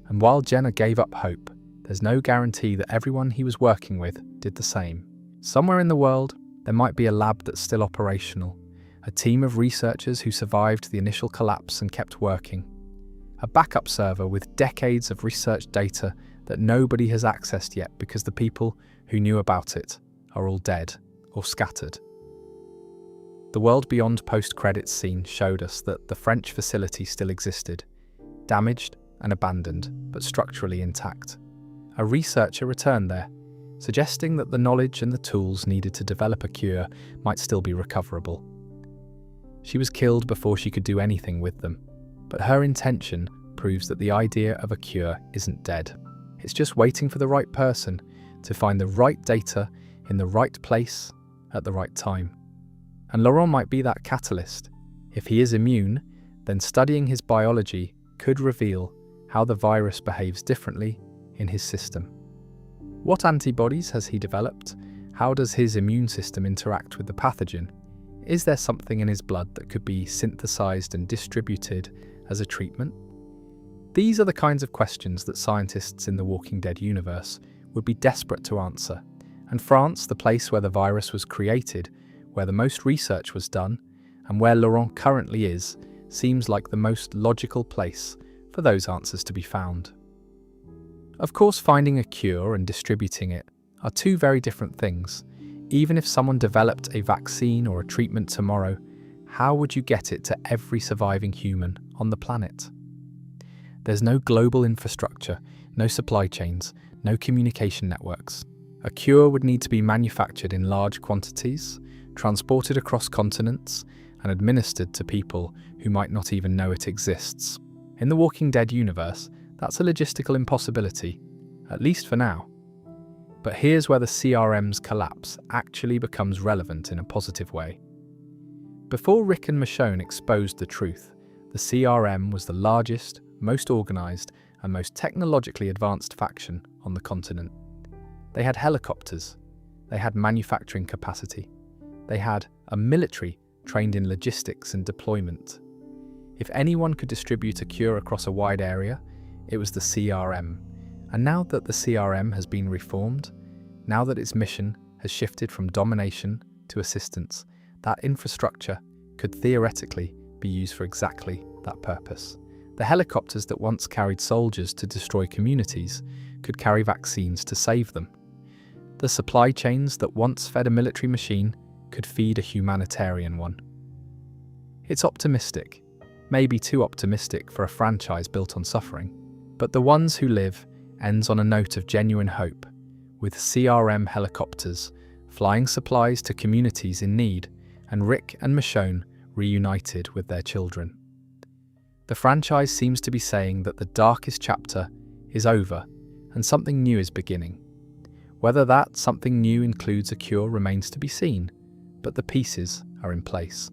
And while Jenner gave up hope, there's no guarantee that everyone he was working with did the same. Somewhere in the world, there might be a lab that's still operational, a team of researchers who survived the initial collapse and kept working, a backup server with decades of research data that nobody has accessed yet because the people who knew about it are all dead or scattered. The world beyond post-credits scene showed us that the French facility still existed, damaged and abandoned, but structurally intact. A researcher returned there, suggesting that the knowledge and the tools needed to develop a cure might still be recoverable. She was killed before she could do anything with them, but her intention proves that the idea of a cure isn't dead. It's just waiting for the right person to find the right data in the right place at the right time. And Laurent might be that catalyst. If he is immune, then studying his biology could reveal how the virus behaves differently in his system. What antibodies has he developed? How does his immune system interact with the pathogen? Is there something in his blood that could be synthesized and distributed as a treatment? These are the kinds of questions that scientists in the Walking Dead universe would be desperate to answer. And France, the place where the virus was created, where the most research was done, and where Laurent currently is, seems like the most logical place for those answers to be found. Of course, finding a cure and distributing it are two very different things. Even if someone developed a vaccine or a treatment tomorrow, how would you get it to every surviving human on the planet? There's no global infrastructure, no supply chains, no communication networks. A cure would need to be manufactured in large quantities, transported across continents, and administered to people who might not even know it exists. In the Walking Dead universe, that's a logistical impossibility, at least for now. But here's where the CRM's collapse actually becomes relevant in a positive way. Before Rick and Michonne exposed the truth, the CRM was the largest, most organised, and most technologically advanced faction on the continent. They had helicopters, they had manufacturing capacity, they had a military trained in logistics and deployment. If anyone could distribute a cure across a wide area, it was the CRM. And now that the CRM has been reformed, now that its mission has shifted from domination to assistance, that infrastructure could theoretically be used for exactly that purpose. The helicopters that once carried soldiers to destroy communities could carry vaccines to save them. The supply chains that once fed a military machine could feed a humanitarian one. It's optimistic, maybe too optimistic for a franchise built on suffering, but The Ones Who Live ends on a note of genuine hope, with CRM helicopters flying supplies to communities in need and Rick and Michonne reunited with their children. The franchise seems to be saying that the darkest chapter is over and something new is beginning. Whether that something new includes a cure remains to be seen, but the pieces are in place.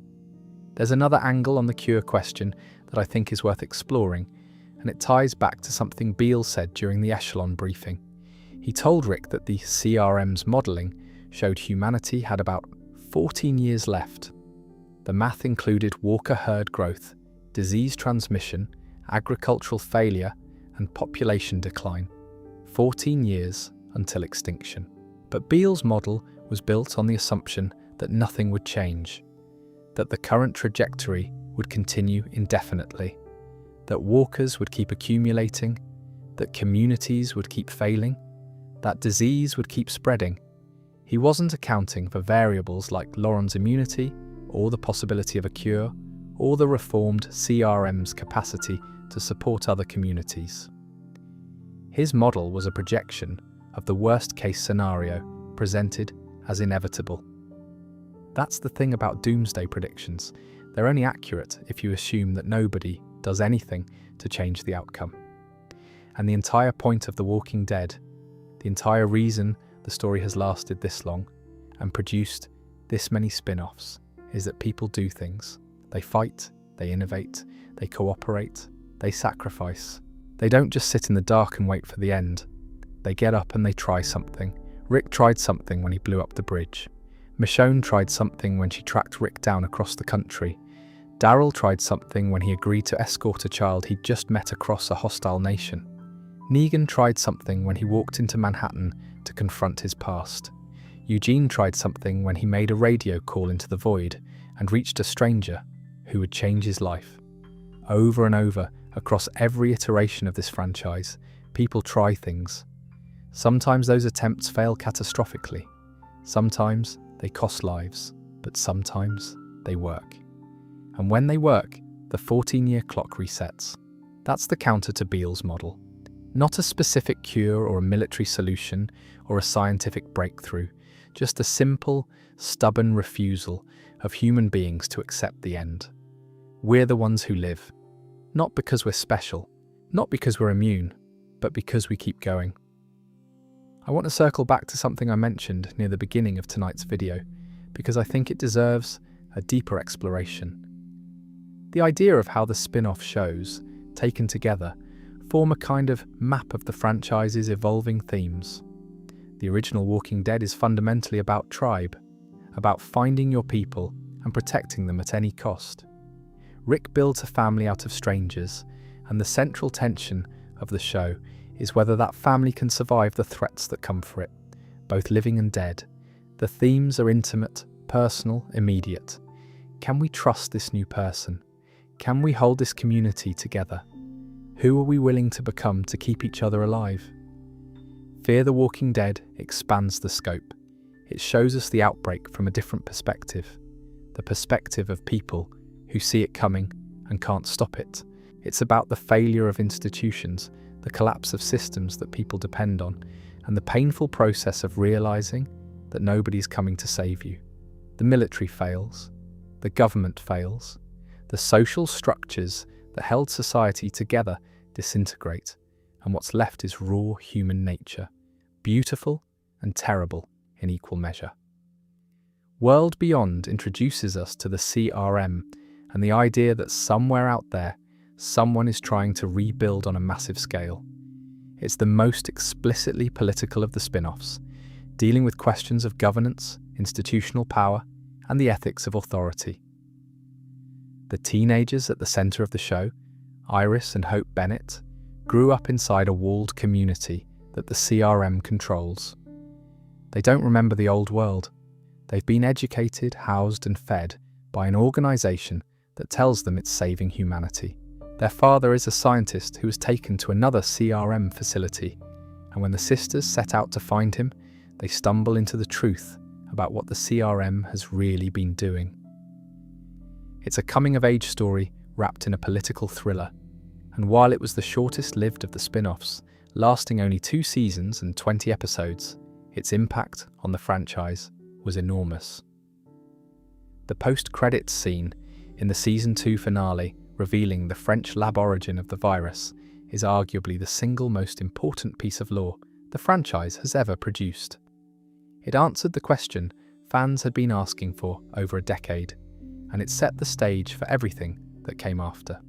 There's another angle on the cure question that I think is worth exploring, and it ties back to something Beale said during the Echelon briefing. He told Rick that the CRM's modelling showed humanity had about 14 years left. The math included Walker herd growth, disease transmission, agricultural failure, and population decline. 14 years until extinction. But Beale's model was built on the assumption that nothing would change, that the current trajectory would continue indefinitely, that walkers would keep accumulating, that communities would keep failing, that disease would keep spreading. He wasn't accounting for variables like Laurent's immunity, or the possibility of a cure, or the reformed CRM's capacity to support other communities. His model was a projection of the worst-case scenario presented as inevitable. That's the thing about doomsday predictions. They're only accurate if you assume that nobody does anything to change the outcome. And the entire point of The Walking Dead, the entire reason the story has lasted this long and produced this many spin-offs, is that people do things. They fight, they innovate, they cooperate, they sacrifice. They don't just sit in the dark and wait for the end. They get up and they try something, Rick tried something when he blew up the bridge. Michonne tried something when she tracked Rick down across the country. Daryl tried something when he agreed to escort a child he'd just met across a hostile nation. Negan tried something when he walked into Manhattan to confront his past. Eugene tried something when he made a radio call into the void and reached a stranger who would change his life. Over and over, across every iteration of this franchise, people try things. Sometimes those attempts fail catastrophically. Sometimes they cost lives, but sometimes they work. And when they work, the 14-year clock resets. That's the counter to Beale's model. Not a specific cure or a military solution or a scientific breakthrough, just a simple, stubborn refusal of human beings to accept the end. We're the ones who live. Not because we're special, not because we're immune, but because we keep going. I want to circle back to something I mentioned near the beginning of tonight's video, because I think it deserves a deeper exploration. The idea of how the spin-off shows, taken together, form a kind of map of the franchise's evolving themes. The original Walking Dead is fundamentally about tribe, about finding your people and protecting them at any cost. Rick builds a family out of strangers, and the central tension of the show is whether that family can survive the threats that come for it, both living and dead. The themes are intimate, personal, immediate. Can we trust this new person? Can we hold this community together? Who are we willing to become to keep each other alive? Fear the Walking Dead expands the scope. It shows us the outbreak from a different perspective, the perspective of people who see it coming and can't stop it. It's about the failure of institutions, the collapse of systems that people depend on, and the painful process of realizing that nobody's coming to save you. The military fails, the government fails, the social structures that held society together disintegrate, and what's left is raw human nature, beautiful and terrible in equal measure. World Beyond introduces us to the CRM and the idea that somewhere out there, someone is trying to rebuild on a massive scale. It's the most explicitly political of the spin-offs, dealing with questions of governance, institutional power, and the ethics of authority. The teenagers at the center of the show, Iris and Hope Bennett, grew up inside a walled community that the CRM controls. They don't remember the old world. They've been educated, housed, and fed by an organization that tells them it's saving humanity. Their father is a scientist who was taken to another CRM facility, and when the sisters set out to find him, they stumble into the truth about what the CRM has really been doing. It's a coming-of-age story wrapped in a political thriller, and while it was the shortest-lived of the spin-offs, lasting only 2 seasons and 20 episodes, its impact on the franchise was enormous. The post-credits scene in the Season 2 finale revealing the French lab origin of the virus is arguably the single most important piece of lore the franchise has ever produced. It answered the question fans had been asking for over a decade, and it set the stage for everything that came after.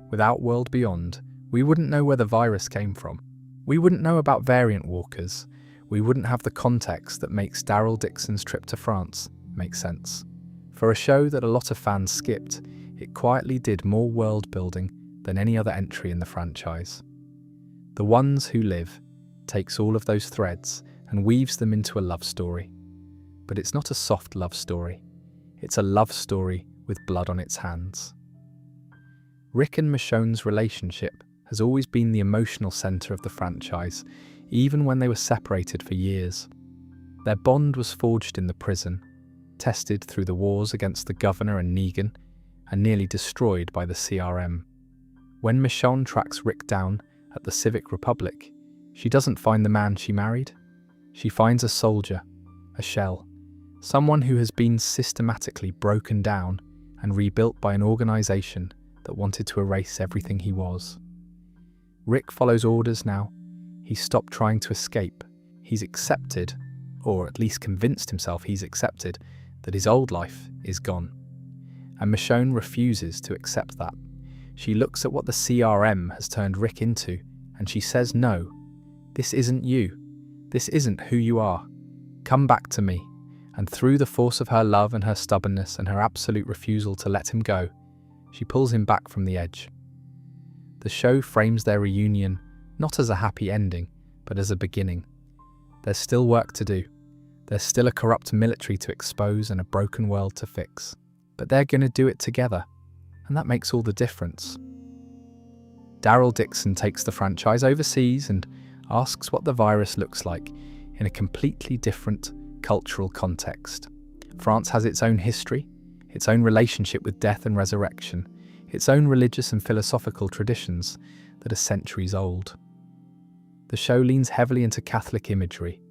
Without World Beyond, we wouldn't know where the virus came from. We wouldn't know about variant walkers. We wouldn't have the context that makes Daryl Dixon's trip to France make sense. For a show that a lot of fans skipped, it quietly did more world building than any other entry in the franchise. The Ones Who Live takes all of those threads and weaves them into a love story. But it's not a soft love story. It's a love story with blood on its hands. Rick and Michonne's relationship has always been the emotional center of the franchise, even when they were separated for years. Their bond was forged in the prison, tested through the wars against the governor and Negan, and nearly destroyed by the CRM. When Michonne tracks Rick down at the Civic Republic, she doesn't find the man she married. She finds a soldier, a shell, someone who has been systematically broken down and rebuilt by an organization that wanted to erase everything he was. Rick follows orders now. He's stopped trying to escape. He's accepted, or at least convinced himself he's accepted, that his old life is gone. And Michonne refuses to accept that. She looks at what the CRM has turned Rick into, and she says, "No, this isn't you. This isn't who you are. Come back to me." And through the force of her love and her stubbornness and her absolute refusal to let him go, she pulls him back from the edge. The show frames their reunion not as a happy ending, but as a beginning. There's still work to do. There's still a corrupt military to expose and a broken world to fix. But they're going to do it together, and that makes all the difference. Daryl Dixon takes the franchise overseas and asks what the virus looks like in a completely different cultural context. France has its own history, its own relationship with death and resurrection, its own religious and philosophical traditions that are centuries old. The show leans heavily into Catholic imagery,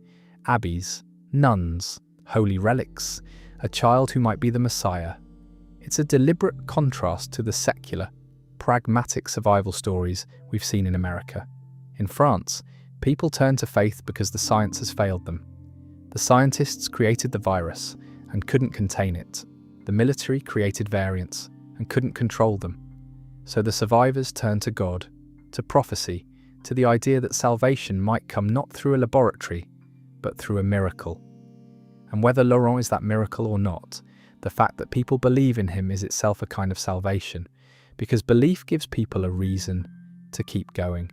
abbeys, nuns, holy relics, a child who might be the Messiah. It's a deliberate contrast to the secular, pragmatic survival stories we've seen in America. In France, people turn to faith because the science has failed them. The scientists created the virus and couldn't contain it. The military created variants and couldn't control them. So the survivors turn to God, to prophecy, to the idea that salvation might come not through a laboratory, but through a miracle. And whether Laurent is that miracle or not, the fact that people believe in him is itself a kind of salvation, because belief gives people a reason to keep going,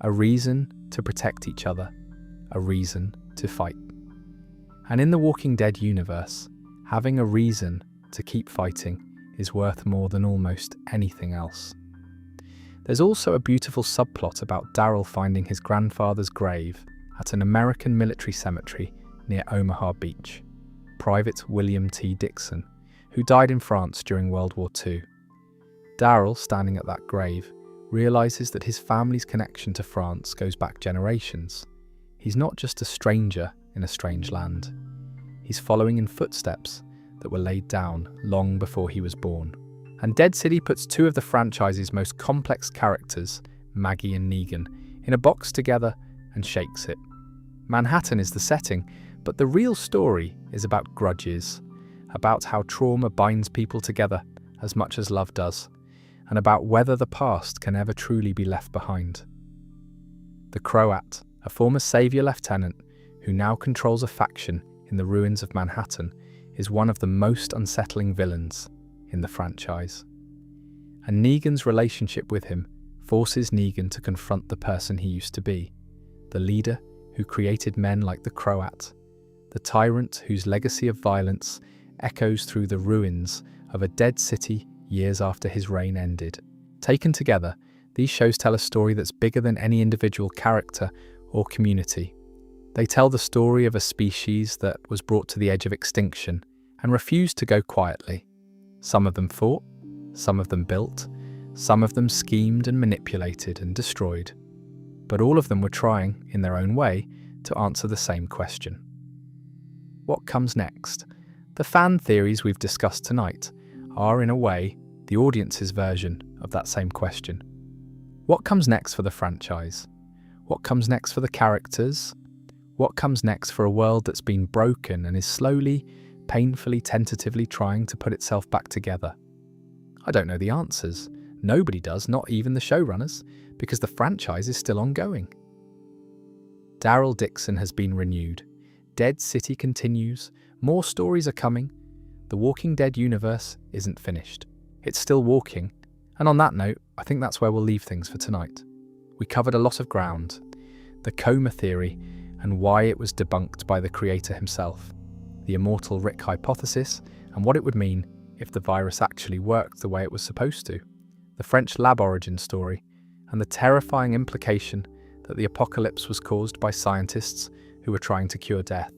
a reason to protect each other, a reason to fight. And in the Walking Dead universe, having a reason to keep fighting is worth more than almost anything else. There's also a beautiful subplot about Daryl finding his grandfather's grave at an American military cemetery near Omaha Beach. Private William T. Dixon, who died in France during World War II. Daryl, standing at that grave, realizes that his family's connection to France goes back generations. He's not just a stranger in a strange land. He's following in footsteps that were laid down long before he was born. And Dead City puts two of the franchise's most complex characters, Maggie and Negan, in a box together and shakes it. Manhattan is the setting, but the real story is about grudges, about how trauma binds people together as much as love does, and about whether the past can ever truly be left behind. The Croat, a former savior lieutenant who now controls a faction in the ruins of Manhattan, is one of the most unsettling villains in the franchise. And Negan's relationship with him forces Negan to confront the person he used to be, the leader who created men like the Croat, the tyrant whose legacy of violence echoes through the ruins of a dead city years after his reign ended. Taken together, these shows tell a story that's bigger than any individual character or community. They tell the story of a species that was brought to the edge of extinction and refused to go quietly. Some of them fought, some of them built, some of them schemed and manipulated and destroyed. But all of them were trying, in their own way, to answer the same question. What comes next? The fan theories we've discussed tonight are, in a way, the audience's version of that same question. What comes next for the franchise? What comes next for the characters? What comes next for a world that's been broken and is slowly, painfully, tentatively trying to put itself back together? I don't know the answers. Nobody does, not even the showrunners, because the franchise is still ongoing. Daryl Dixon has been renewed. Dead City continues. More stories are coming. The Walking Dead universe isn't finished. It's still walking. And on that note, I think that's where we'll leave things for tonight. We covered a lot of ground. The coma theory and why it was debunked by the creator himself. The immortal Rick hypothesis and what it would mean if the virus actually worked the way it was supposed to. The French lab origin story and the terrifying implication that the apocalypse was caused by scientists who were trying to cure death.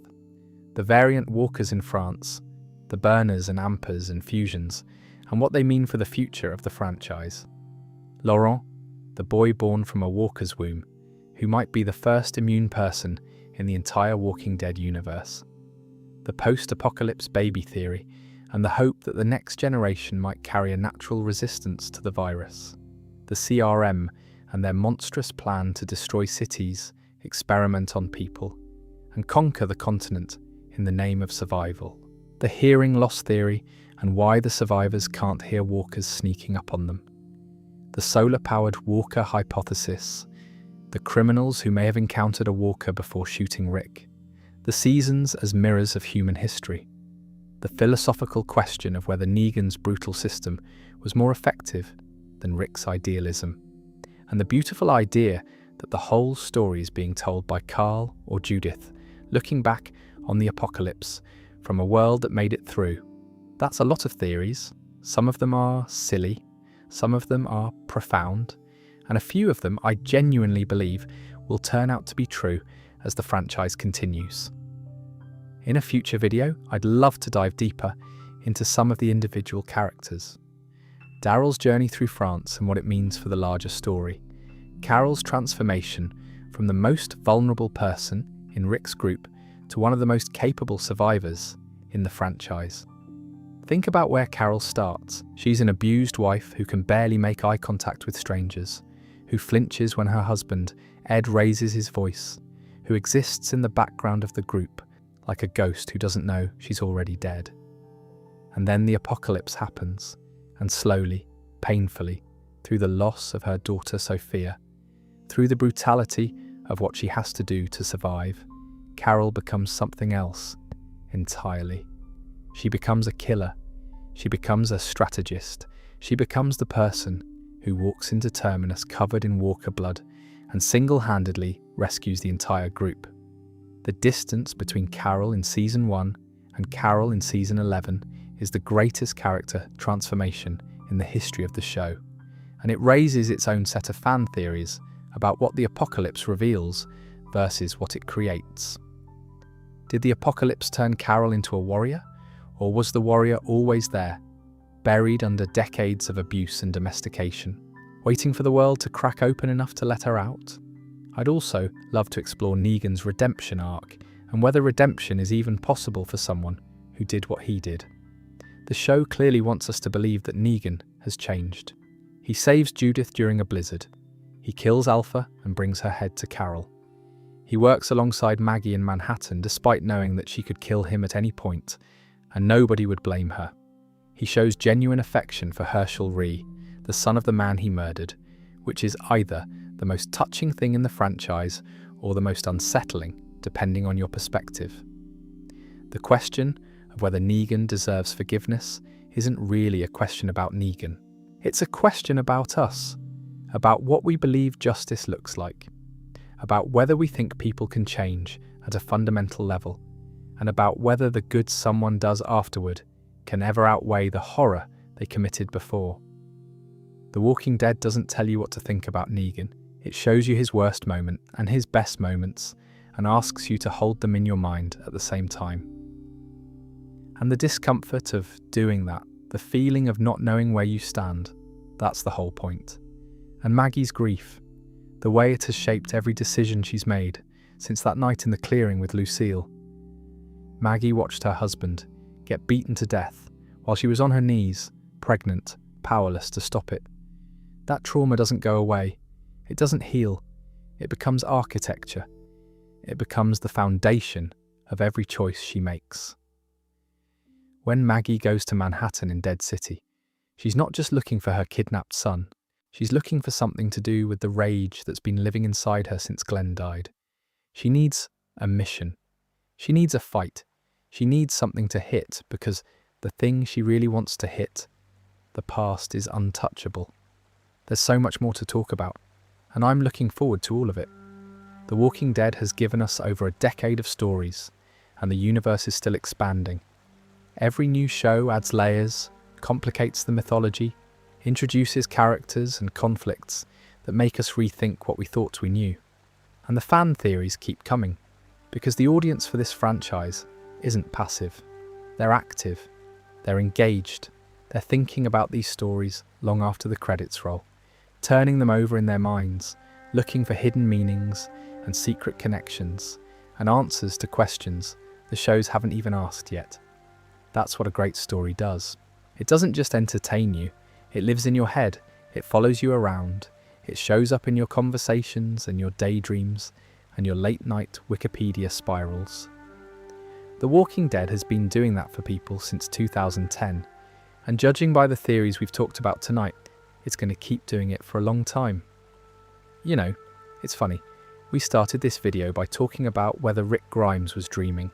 The variant walkers in France, the burners and ampers and fusions, and what they mean for the future of the franchise. Laurent, the boy born from a walker's womb, who might be the first immune person in the entire Walking Dead universe. The post-apocalypse baby theory, and the hope that the next generation might carry a natural resistance to the virus. The CRM and their monstrous plan to destroy cities, experiment on people, and conquer the continent in the name of survival. The hearing loss theory and why the survivors can't hear walkers sneaking up on them. The solar-powered walker hypothesis, the criminals who may have encountered a walker before shooting Rick, the seasons as mirrors of human history, the philosophical question of whether Negan's brutal system was more effective than Rick's idealism, and the beautiful idea that the whole story is being told by Carl or Judith, looking back on the apocalypse from a world that made it through. That's a lot of theories. Some of them are silly, some of them are profound, and a few of them I genuinely believe will turn out to be true as the franchise continues. In a future video, I'd love to dive deeper into some of the individual characters. Daryl's journey through France and what it means for the larger story. Carol's transformation from the most vulnerable person in Rick's group to one of the most capable survivors in the franchise. Think about where Carol starts. She's an abused wife who can barely make eye contact with strangers, who flinches when her husband, Ed, raises his voice, who exists in the background of the group like a ghost who doesn't know she's already dead. And then the apocalypse happens, and slowly, painfully, through the loss of her daughter Sophia, through the brutality of what she has to do to survive, Carol becomes something else entirely. She becomes a killer. She becomes a strategist. She becomes the person who walks into Terminus covered in walker blood and single-handedly rescues the entire group. The distance between Carol in Season 1 and Carol in Season 11 is the greatest character transformation in the history of the show, and it raises its own set of fan theories about what the apocalypse reveals versus what it creates. Did the apocalypse turn Carol into a warrior? Or was the warrior always there, buried under decades of abuse and domestication, waiting for the world to crack open enough to let her out? I'd also love to explore Negan's redemption arc and whether redemption is even possible for someone who did what he did. The show clearly wants us to believe that Negan has changed. He saves Judith during a blizzard. He kills Alpha and brings her head to Carol. He works alongside Maggie in Manhattan despite knowing that she could kill him at any point, and nobody would blame her. He shows genuine affection for Herschel Rhee, the son of the man he murdered, which is either the most touching thing in the franchise or the most unsettling, depending on your perspective. The question of whether Negan deserves forgiveness isn't really a question about Negan. It's a question about us, about what we believe justice looks like, about whether we think people can change at a fundamental level, and about whether the good someone does afterward can ever outweigh the horror they committed before. The Walking Dead doesn't tell you what to think about Negan. It shows you his worst moment and his best moments and asks you to hold them in your mind at the same time. And the discomfort of doing that, the feeling of not knowing where you stand, that's the whole point. And Maggie's grief, the way it has shaped every decision she's made since that night in the clearing with Lucille. Maggie watched her husband get beaten to death while she was on her knees, pregnant, powerless to stop it. That trauma doesn't go away. It doesn't heal. It becomes architecture. It becomes the foundation of every choice she makes. When Maggie goes to Manhattan in Dead City, she's not just looking for her kidnapped son. She's looking for something to do with the rage that's been living inside her since Glenn died. She needs a mission. She needs a fight. She needs something to hit because the thing she really wants to hit, the past, is untouchable. There's so much more to talk about, and I'm looking forward to all of it. The Walking Dead has given us over a decade of stories, and the universe is still expanding. Every new show adds layers, complicates the mythology, introduces characters and conflicts that make us rethink what we thought we knew. And the fan theories keep coming, because the audience for this franchise isn't passive. They're active, they're engaged, they're thinking about these stories long after the credits roll, turning them over in their minds, looking for hidden meanings and secret connections, and answers to questions the shows haven't even asked yet. That's what a great story does. It doesn't just entertain you, it lives in your head, it follows you around, it shows up in your conversations and your daydreams and your late-night Wikipedia spirals. The Walking Dead has been doing that for people since 2010, and judging by the theories we've talked about tonight, it's going to keep doing it for a long time. You know, It's funny, we started this video by talking about whether Rick Grimes was dreaming.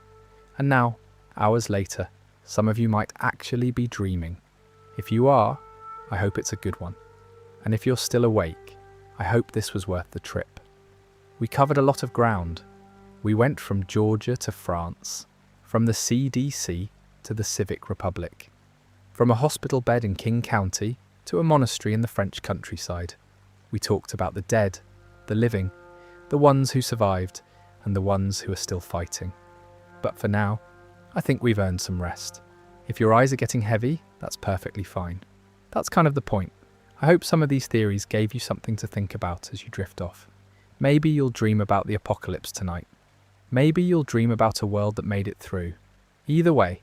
And now, hours later, some of you might actually be dreaming. If you are, I hope it's a good one. And if you're still awake, I hope this was worth the trip. We covered a lot of ground. We went from Georgia to France, from the CDC to the Civic Republic, from a hospital bed in King County to a monastery in the French countryside. We talked about the dead, the living, the ones who survived, and the ones who are still fighting. But for now, I think we've earned some rest. If your eyes are getting heavy, that's perfectly fine. That's kind of the point. I hope some of these theories gave you something to think about as you drift off. Maybe you'll dream about the apocalypse tonight. Maybe you'll dream about a world that made it through. Either way,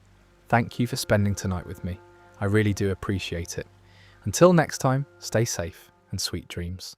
thank you for spending tonight with me. I really do appreciate it. Until next time, stay safe and sweet dreams.